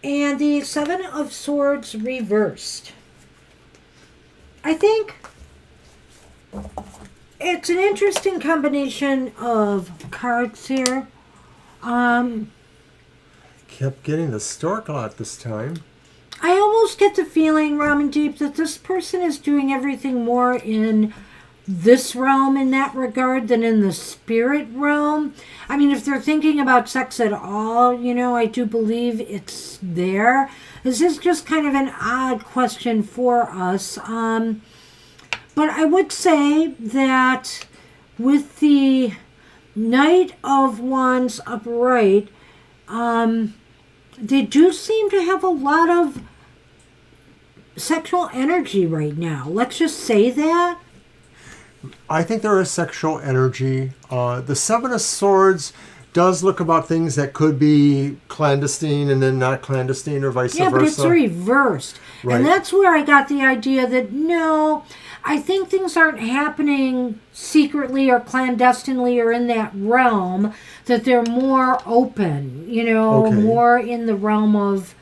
And the Seven of Swords reversed. I think it's an interesting combination of cards here. Kept getting the stork a lot this time. I almost get the feeling, Ramen Deep, that this person is doing everything more in this realm in that regard than in the spirit realm. I mean, if they're thinking about sex at all, I do believe it's there. This is just kind of an odd question for us. But I would say that with the Knight of Wands upright, they do seem to have a lot of sexual energy right now. Let's just say that. I think there is sexual energy. The Seven of Swords does look about things that could be clandestine and then not clandestine or vice versa. Yeah, but it's reversed. Right. And that's where I got the idea that, no, I think things aren't happening secretly or clandestinely or in that realm, that they're more open, Okay. more in the realm of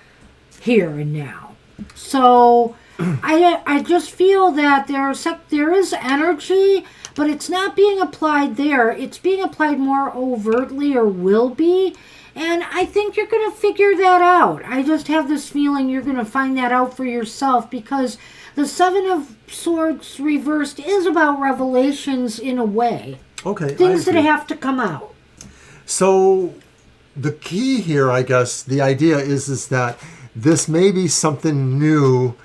here and now. So I just feel that there is energy, but it's not being applied there. It's being applied more overtly, or will be. And I think you're going to figure that out. I just have this feeling you're going to find that out for yourself, because the Seven of Swords reversed is about revelations in a way. Okay. Things that have to come out. So the key here, I guess, the idea is that this may be something new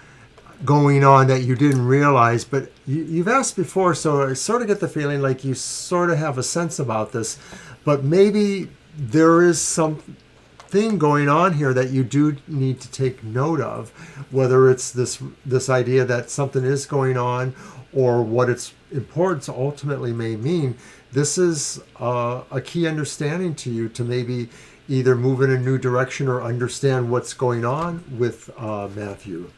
going on that you didn't realize, but you've asked before, so I sort of get the feeling like you sort of have a sense about this, but maybe there is something going on here that you do need to take note of, whether it's this idea that something is going on or what its importance ultimately may mean. This is a key understanding to you to maybe either move in a new direction or understand what's going on with Matthew.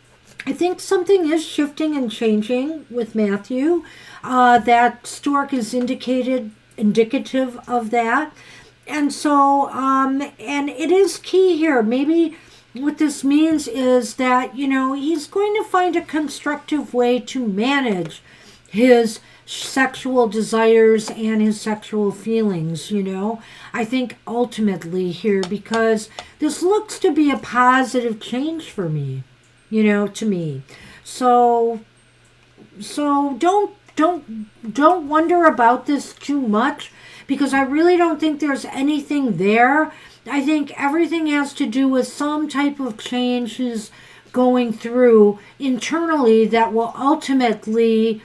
I think something is shifting and changing with Matthew. That stork is indicative of that. And so, and it is key here. Maybe what this means is that, he's going to find a constructive way to manage his sexual desires and his sexual feelings, I think ultimately here, because this looks to be a positive change for me, to me. So don't wonder about this too much, because I really don't think there's anything there. I think everything has to do with some type of changes going through internally that will ultimately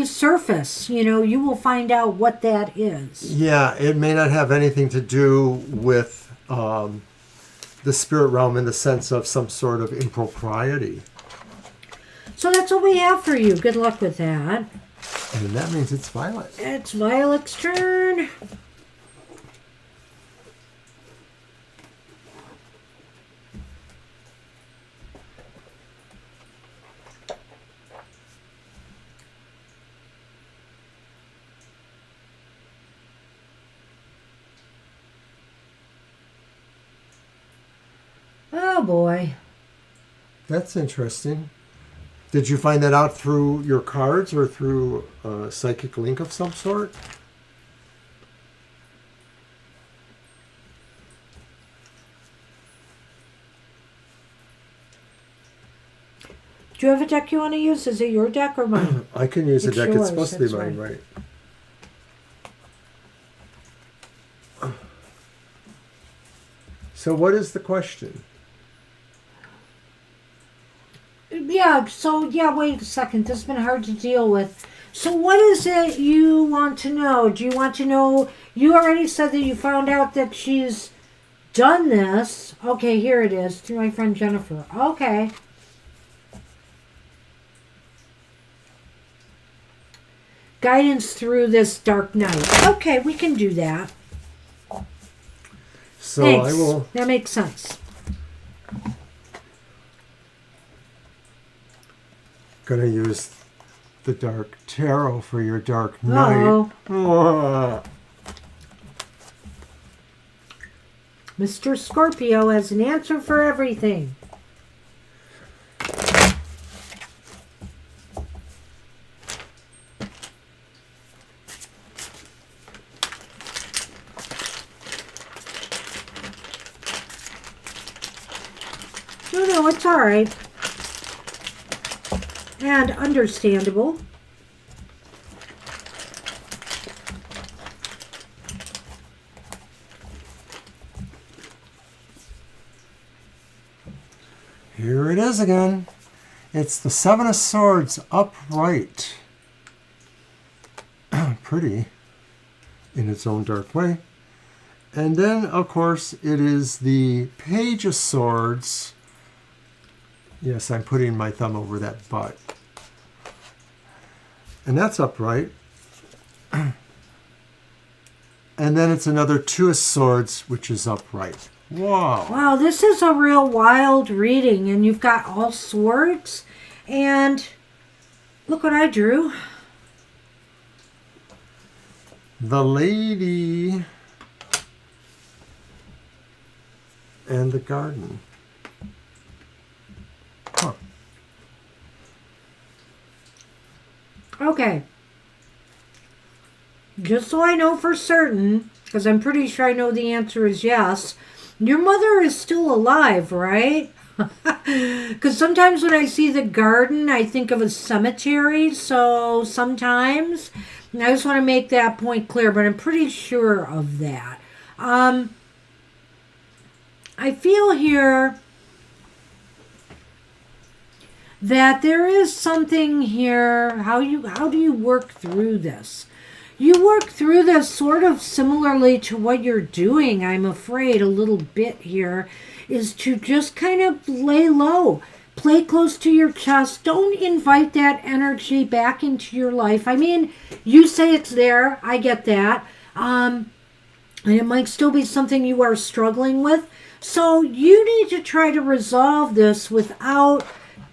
surface. You will find out what that is. Yeah, it may not have anything to do with the spirit realm in the sense of some sort of impropriety. So that's what we have for you. Good luck with that. And that means it's Violet. It's Violet's turn. Oh boy. That's interesting. Did you find that out through your cards or through a psychic link of some sort? Do you have a deck you want to use? Is it your deck or mine? I can use a It's deck. yours, It's supposed to be that's mine, right? So what is the question? Wait a second. This has been hard to deal with. So what is it you want to know? Do you want to know? You already said that you found out that she's done this. Okay, here it is. To my friend Jennifer. Okay. Guidance through this dark night. Okay, we can do that. So Thanks. I will. That makes sense. Gonna use the Dark Tarot for your Dark Night. Uh-oh. Mr. Scorpio has an answer for everything. No, it's all right. And understandable. Here it is again. It's the Seven of Swords upright. Pretty in its own dark way. And then, of course, it is the Page of Swords. Yes, I'm putting my thumb over that butt. And that's upright. And then it's another Two of Swords, which is upright. Wow. Wow, this is a real wild reading, and you've got all swords. And look what I drew. The Lady and the Garden. Huh. Okay. Just so I know for certain, because I'm pretty sure I know the answer is yes, your mother is still alive, right? Because sometimes when I see the garden, I think of a cemetery. So sometimes, and I just want to make that point clear, but I'm pretty sure of that. I feel here that there is something here. How do you work through this? You work through this sort of similarly to what you're doing, I'm afraid, a little bit here, is to just kind of lay low. Play close to your chest. Don't invite that energy back into your life. I mean, you say it's there. I get that. And it might still be something you are struggling with. So you need to try to resolve this without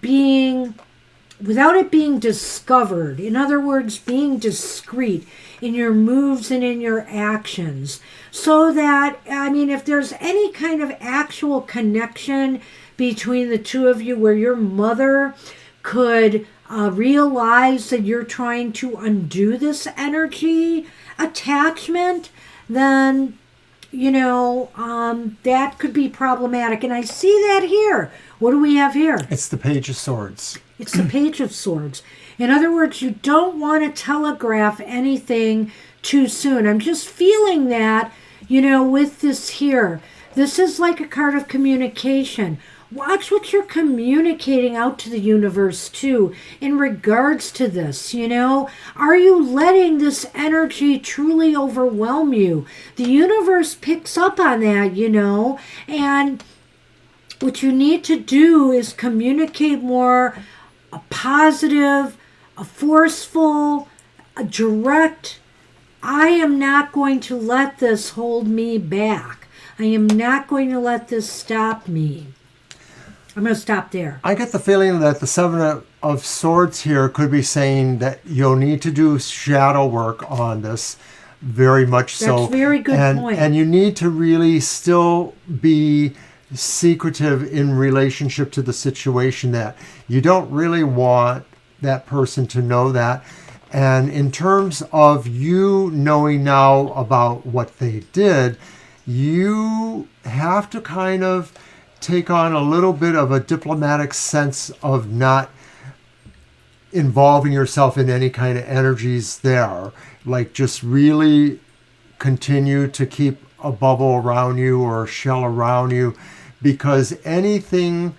it being discovered. In other words, being discreet in your moves and in your actions. So that, I mean, if there's any kind of actual connection between the two of you where your mother could realize that you're trying to undo this energy attachment, then, that could be problematic. And I see that here. What do we have here? It's the Page of Swords. It's the Page of Swords. In other words, you don't want to telegraph anything too soon. I'm just feeling that, with this here. This is like a card of communication. Watch what you're communicating out to the universe, too, in regards to this, Are you letting this energy truly overwhelm you? The universe picks up on that, and what you need to do is communicate more a positive, a forceful, a direct. I am not going to let this hold me back. I am not going to let this stop me. I'm going to stop there. I get the feeling that the Seven of Swords here could be saying that you'll need to do shadow work on this, very much so. That's a very good point. And you need to really still be secretive in relationship to the situation, that you don't really want that person to know that. And in terms of you knowing now about what they did, you have to kind of take on a little bit of a diplomatic sense of not involving yourself in any kind of energies there. Like just really continue to keep a bubble around you or a shell around you, because anything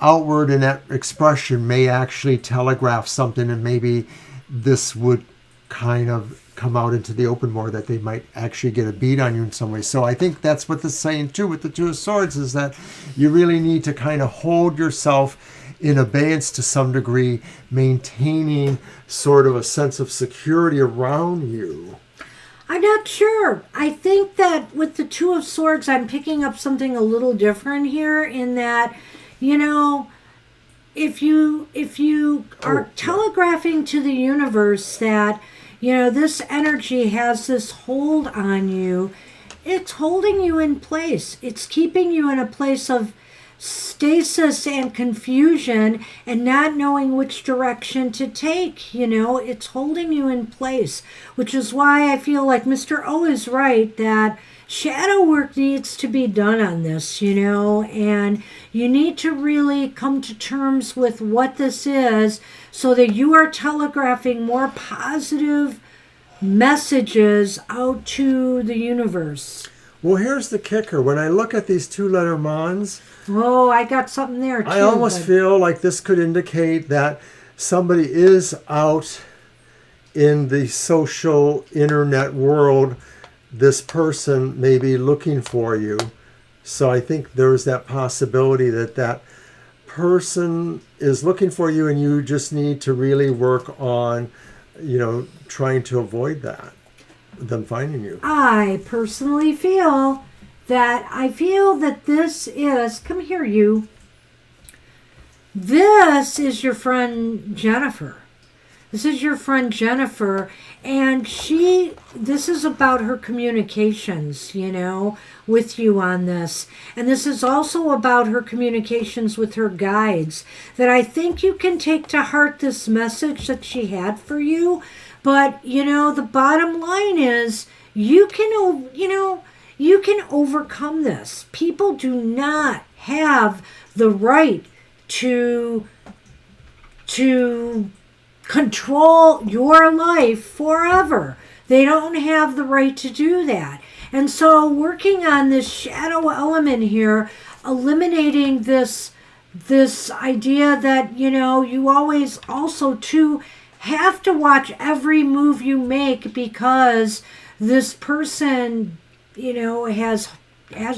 outward in that expression may actually telegraph something, and maybe this would kind of come out into the open more, that they might actually get a beat on you in some way. So I think that's what the saying too with the Two of Swords is, that you really need to kind of hold yourself in abeyance to some degree, maintaining sort of a sense of security around you. I'm not sure. I think that with the Two of Swords, I'm picking up something a little different here, in that, you know, if you are telegraphing to the universe that, you know, this energy has this hold on you, it's holding you in place. It's keeping you in a place of stasis and confusion and not knowing which direction to take. You know, it's holding you in place, which is why I feel like Mr. O is right, that shadow work needs to be done on this, you know, and you need to really come to terms with what this is, so that you are telegraphing more positive messages out to the universe. Well, here's the kicker. When I look at these two Lenormands, oh, I got something there too. I almost feel like this could indicate that somebody is out in the social internet world. This person may be looking for you. So I think there's that possibility that that person is looking for you, and you just need to really work on, you know, trying to avoid that, them finding you. I personally feel that this is, come here, you. This is your friend Jennifer. This is your friend Jennifer, and this is about her communications, you know, with you on this. And this is also about her communications with her guides, that I think you can take to heart this message that she had for you. But, you know, the bottom line is you can overcome this. People do not have the right to control your life forever. They don't have the right to do that. And so working on this shadow element here, eliminating this idea that, you know, you always also too have to watch every move you make, because this person, you know, has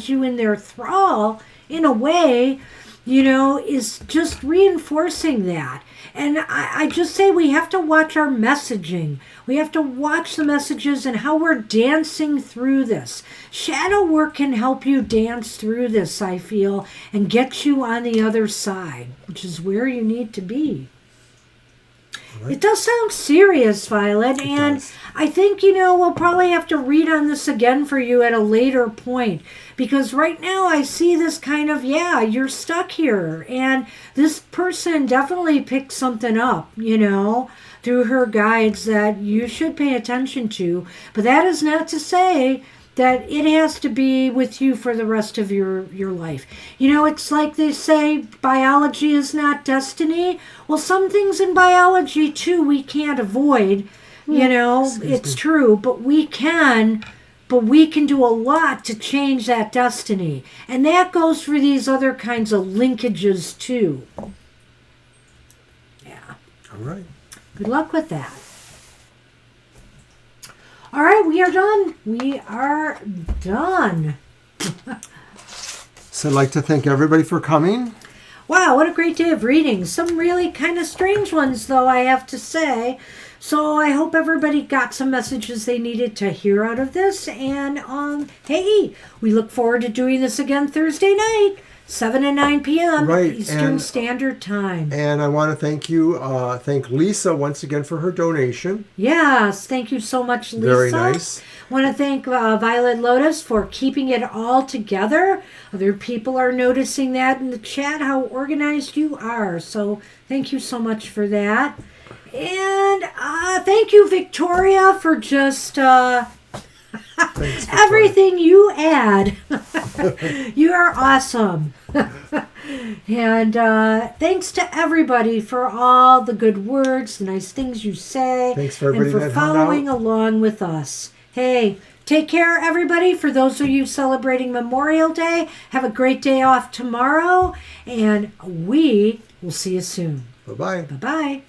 you in their thrall in a way, you know, is just reinforcing that. And I just say we have to watch our messaging. We have to watch the messages and how we're dancing through this. Shadow work can help you dance through this, I feel, and get you on the other side, which is where you need to be. Right. It does sound serious, Violet, and I think, you know, we'll probably have to read on this again for you at a later point, because right now I see this kind of, yeah, you're stuck here, and this person definitely picked something up, you know, through her guides that you should pay attention to. But that is not to say that it has to be with you for the rest of your life. You know, it's like they say, biology is not destiny. Well, some things in biology, too, we can't avoid. You know, it's true, but we can do a lot to change that destiny. And that goes for these other kinds of linkages, too. Yeah. All right. Good luck with that. All right, we are done. We are done. So I'd like to thank everybody for coming. Wow, what a great day of reading. Some really kind of strange ones, though, I have to say. So I hope everybody got some messages they needed to hear out of this. And, hey, we look forward to doing this again Thursday night, 7 and 9 p.m. Right, Eastern Standard Time. And I want to thank Lisa once again for her donation. Yes, thank you so much, Lisa. Very nice. Want to thank Violet Lotus for keeping it all together. Other people are noticing that in the chat, how organized you are. So thank you so much for that. And thank you, Victoria, for just everything you add. You are awesome. And thanks to everybody for all the good words, the nice things you say, Thanks for everybody and for that hung following out. along with us. Hey, take care, everybody. For those of you celebrating Memorial Day, have a great day off tomorrow, and we will see you soon. Bye-bye. Bye-bye.